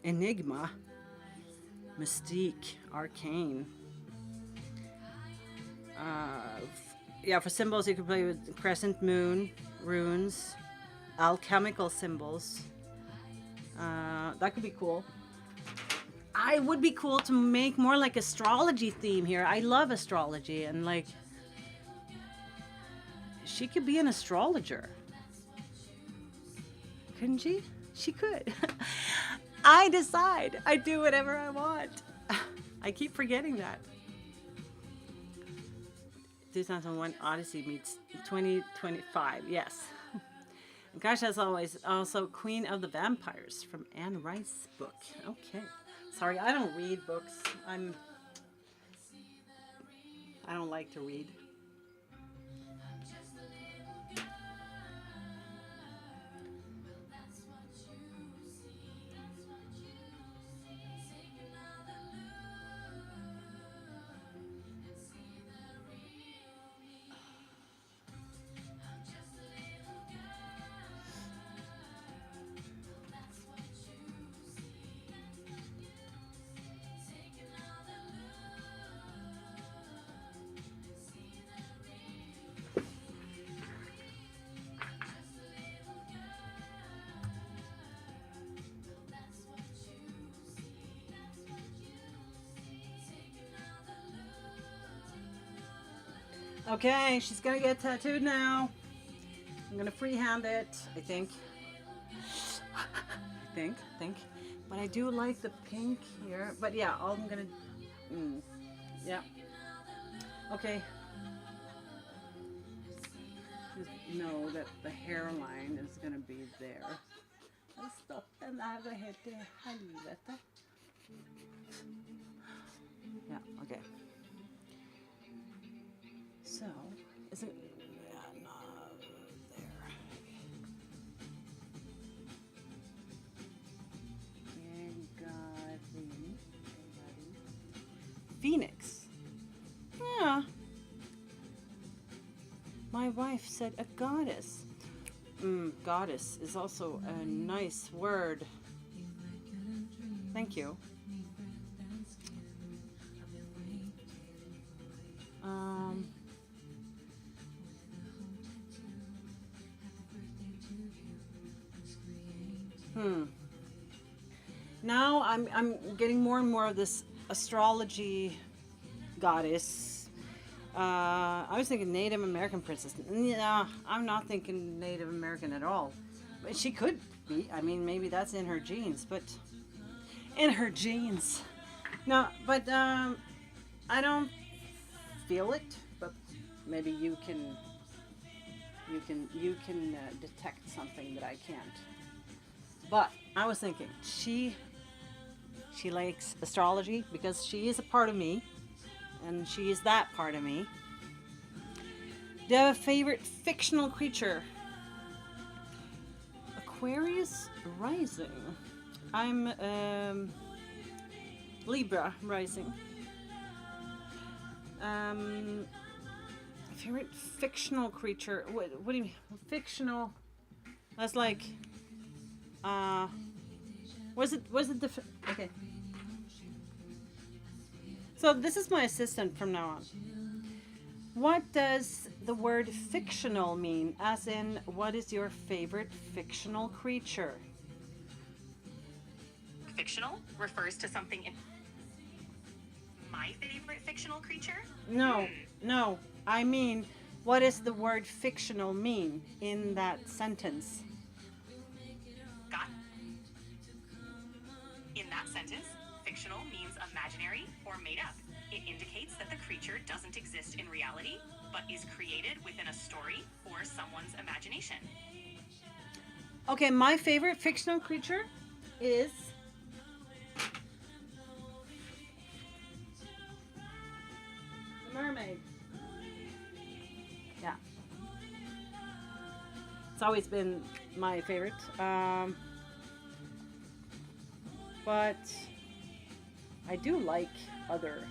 Enigma, mystique, arcane. Yeah, for symbols you could play with crescent moon, runes, alchemical symbols. That could be cool. I would be cool to make more like astrology theme here. I love astrology, and like she could be an astrologer. Couldn't she? She could. I decide. I do whatever I want. I keep forgetting that. 2001 Odyssey meets 2025. Yes. Gosh, as always, also Queen of the Vampires from Anne Rice's book. Okay. Sorry, I don't read books. I don't like to read. Okay, she's gonna get tattooed now. I'm gonna freehand it, I think. I think. But I do like the pink here. But yeah, I'm gonna. Yeah. Okay. Just know that the hairline is gonna be there. Stopp den där, vad heter det? Helvete. Yeah, okay. So, is it, yeah, no, there. Phoenix. Yeah. My wife said a goddess. Goddess is also a nice word. Thank you. Now I'm getting more and more of this astrology goddess. I was thinking Native American princess. Yeah, I'm not thinking Native American at all. But she could be. I mean, maybe that's in her genes, but in her genes. No, but I don't feel it. But maybe you can detect something that I can't. But I was thinking she likes astrology because she is a part of me, and she is that part of me. Do you have a favorite fictional creature? Aquarius rising. I'm Libra rising. Favorite fictional creature. What do you mean? Fictional. That's like. Was it okay. So this is my assistant from now on. What does the word fictional mean? As in, what is your favorite fictional creature? Fictional refers to something in my favorite fictional creature? No. I mean, what does the word fictional mean in that sentence? Got. In that sentence, fictional means imaginary or made up. It indicates that the creature doesn't exist in reality, but is created within a story or someone's imagination. Okay, my favorite fictional creature is the mermaid. Yeah. It's always been my favorite. But I do like other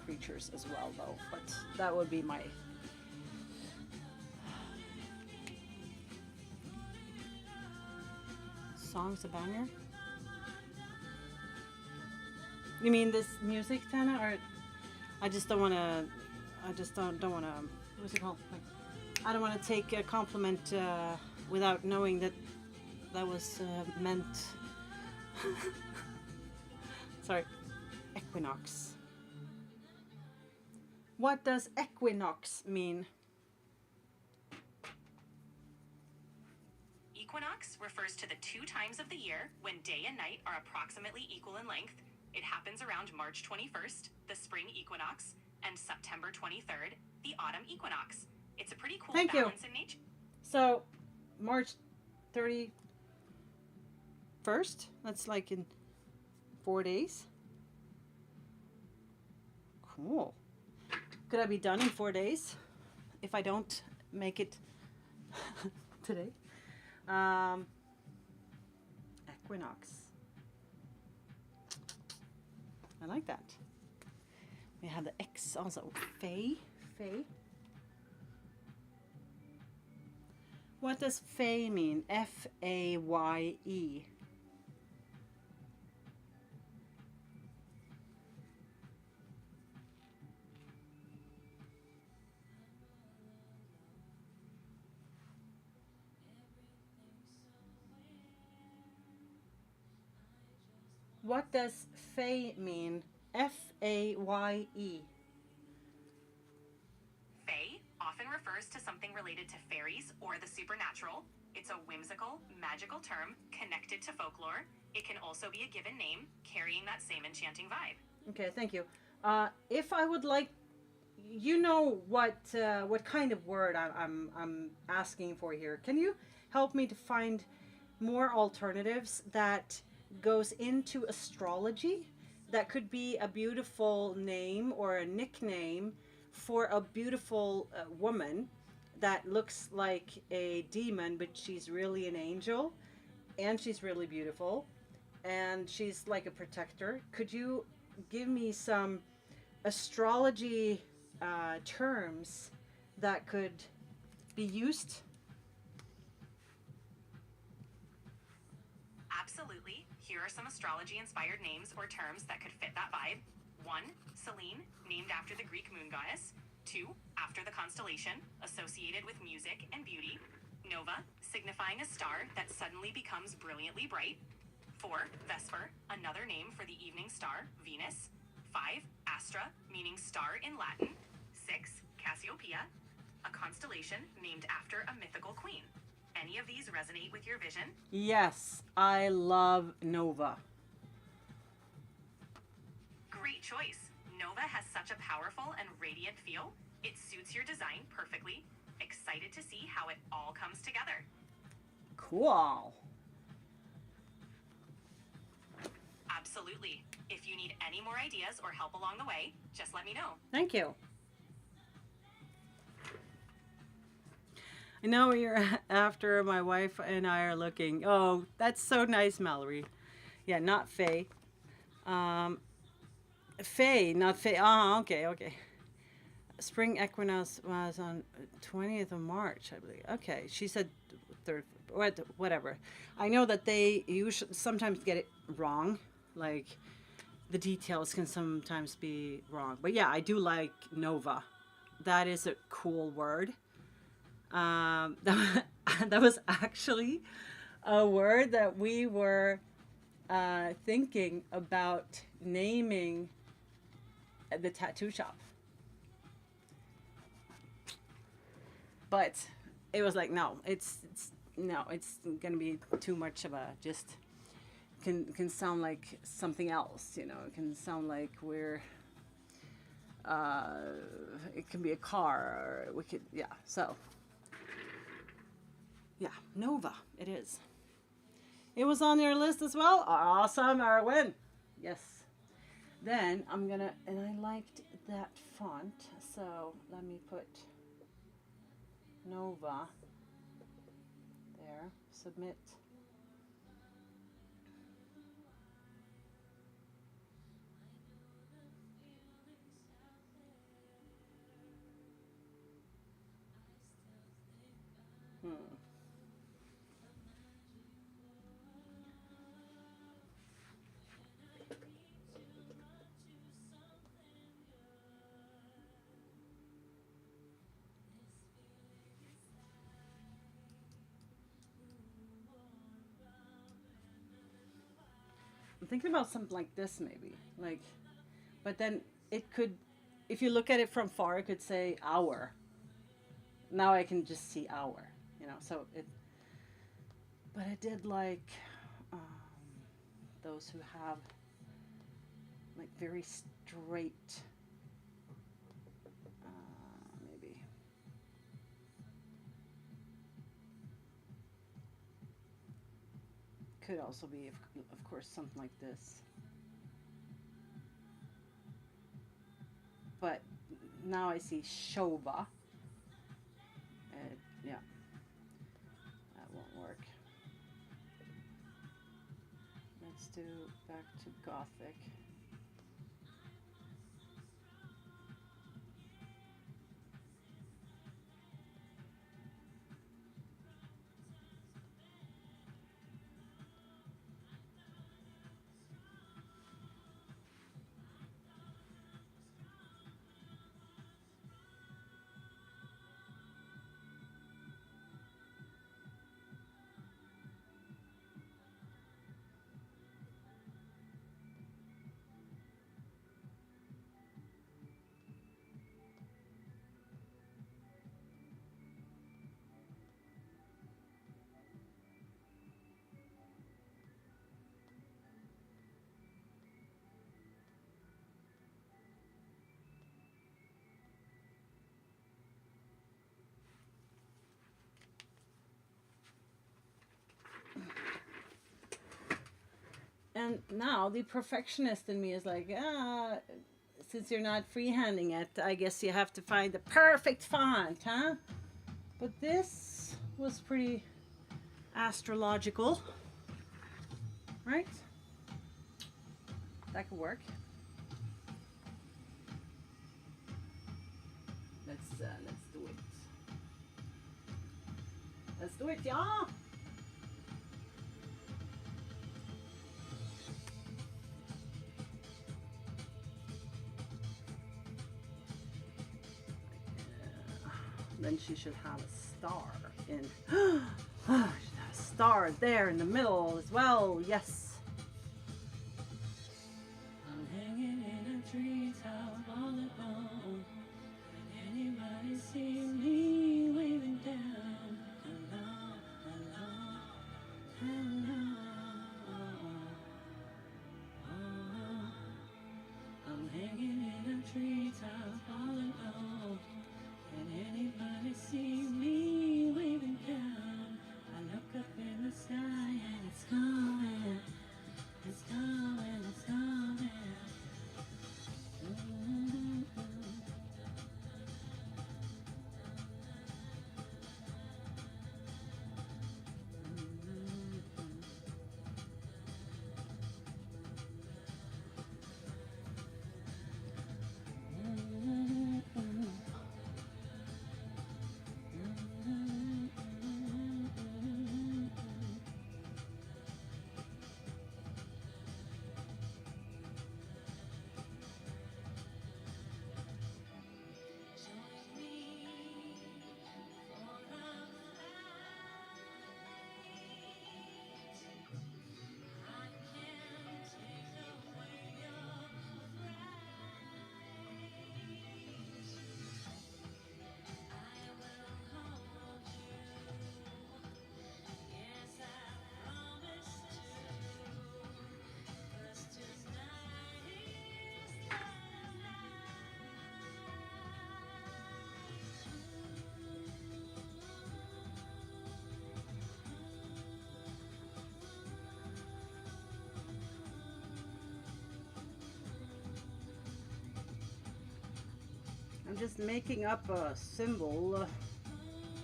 creatures as well, though. But that would be my. Song's a banger. You mean this music, Tana, or I just don't want to. I just don't want to. What's it called? Like, I don't want to take a compliment without knowing that was meant. Sorry, equinox. What does equinox mean? Equinox refers to the 2 times of the year when day and night are approximately equal in length. It happens around March 21st, the spring equinox, and September 23rd, the autumn equinox. It's a pretty cool balance in nature. So, March 31st? That's like in 4 days? Cool. Could I be done in 4 days if I don't make it today? Equinox. I like that. We have the X also. Faye. What does Faye mean? F-A-Y-E. What does Faye mean? F-A-Y-E. Fae refers to something related to fairies or the supernatural. It's a whimsical, magical term connected to folklore. It can also be a given name, carrying that same enchanting vibe. Okay, thank you. If I would like, you know what kind of word I'm asking for here. Can you help me to find more alternatives that goes into astrology? That could be a beautiful name or a nickname for a beautiful woman that looks like a demon, but she's really an angel, and she's really beautiful, and she's like a protector. Could you give me some astrology terms that could be used? Absolutely. Here are some astrology-inspired names or terms that could fit that vibe. 1. Selene, named after the Greek moon goddess. 2. After the constellation, associated with music and beauty. Nova, signifying a star that suddenly becomes brilliantly bright. 4. Vesper, another name for the evening star, Venus. 5. Astra, meaning star in Latin. 6. Cassiopeia, a constellation named after a mythical queen. Any of these resonate with your vision? Yes, I love Nova. Great choice. Nova has such a powerful and radiant feel. It suits your design perfectly. Excited to see how it all comes together. Cool. Absolutely. If you need any more ideas or help along the way, just let me know. Thank you. I know you're after my wife and I are looking. Oh, that's so nice, Mallory. Yeah, not Faye. Faye, not Faye. Oh, okay, okay. Spring equinox was on 20th of March, I believe. Okay, she said third, whatever. I know that they usually sometimes get it wrong. Like, the details can sometimes be wrong. But yeah, I do like Nova. That is a cool word. That was actually a word that we were thinking about naming the tattoo shop. But it was like, no, it's gonna be too much of a just can sound like something else, you know. It can sound like we're it can be a car, or we could, yeah. So yeah, Nova, it is. It was on your list as well. Awesome, Erwin. Yes. Then I'm gonna, and I liked that font, so let me put Nova there. Submit. I'm thinking about something like this, maybe. Like, but then it could, if you look at it from far, it could say hour. Now I can just see hour, you know. So it, but I did like um, those who have like very straight, maybe. Could also be, of course, something like this. But now I see Shova. Yeah, that won't work. Let's do back to Gothic. And now the perfectionist in me is like, since you're not freehanding it, I guess you have to find the perfect font, huh? But this was pretty astrological, right? That could work. Let's do it. Let's do it, yeah. Then she should have a star in. She should have a star there in the middle as well. Yes. I'm hanging in a treetop all alone. Can anybody see me waving down? Hello, hello, hello. Oh, I'm hanging in a treetop all alone. Can anybody see me waving down? I look up in the sky and it's coming. It's coming, it's coming. I'm just making up a symbol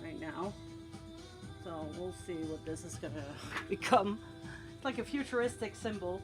right now. So we'll see what this is gonna become. It's like a futuristic symbol.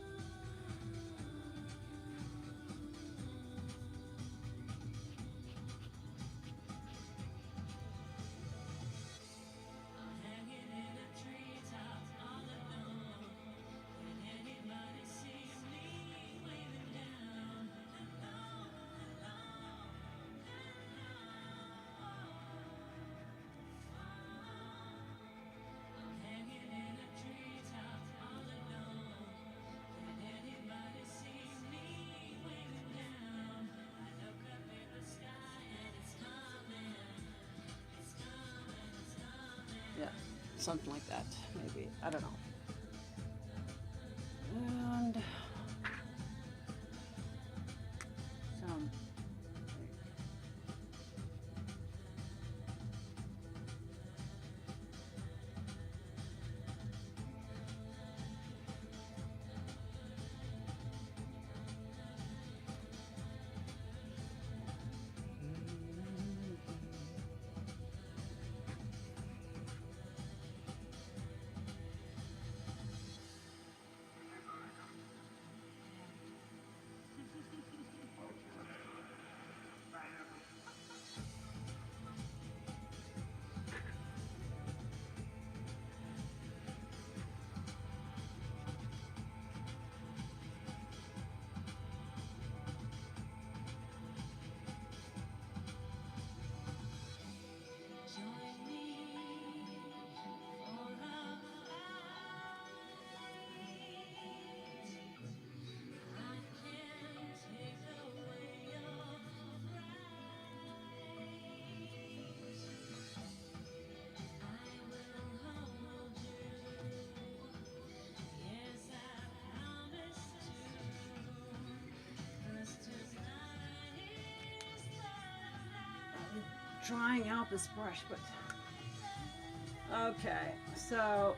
Yeah, something like that, maybe. I don't know. And some. Trying out this brush, but okay, so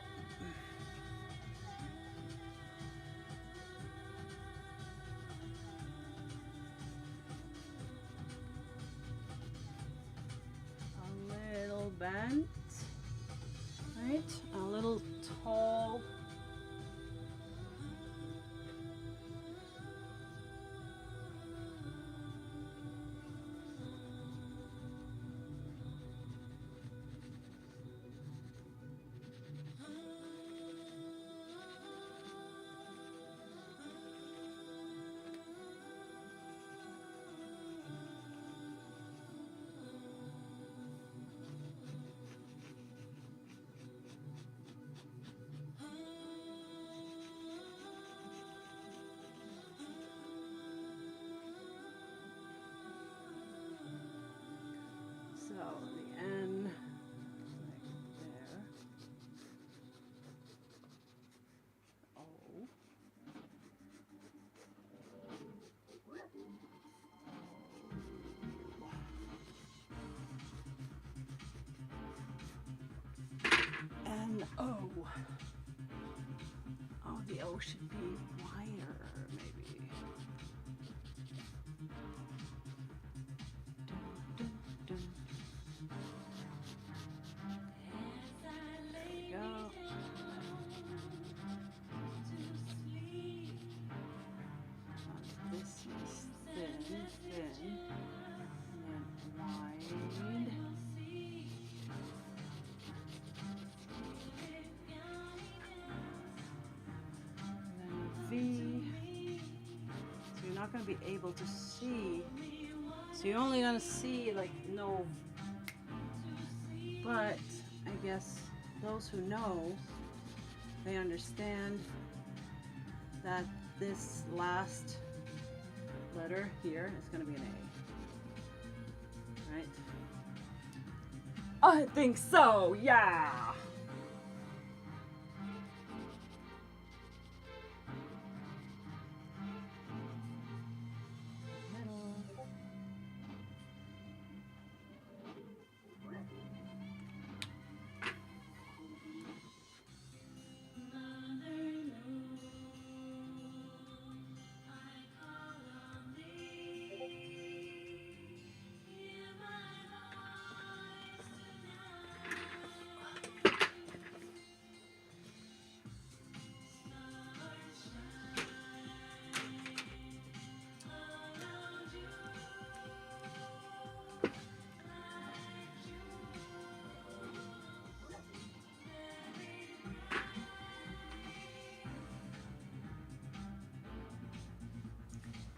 bent, right? A little tall. So the N, like there. O. N O. Oh, the O should be wider, maybe. Dun, dun, dun. There we go. This is thin, thin, and then wide. And then V. So you're not going to be able to see. So you're only going to see like no. But I guess those who know, they understand that this last letter here is going to be an A. Right? I think so, yeah!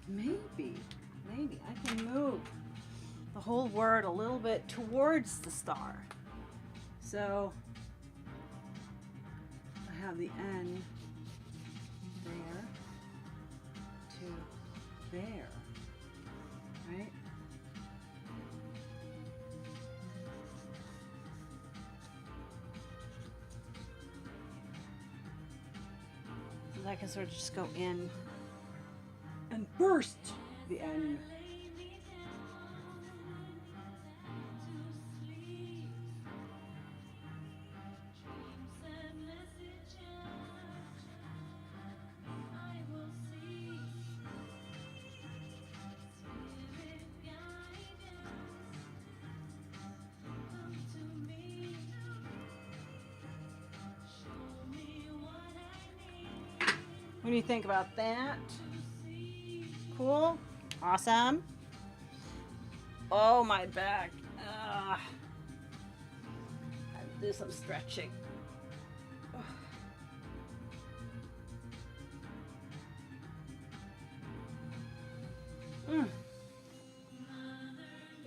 Maybe I can move the whole word a little bit towards the star. So I have the N there to there, right? So I can sort of just go in and burst the N. What do you think about that? Cool? Awesome? Oh, my back. I have to do some stretching.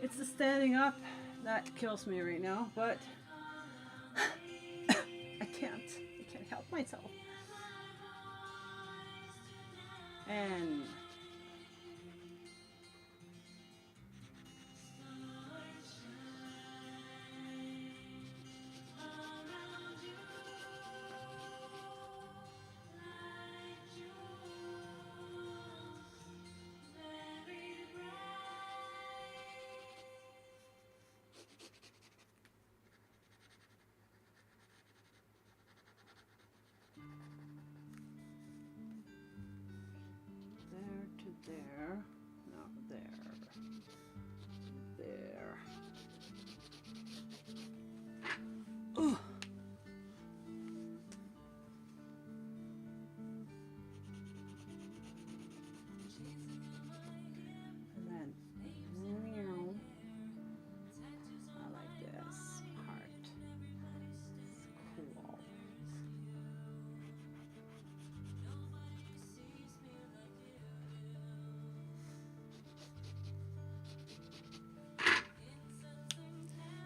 It's the standing up that kills me right now, but I can't help myself. And there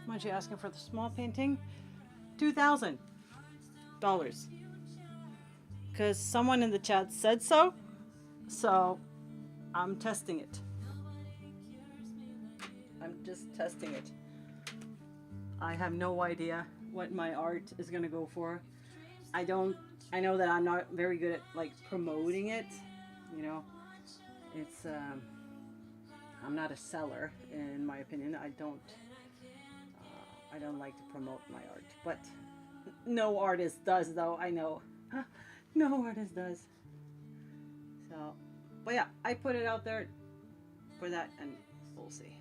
How much are you asking for the small painting? $2,000. Because someone in the chat said so. So I'm testing it. I'm just testing it. I have no idea what my art is gonna go for. I know that I'm not very good at like promoting it. You know, it's I'm not a seller in my opinion. I don't like to promote my art, but no artist does though. I know, no artist does. So, but yeah, I put it out there for that, and we'll see.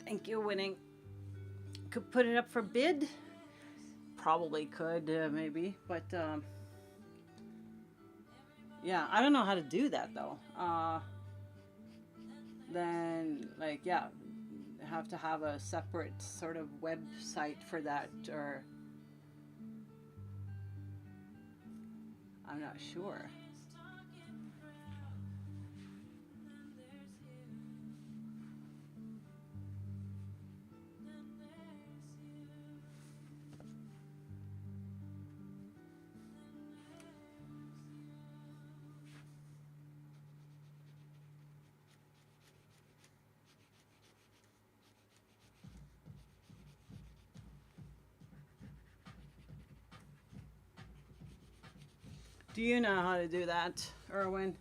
Thank you, Winning. Could put it up for bid. Probably could, maybe, but yeah, I don't know how to do that though. Then, like, yeah, have to have a separate sort of website for that, or I'm not sure. Do you know how to do that, Erwin?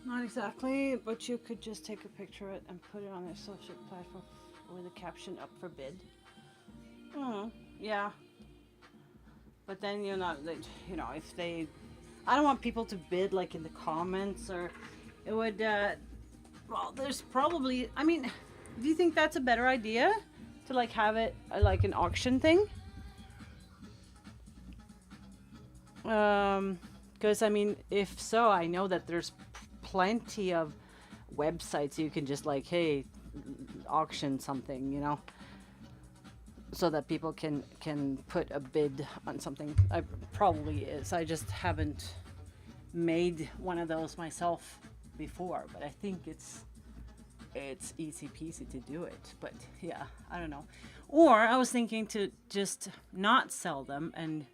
Not exactly, but you could just take a picture of it and put it on their social platform with a caption up for bid. Yeah. But then you're not, you know, if they, I don't want people to bid like in the comments, or it would, well, there's probably, I mean, do you think that's a better idea? To like have it like an auction thing? Because I mean, if so, I know that there's plenty of websites you can just like, hey, auction something, you know, so that people can put a bid on something. I probably is. I just haven't made one of those myself before, but I think it's easy peasy to do it. But yeah, I don't know. Or I was thinking to just not sell them and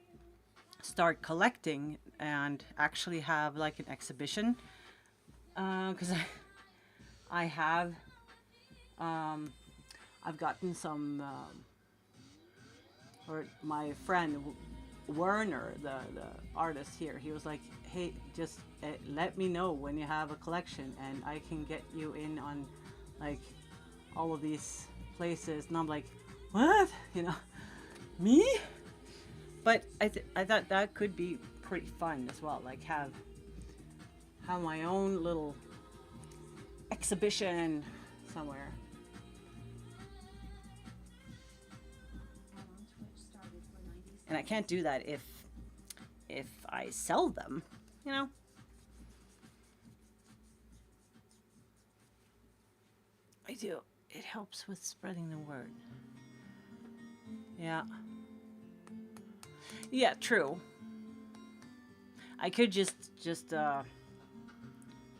start collecting and actually have like an exhibition, because I have I've gotten some or my friend Werner, the artist here, he was like, hey, just let me know when you have a collection and I can get you in on like all of these places. And I'm like, what, you know, me? But I thought that could be pretty fun as well, like have my own little exhibition somewhere. And I can't do that if I sell them, you know. I do. It helps with spreading the word. Yeah. Yeah, true. I could just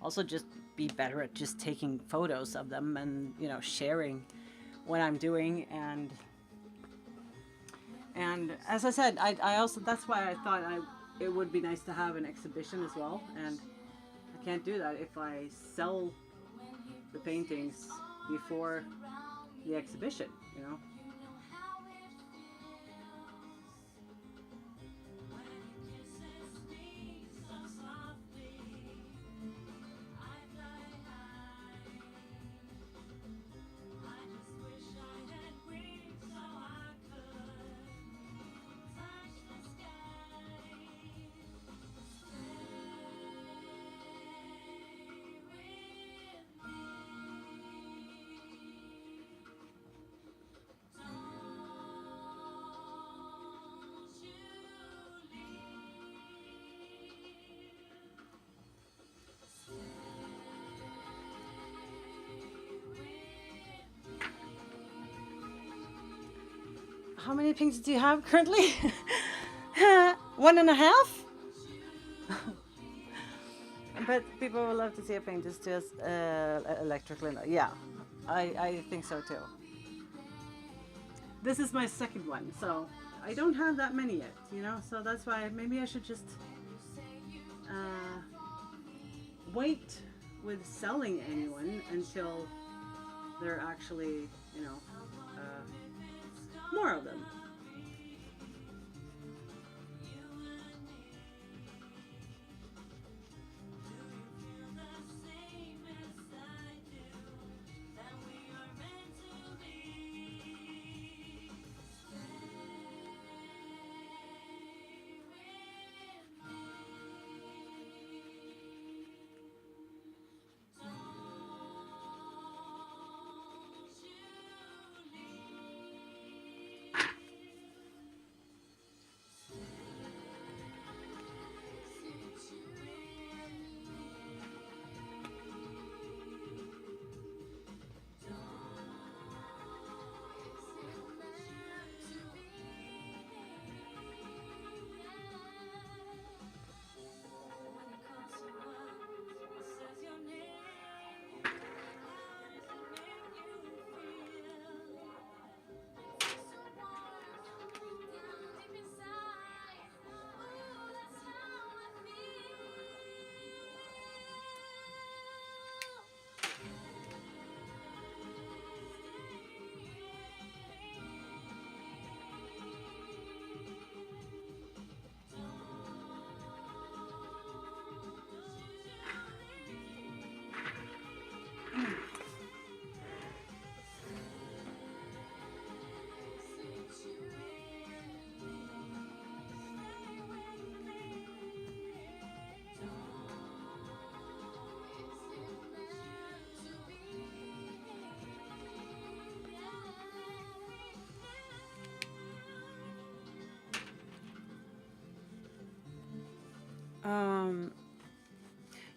also just be better at just taking photos of them and, you know, sharing what I'm doing. And as I said, I also, that's why I thought it would be nice to have an exhibition as well. And I can't do that if I sell the paintings before the exhibition, you know. How many paintings do you have currently? 1.5? But people would love to see a painting just electrically. Yeah, I think so too. This is my second one, so I don't have that many yet, you know, so that's why maybe I should just wait with selling anyone until they're actually, you know, more of them.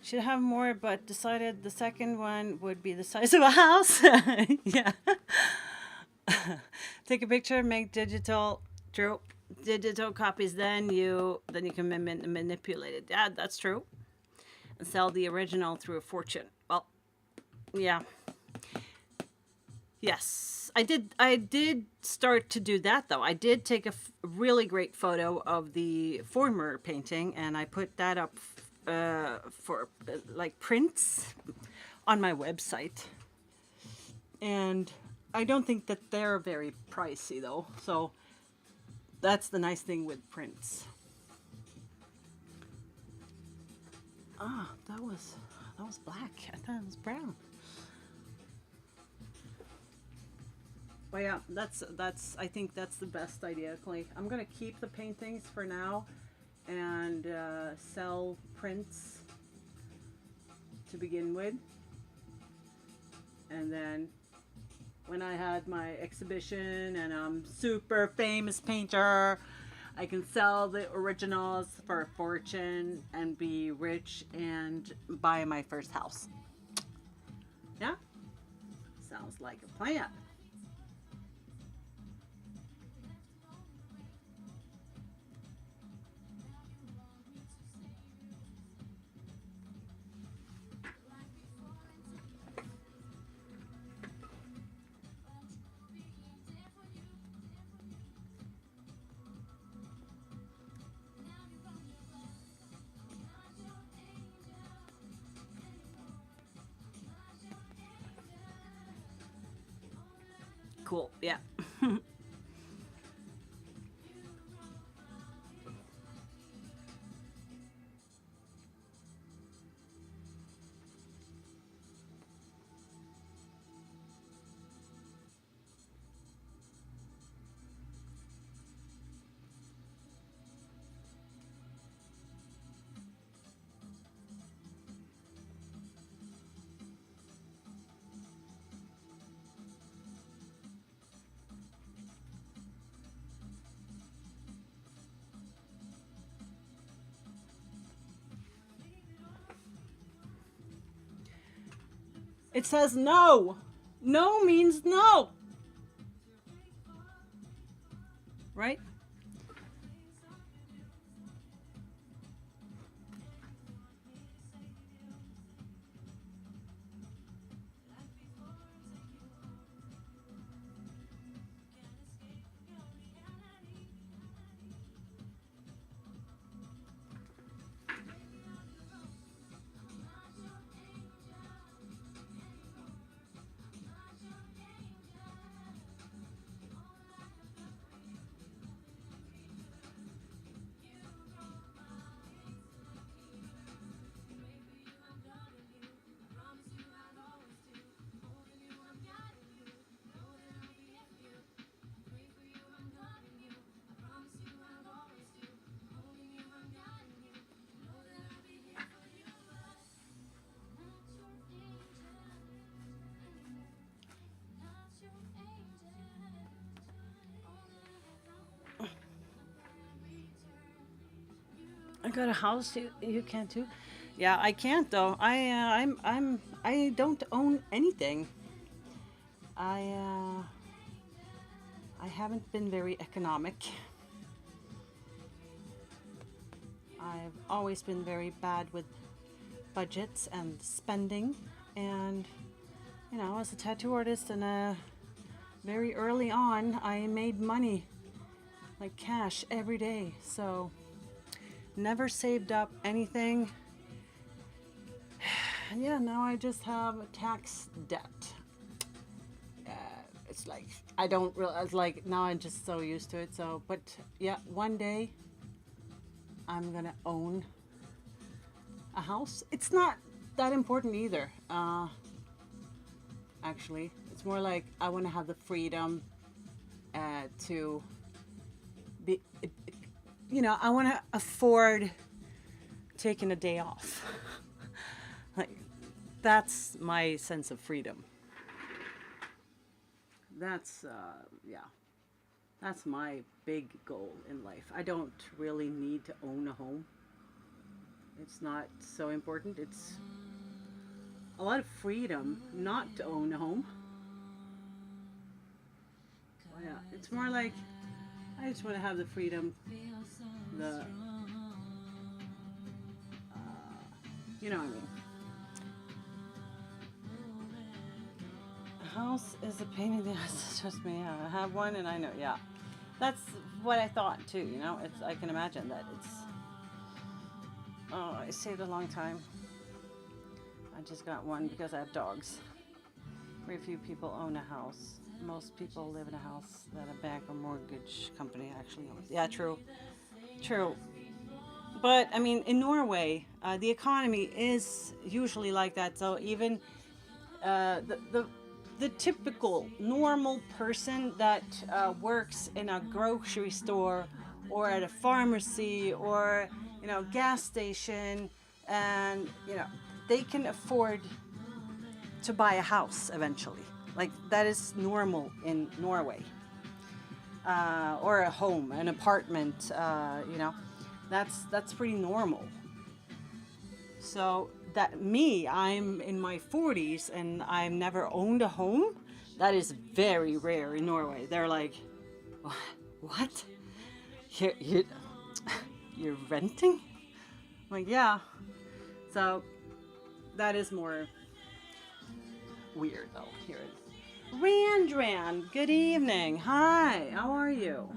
Should have more, but decided the second one would be the size of a house. Yeah. Take a picture, make digital, true, digital copies. Then you can manipulate it. Yeah, that's true. And sell the original through a fortune. Well, yeah. Yes. Yes, I did start to do that though. I did take a really great photo of the former painting, and I put that up for like prints on my website. And I don't think that they're very pricey though. So that's the nice thing with prints. Ah, that was black. I thought it was brown. But yeah, that's I think that's the best idea, Clay. I'm gonna keep the paintings for now, and sell prints to begin with, and then when I had my exhibition and I'm super famous painter, I can sell the originals for a fortune and be rich and buy my first house. Yeah, sounds like a plan. Cool. Yeah. It says no. No means no. Right? I got a house. You can too. Yeah, I can't though. I don't own anything. I haven't been very economic. I've always been very bad with budgets and spending, and as a tattoo artist and very early on, I made money, like cash every day. So never saved up anything. Yeah, now I just have a tax debt. It's like I don't realize. Like now, I'm just so used to it. So, but yeah, one day I'm gonna own a house. It's not that important either. Actually, it's more like I want to have the freedom to be. I want to afford taking a day off. Like that's my sense of freedom. That's yeah. That's my big goal in life. I don't really need to own a home. It's not so important. It's a lot of freedom not to own a home. Well, yeah, it's more like I just want to have the freedom, the you know what I mean. house is a pain in the ass. Trust me, yeah. I have one and I know, yeah. That's what I thought too, you know? I can imagine that it's, oh, I saved a long time. I just got one because I have dogs. Very few people own a house. Most people live in a house that a bank or mortgage company actually owns. Yeah, true. True. But I mean, in Norway, the economy is usually like that. So even the typical normal person that works in a grocery store or at a pharmacy or gas station, and they can afford to buy a house eventually. Like that is normal in Norway, or a home, an apartment. That's pretty normal. So that me, I'm in my 40s and I've never owned a home. That is very rare in Norway. They're like, what? You you're renting? I'm like, yeah. So that is more weird though. Here it is. Randran, good evening. Hi, how are you?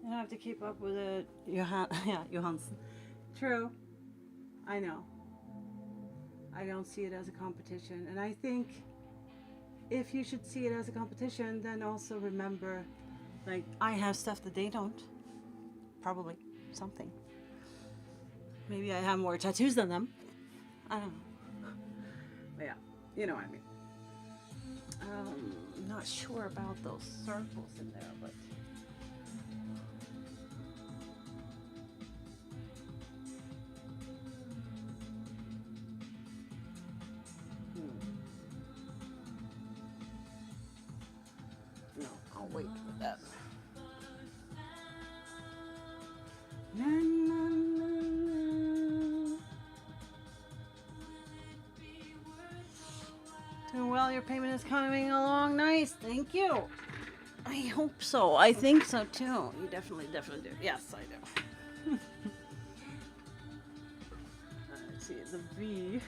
You don't have to keep up with it, yeah, Johansson. True, I know. I don't see it as a competition, and I think if you should see it as a competition, then also remember, like, I have stuff that they don't. Probably something. Maybe I have more tattoos than them. I don't know. But yeah, you know what I mean. I'm not sure about those circles in there, but. No, I'll wait with that. Na, na, na, na. Doing well, your payment is coming along nice. Thank you. I hope so. I think so too. You definitely do. Yes, I do. Let's see, the V.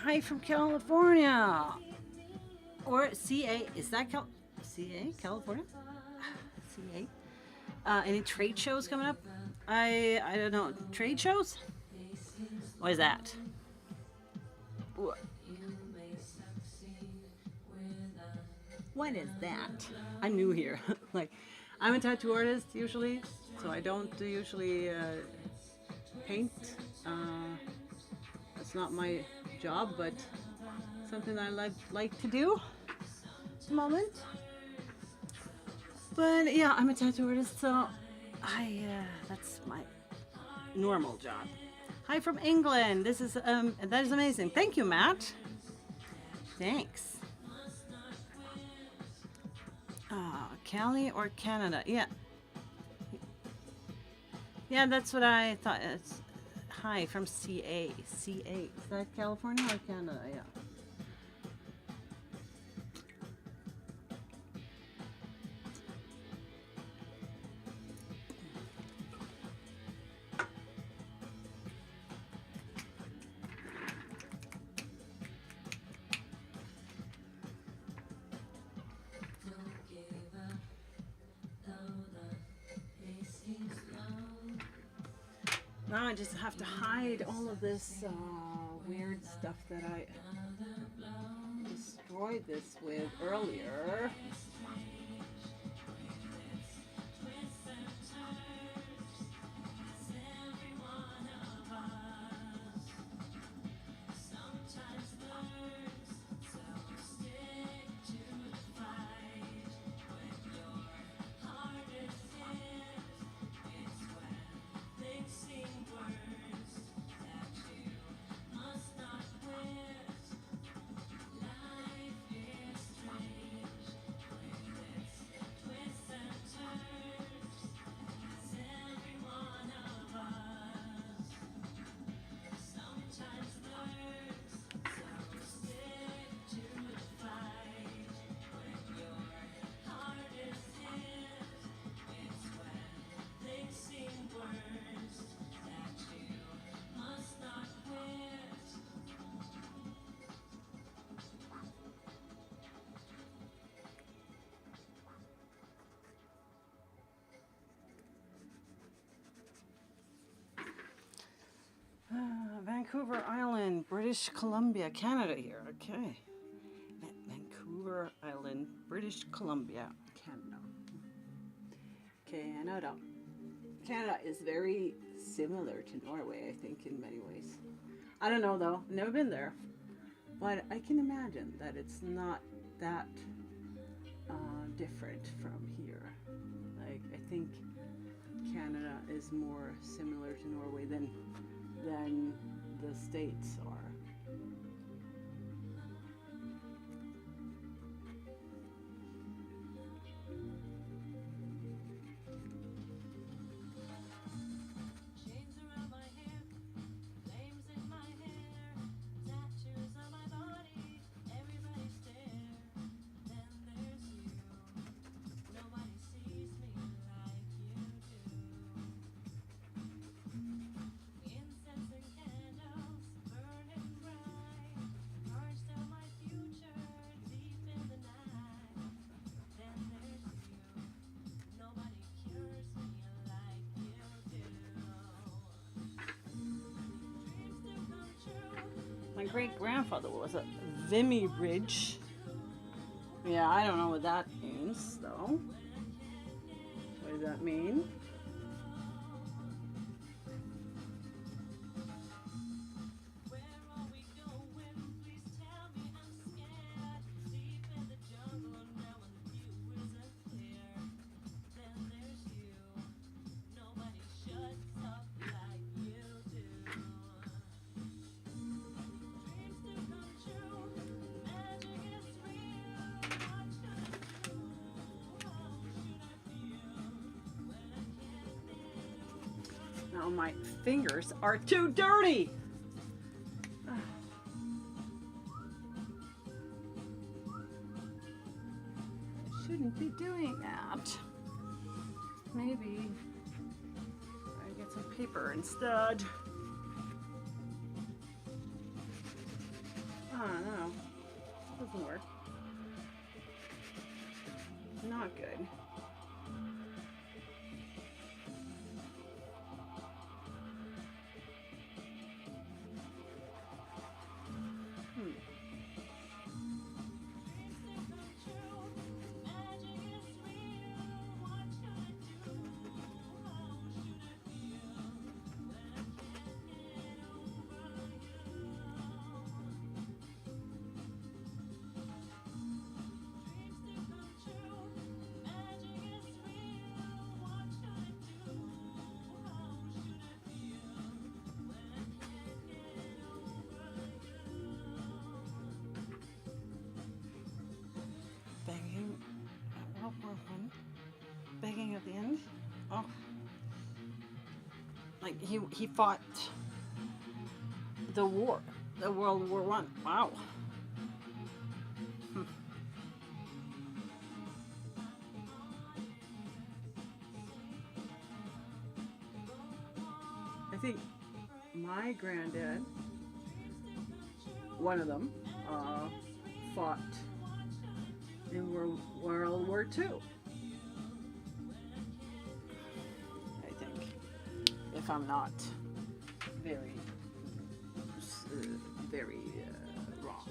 Hi from California. Or CA. Is that CA? California? CA? Any trade shows coming up? I don't know. Trade shows? What is that? What is that? I'm new here. Like, I'm a tattoo artist usually, so I don't usually paint. That's not my job, but something I like to do at the moment. But yeah, I'm a tattoo artist, so that's my normal job. Hi from England. This is that is amazing. Thank you, Matt. Thanks. Cali or Canada? Yeah, yeah, that's what I thought. It's, hi from CA. CA. Is that California or Canada? Yeah. Now I just have to hide all of this weird stuff that I destroyed this with earlier. Vancouver Island, British Columbia, Canada here. Okay. Vancouver Island, British Columbia, Canada. Canada. Canada is very similar to Norway, I think, in many ways. I don't know though, never been there. But I can imagine that it's not that different from here. Like, I think Canada is more similar to Norway than the States are. Chains around my hair, flames in my hair, tattoos on my body, everybody stare. Then there's you, nobody sees me like you do. Incense and candles burning bright, cards tell my future deep in the night. Then there's you, nobody cures me like you do. My great grandfather was a Vimy Ridge. Yeah, I don't know what that means though. What does that mean? Where are we going? Please tell me, I'm scared. Deep in the jungle now and the view isn't clear. Then there's you. Nobody shuts up like you do. Dreams do come true. Magic is real. What should I do? How should I feel when I can't feel? Now my fingers are too dirty. I shouldn't be doing that. Maybe I get some paper instead. no. Doesn't work. Not good. Banging. Banging at the end. Oh. Like he fought the war, the World War One. Wow. I think my granddad, one of them, fought in World War Two. I think, if I'm not very wrong.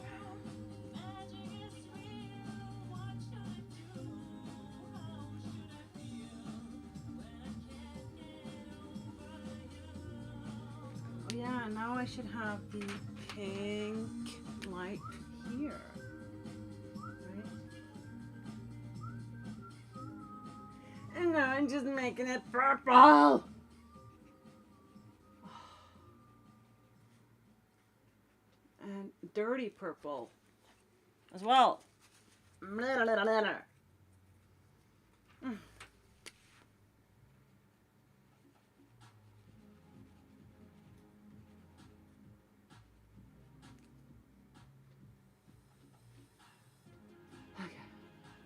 Oh yeah, now I should have the pink light here. Right? And now I'm just making it purple. And dirty purple as well. Okay,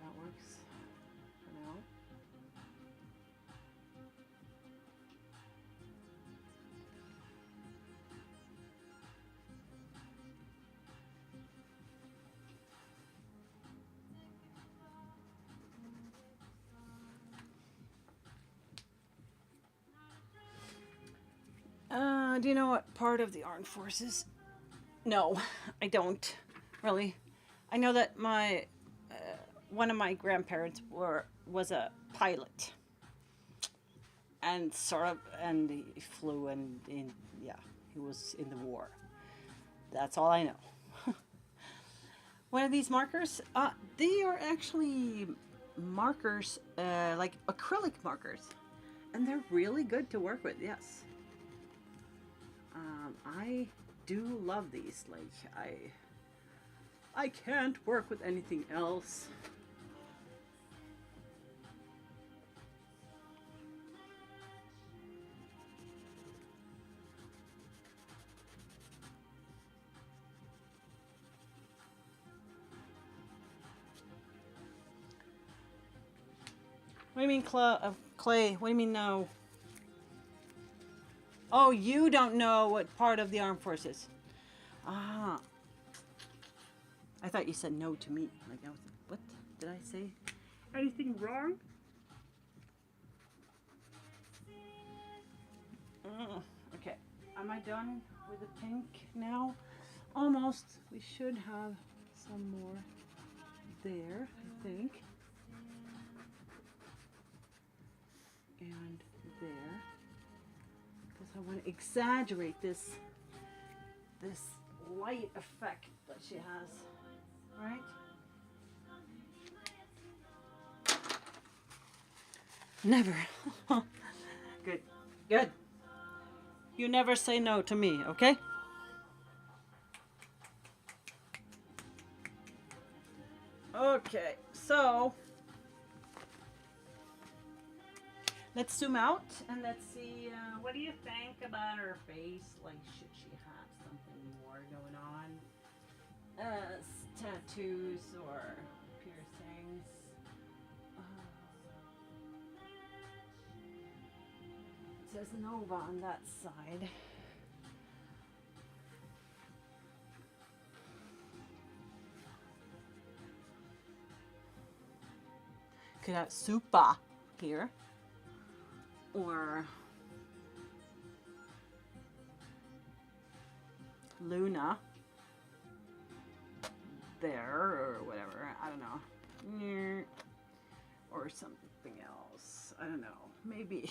that works for now. Do you know what part of the armed forces? No, I don't really. I know that my one of my grandparents was a pilot, and he flew and yeah, he was in the war. That's all I know. One of these markers, they are actually markers, like acrylic markers, and they're really good to work with. Yes. I do love these. Like I can't work with anything else. What do you mean, Clay? What do you mean, no? Oh, you don't know what part of the armed forces. Ah. I thought you said no to me. Like, I was like, what? Did I say anything wrong? Okay. Am I done with the pink now? Almost. We should have some more there, I think. And there. Because I want to exaggerate this light effect that she has. Right? Never. Good. Good. You never say no to me, okay? Okay, so let's zoom out and let's see, what do you think about her face? Like, should she have something more going on? Tattoos or piercings? It says Nova on that side. could have Supa here. Or Luna there, or whatever. I don't know. Or something else. I don't know. Maybe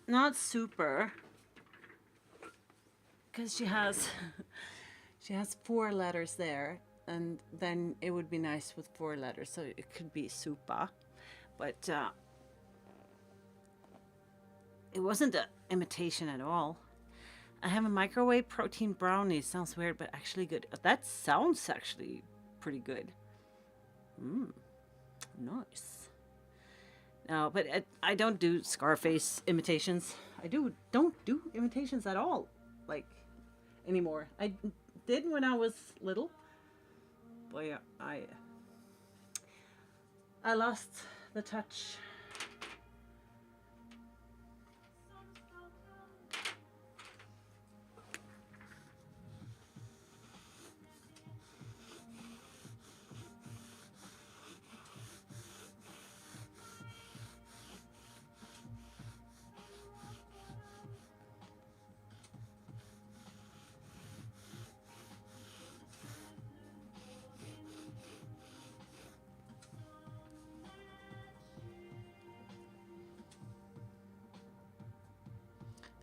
not super, because she has 4 letters there, and then it would be nice with 4 letters, so it could be Supa. But it wasn't an imitation at all. I have a microwave protein brownie. Sounds weird, but actually good. That sounds actually pretty good. Nice. No, but I don't do Scarface imitations. Don't do imitations at all, like, anymore. I did when I was little, but yeah, I lost the touch.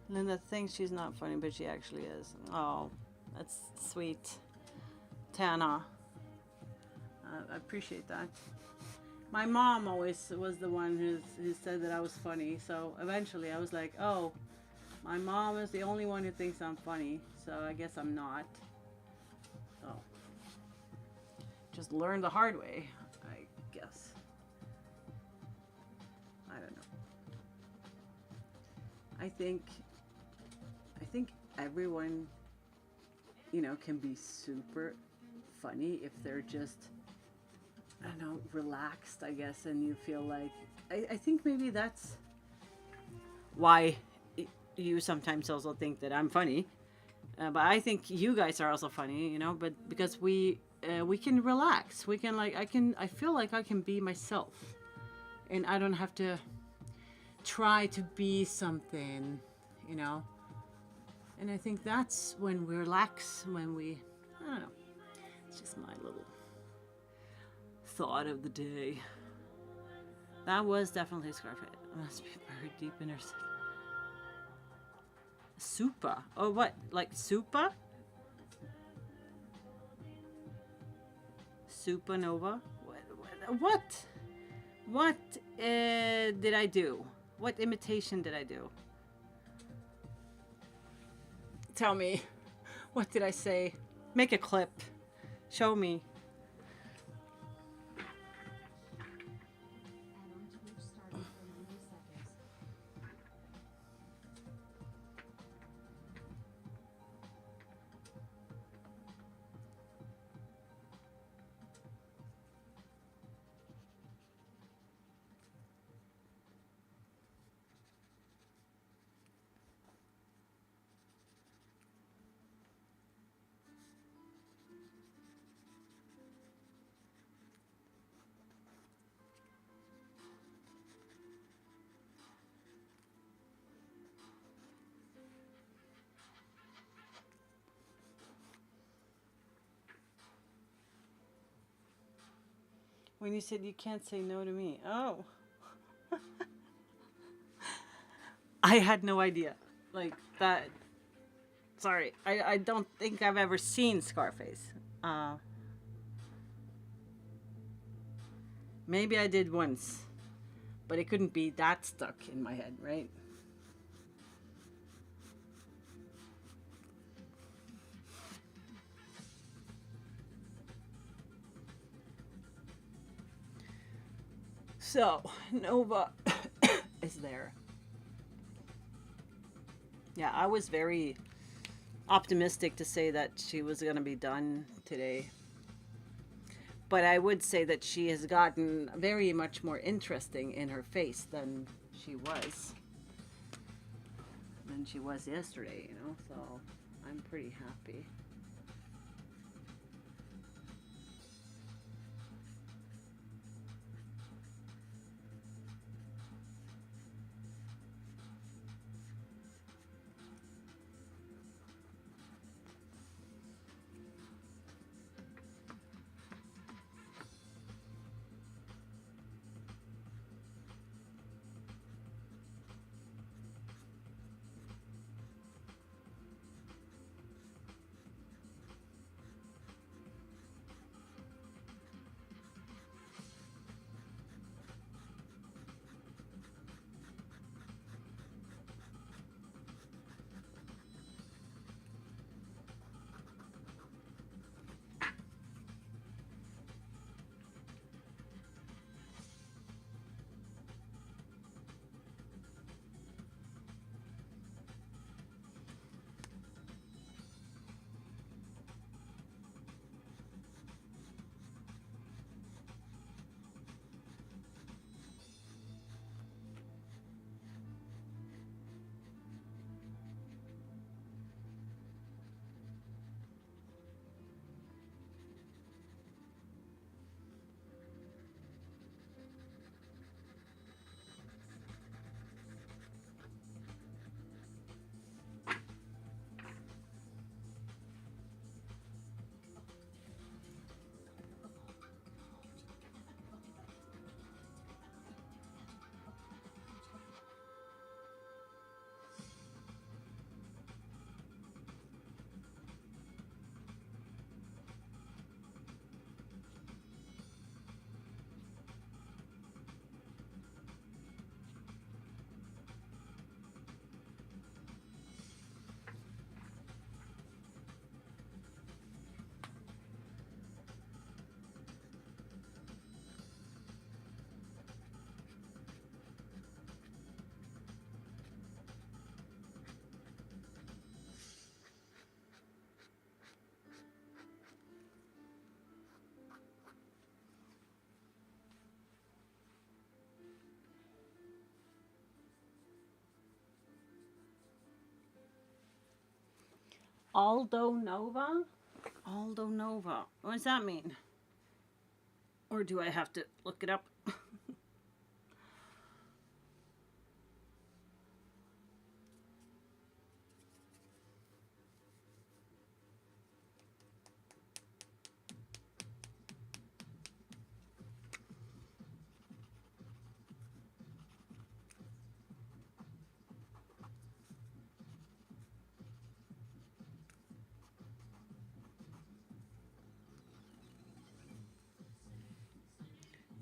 Linda thinks she's not funny, but she actually is. Oh, that's sweet. Tana. I appreciate that. My mom always was the one who said that I was funny. So eventually I was like, oh, my mom is the only one who thinks I'm funny. So I guess I'm not. So just learn the hard way, I guess. I don't know. I think everyone, can be super funny if they're just, I don't know, relaxed, I guess, and you feel like, I think maybe that's why you sometimes also think that I'm funny. But I think you guys are also funny, but because we can relax. We can, like, I feel like I can be myself. And I don't have to try to be something, And I think that's when we relax, when we, I don't know. It's just my little thought of the day. That was definitely Scarface. It must be buried deep in her. Supa. Oh, what? Like Supa? Supernova? What did I do? What imitation did I do? Tell me. What did I say? Make a clip. Show me. When you said you can't say no to me. Oh. I had no idea. Like that. Sorry. I don't think I've ever seen Scarface. Maybe I did once. But it couldn't be that stuck in my head, right? So, Nova is there. Yeah, I was very optimistic to say that she was going to be done today. But I would say that she has gotten very much more interesting in her face than she was yesterday, so I'm pretty happy. Aldo Nova? Aldo Nova. What does that mean? Or do I have to look it up?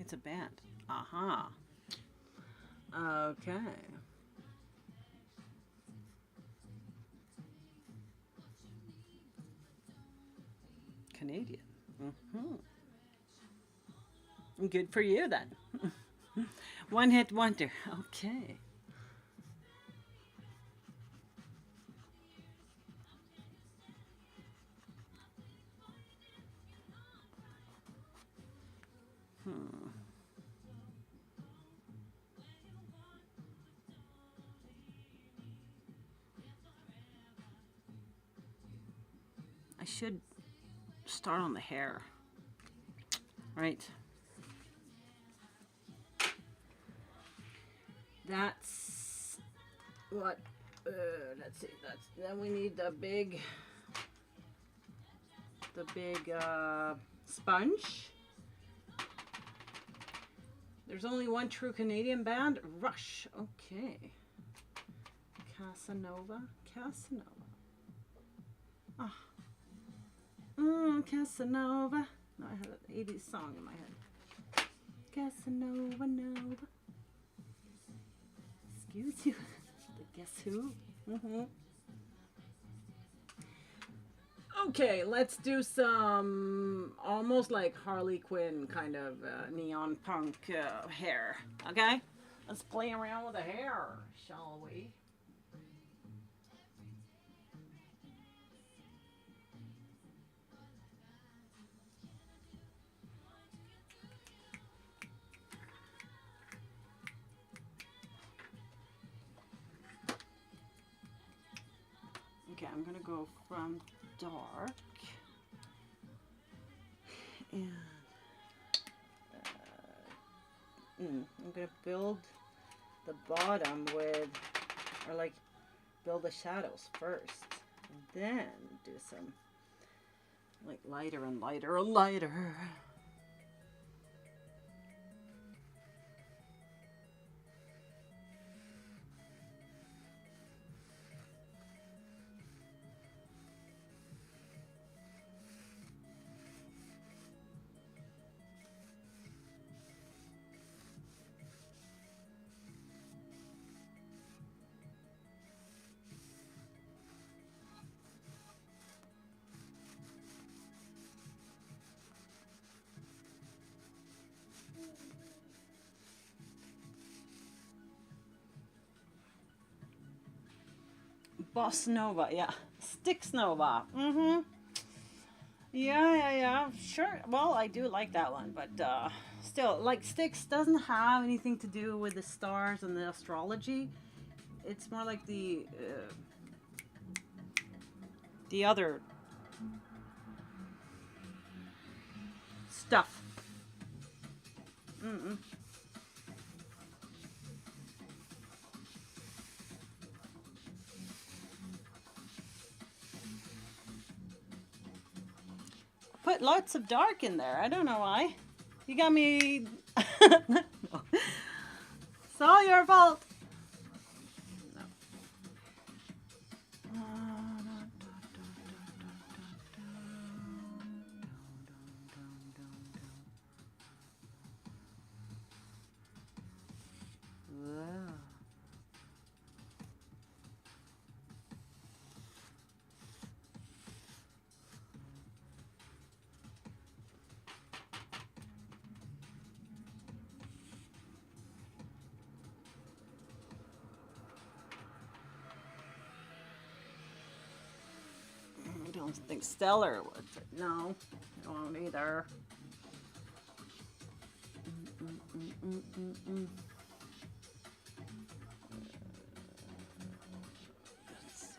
It's a band. Aha. Okay. Canadian. Mm-hmm. Good for you then. One hit wonder. Okay. Hmm. I should start on the hair. Right. That's what. Let's see. Then we need the big sponge. There's only one true Canadian band, Rush. Okay. Casanova. Ah. Casanova. No, I had an 80s song in my head. Casanova Nova. Excuse you. Guess who? Mm-hmm. Okay, let's do some almost like Harley Quinn kind of neon punk hair. Okay? Let's play around with the hair, shall we? Okay, I'm gonna go from dark and I'm gonna build the bottom with, or like build the shadows first, and then do some like lighter and lighter and lighter. Boss Nova, yeah. Sticks Nova. Mm-hmm. Yeah. Sure. Well, I do like that one, but still, like Sticks doesn't have anything to do with the stars and the astrology. It's more like the other stuff. Mm-mm. Put lots of dark in there. I don't know why. You got me. No. It's all your fault. I don't think Stellar would. No, I won't either. Let's see.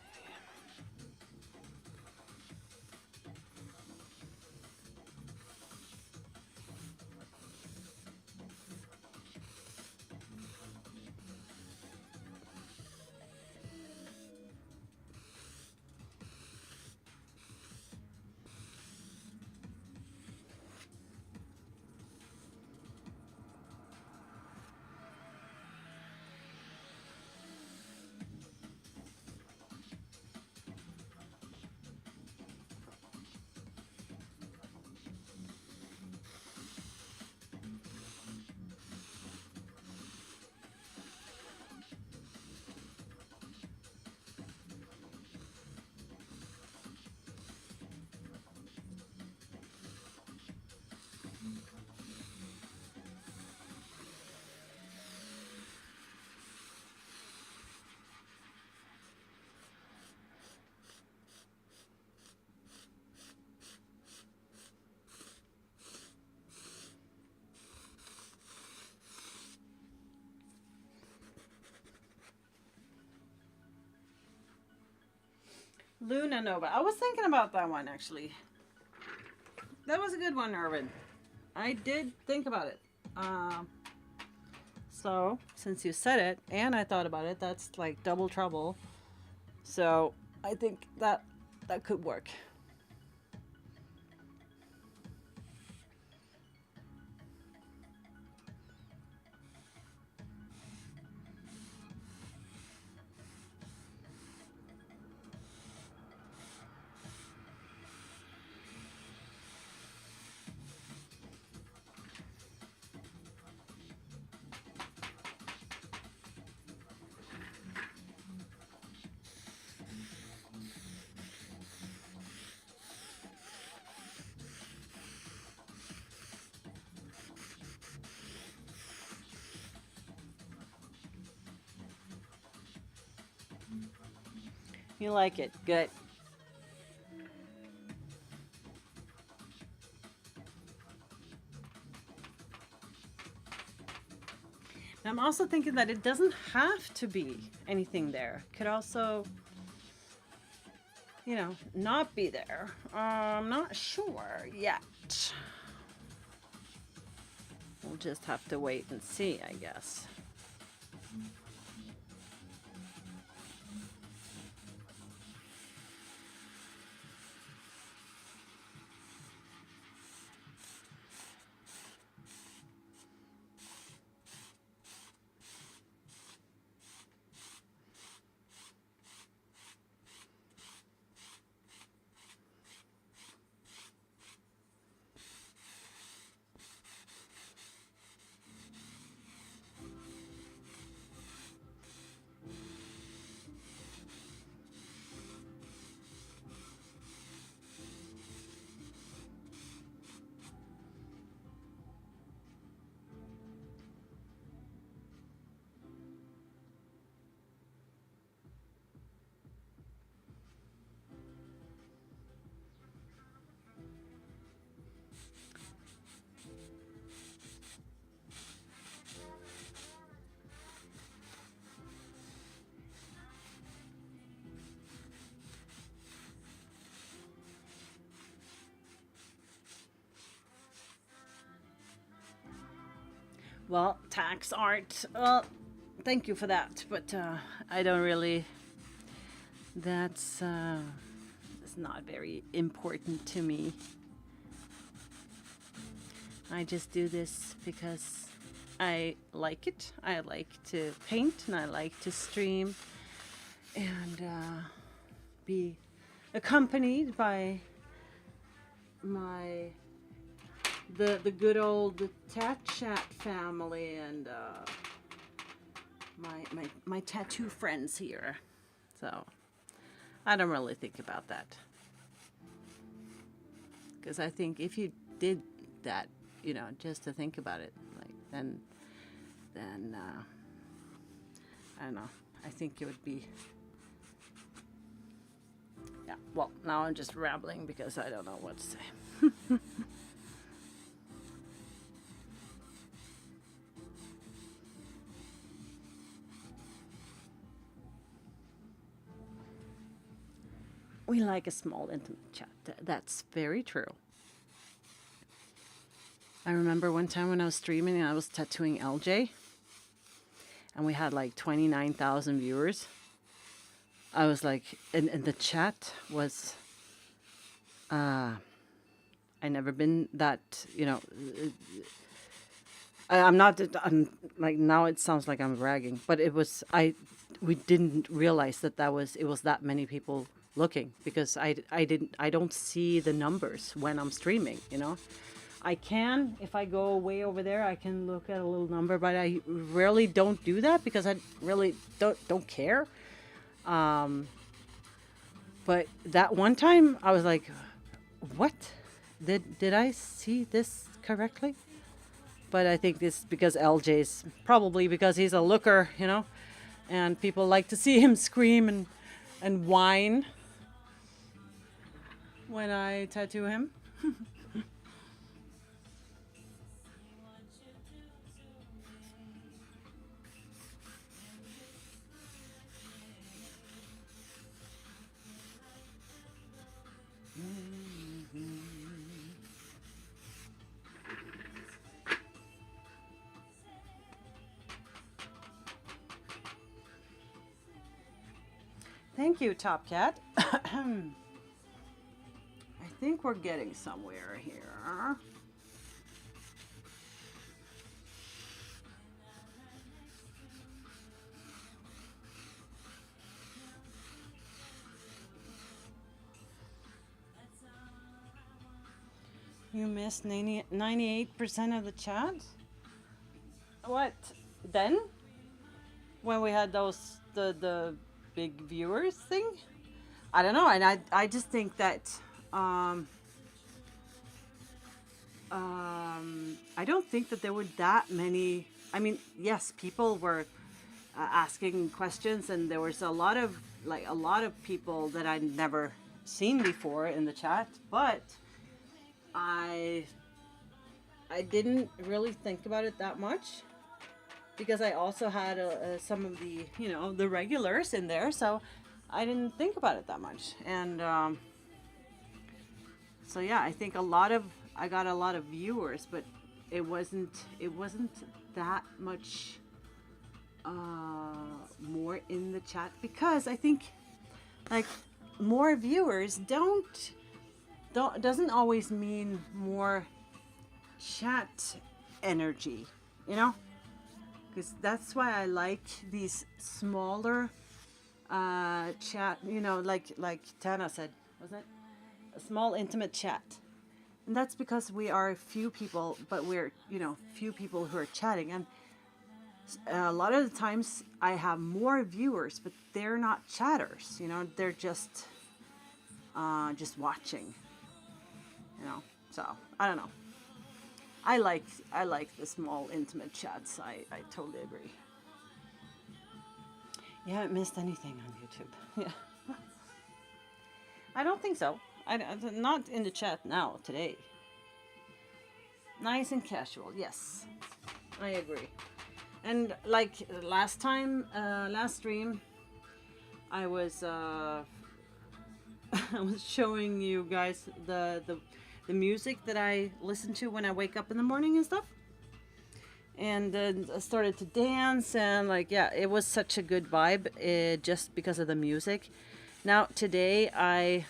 Luna Nova. I was thinking about that one actually. That was a good one, Irvin. I did think about it. So since you said it and I thought about it, that's like double trouble. So I think that could work. You like it. Good. I'm also thinking that it doesn't have to be anything there. Could also, you know, not be there. I'm not sure yet. We'll just have to wait and see, I guess. Well, tax art. Well, thank you for that, but I don't really. That's it's not very important to me. I just do this because I like it. I like to paint and I like to stream and be accompanied by my the good old Tat Chat family and my tattoo friends here. So I don't really think about that. Because I think if you did that, you know, just to think about it, like then I don't know. I think it would be. Yeah. Well, now I'm just rambling because I don't know what to say. We like a small, intimate chat. That's very true. I remember one time when I was streaming and I was tattooing LJ, and we had like 29,000 viewers. I was like, and the chat was, I never been that, you know, I'm not, I'm like, now it sounds like I'm bragging, but it was, we didn't realize that it was that many people looking because I don't see the numbers when I'm streaming, you know. I can, if I go way over there, I can look at a little number, but I rarely don't do that because I really don't care. But that one time I was like, what? Did I see this correctly? But I think this because LJ's probably because he's a looker, you know, and people like to see him scream and whine when I tattoo him. Thank you, Top Cat. I think we're getting somewhere here. You missed 98% of the chat? What? Then? When we had the big viewers thing? I don't know, and I just think that I don't think that there were that many. I mean, yes, people were asking questions, and there was a lot of people that I'd never seen before in the chat, but I didn't really think about it that much because I also had some of the the regulars in there, so I didn't think about it that much. And so yeah, I think I got a lot of viewers, but it wasn't that much more in the chat, because I think like more viewers doesn't always mean more chat energy, you know, because that's why I like these smaller chat, like Tana said, wasn't it? A small intimate chat. And that's because we are few people, but we're, few people who are chatting. And a lot of the times I have more viewers, but they're not chatters, they're just watching, so I don't know. I like the small intimate chats. I totally agree. You haven't missed anything on YouTube. Yeah. I don't think so. Not in the chat now, today. Nice and casual, yes. I agree. And like last time, last stream, I was I was showing you guys the music that I listen to when I wake up in the morning and stuff. And then I started to dance, and it was such a good vibe just because of the music. Now today I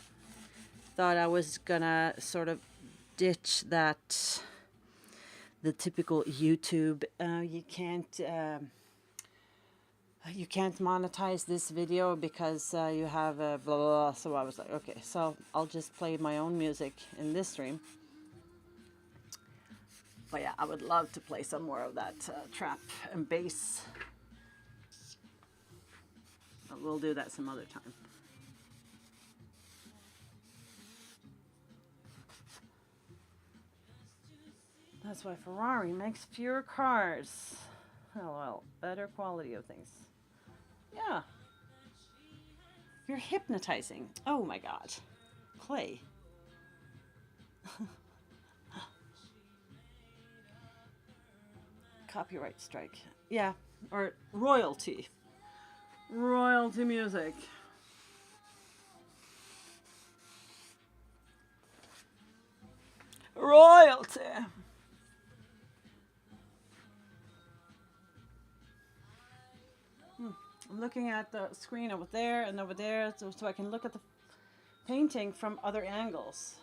thought I was gonna sort of ditch that, the typical YouTube you can't monetize this video because you have a blah, blah, blah. So I was like, okay, so I'll just play my own music in this stream. But yeah, I would love to play some more of that trap and bass. But we'll do that some other time. That's why Ferrari makes fewer cars. Oh well, better quality of things. Yeah. You're hypnotizing. Oh my god. Clay. Copyright strike. Yeah. Or royalty. Royalty music. Royalty. I'm looking at the screen over there and over there, so I can look at the painting from other angles.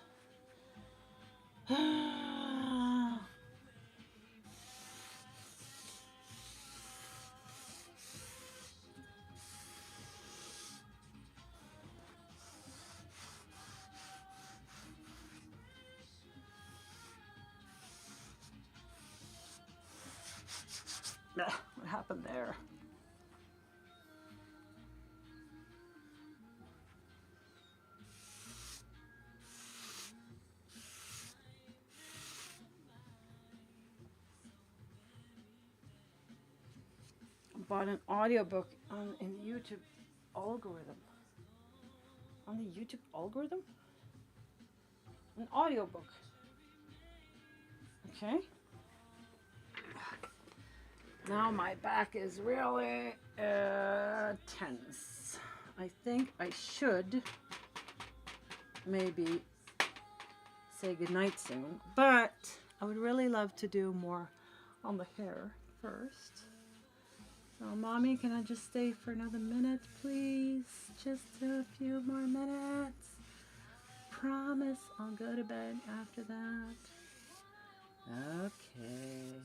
What happened there? Bought an audiobook in the YouTube algorithm. On the YouTube algorithm? An audiobook. Okay. Now my back is really tense. I think I should maybe say goodnight soon, but I would really love to do more on the hair first. Oh, Mommy, can I just stay for another minute, please? Just a few more minutes. Promise I'll go to bed after that. Okay.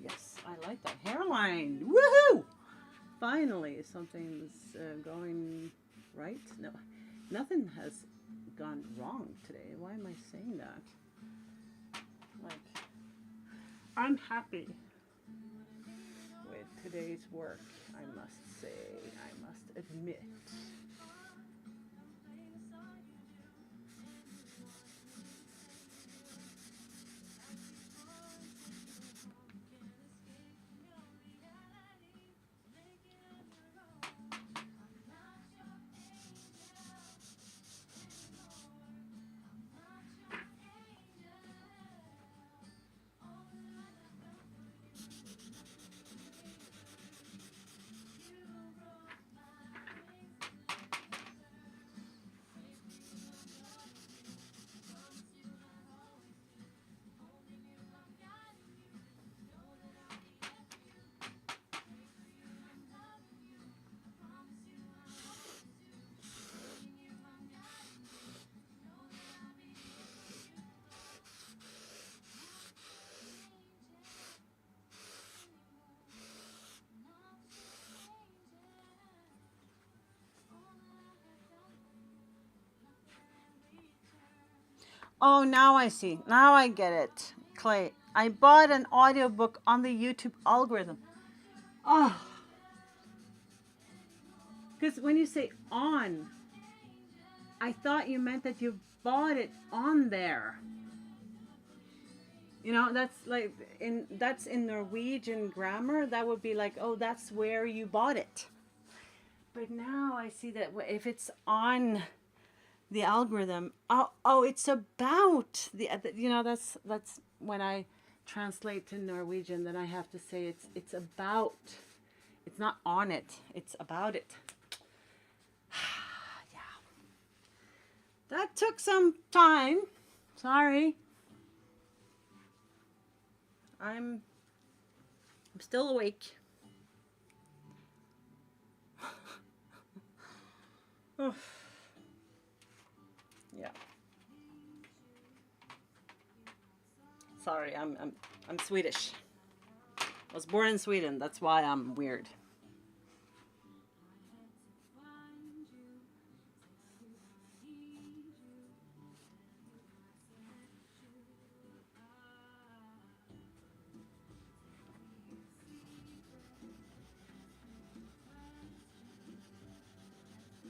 Yes, I like that hairline. Woohoo! Finally, something's going right. No, nothing has gone wrong today. Why am I saying that? Like, I'm happy with today's work, I must say, I must admit. Oh, now I see. Now I get it. Clay, I bought an audiobook on the YouTube algorithm. Oh, because when you say on, I thought you meant that you bought it on there. You know, that's in Norwegian grammar. That would be like, oh, that's where you bought it. But now I see that if it's on the algorithm, oh, it's about the, you know, that's when I translate to Norwegian, then I have to say it's about. It's not on it. It's about it. Yeah. That took some time. Sorry. I'm still awake. Yeah. Sorry, I'm Swedish. I was born in Sweden. That's why I'm weird.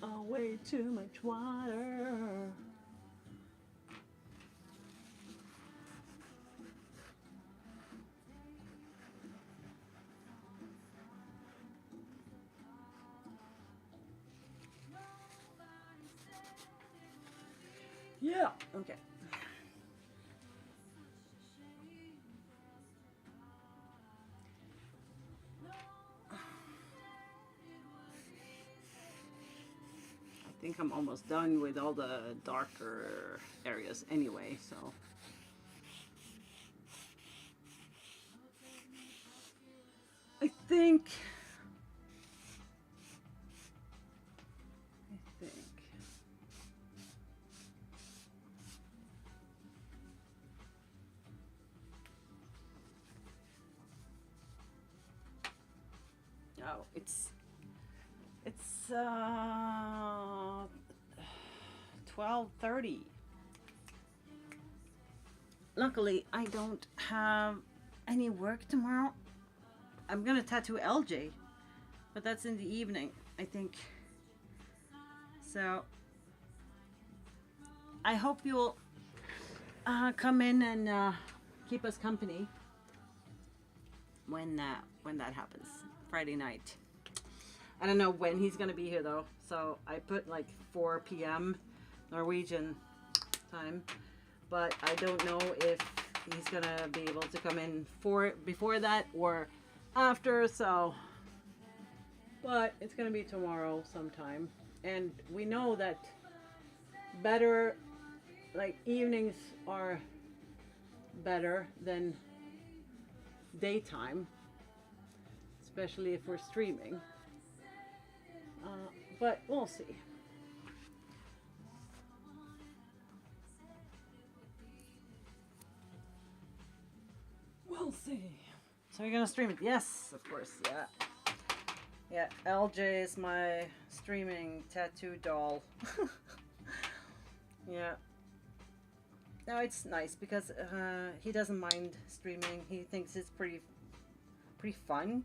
Oh, way too much water. Yeah, okay. I think I'm almost done with all the darker areas anyway, so. I think. Oh, it's 12:30. Luckily, I don't have any work tomorrow. I'm gonna tattoo LJ, but that's in the evening, I think. So I hope you'll come in and keep us company when that happens. Friday night. I don't know when he's gonna be here though, so I put like 4 p.m. Norwegian time, but I don't know if he's gonna be able to come in before that or after. So, but it's gonna be tomorrow sometime, and we know that better, like evenings are better than daytime, especially if we're streaming. But we'll see. We'll see. So you're gonna stream it? Yes, of course. Yeah. Yeah. LJ is my streaming tattoo doll. Yeah. No, it's nice because he doesn't mind streaming. He thinks it's pretty fun,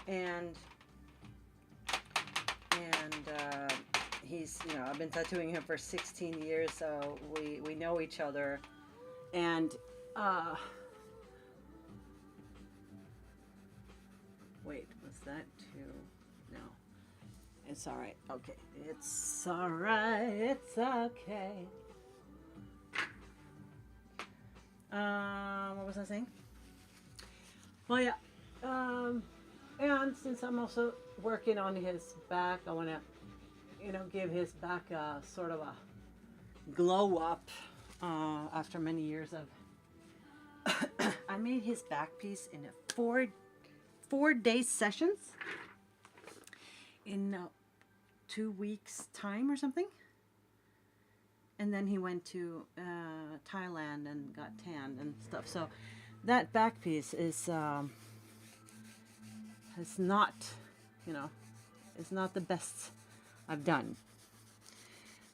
and he's, I've been tattooing him for 16 years, so we know each other, and wait, was that too? No, it's all right. Okay, it's all right. It's okay. What was I saying? Well, yeah. And since I'm also working on his back, I want to, give his back a sort of a glow up after many years of. I made his back piece in a four-day sessions in 2 weeks time or something. And then he went to Thailand and got tanned and stuff. So that back piece is not, it's not the best I've done.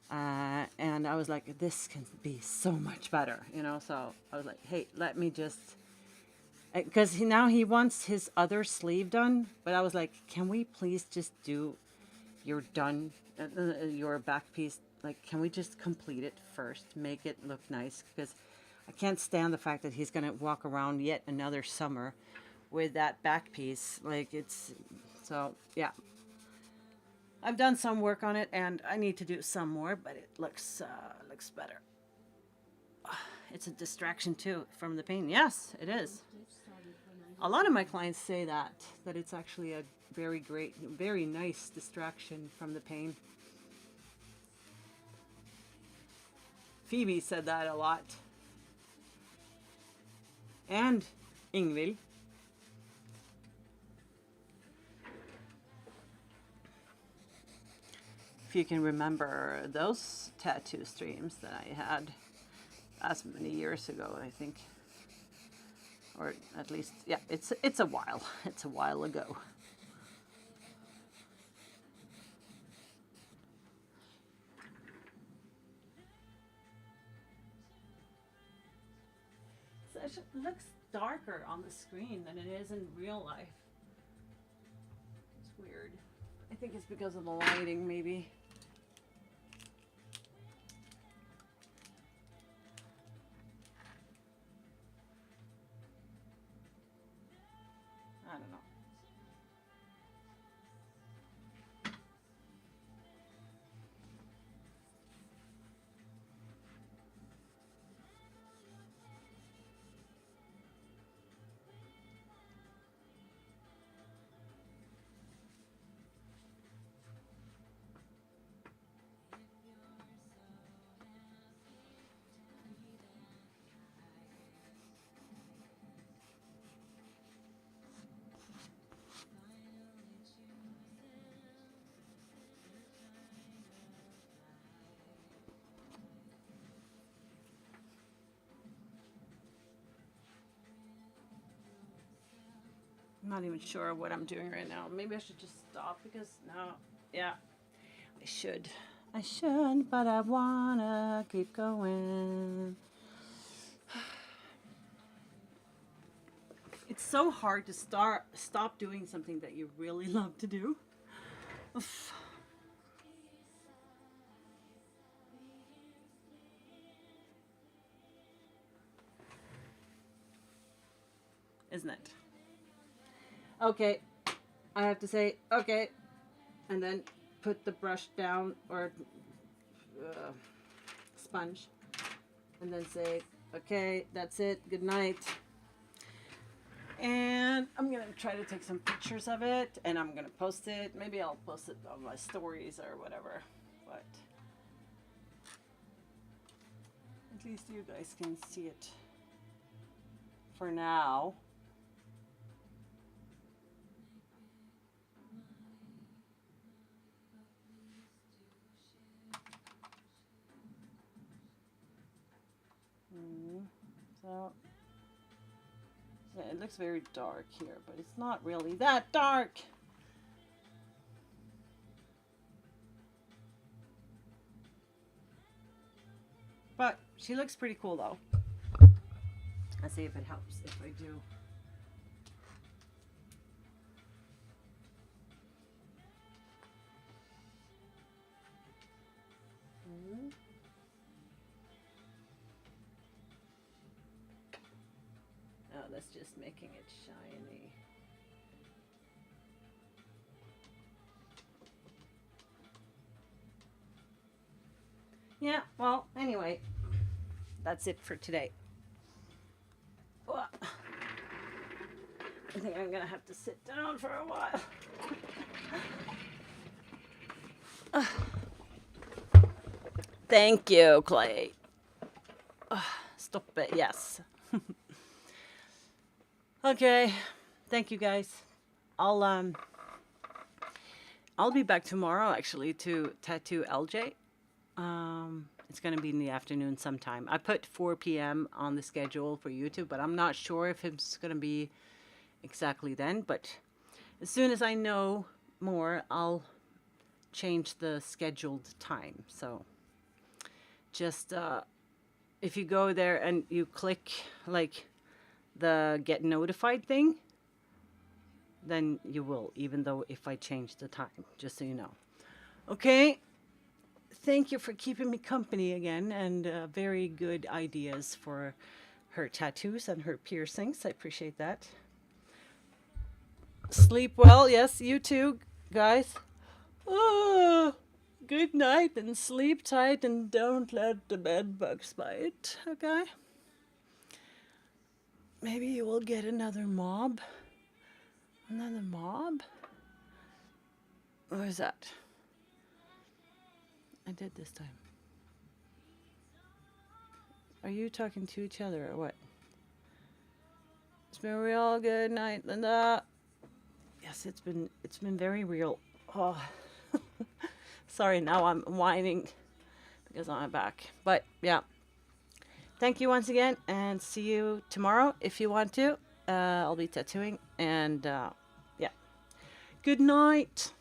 And I was like, this can be so much better, So I was like, hey, let me just, because now he wants his other sleeve done. But I was like, can we please just do your back piece? Like, can we just complete it first, make it look nice? Because I can't stand the fact that he's gonna walk around yet another summer with that back piece. Like, so yeah. I've done some work on it, and I need to do some more, but it looks better. It's a distraction too from the pain. Yes, it is. A lot of my clients say that it's actually a very great, very nice distraction from the pain. Phoebe said that a lot. And Ingvild. If you can remember those tattoo streams that I had as many years ago, I think. or at least, yeah, it's a while. It's a while ago. It looks darker on the screen than it is in real life. It's weird. I think it's because of the lighting, maybe. I don't know. I'm not even sure what I'm doing right now. Maybe I should just stop because no, yeah, I should. I should, but I wanna keep going. It's so hard to stop doing something that you really love to do. Oof. Isn't it? Okay, I have to say okay, and then put the brush down or sponge, and then say okay, that's it, good night. And I'm gonna try to take some pictures of it, and I'm gonna post it. Maybe I'll post it on my stories or whatever, but at least you guys can see it for now. So, yeah, it looks very dark here, but it's not really that dark. But she looks pretty cool though. I'll see if it helps if I do. Oh, that's just making it shiny. Yeah, well, anyway, that's it for today. I think I'm gonna have to sit down for a while. Thank you, Clay. Stop it, yes. Okay, thank you guys. I'll be back tomorrow actually to tattoo LJ. It's gonna be in the afternoon sometime. I put 4 p.m. on the schedule for YouTube, but I'm not sure if it's gonna be exactly then. But as soon as I know more, I'll change the scheduled time. So just if you go there and you click like the get notified thing, then you will, even though if I change the time, just so you know. Okay. Thank you for keeping me company again, and very good ideas for her tattoos and her piercings. I appreciate that. Sleep well. Yes, you too, guys. Oh, good night and sleep tight and don't let the bed bugs bite. Okay? Maybe you will get another mob. Another mob? What is that? I did this time. Are you talking to each other or what? It's been a real good night, Linda. Yes, it's been very real. Oh, sorry. Now I'm whining because I'm back. But yeah, thank you once again, and see you tomorrow if you want to. I'll be tattooing, and yeah. Good night.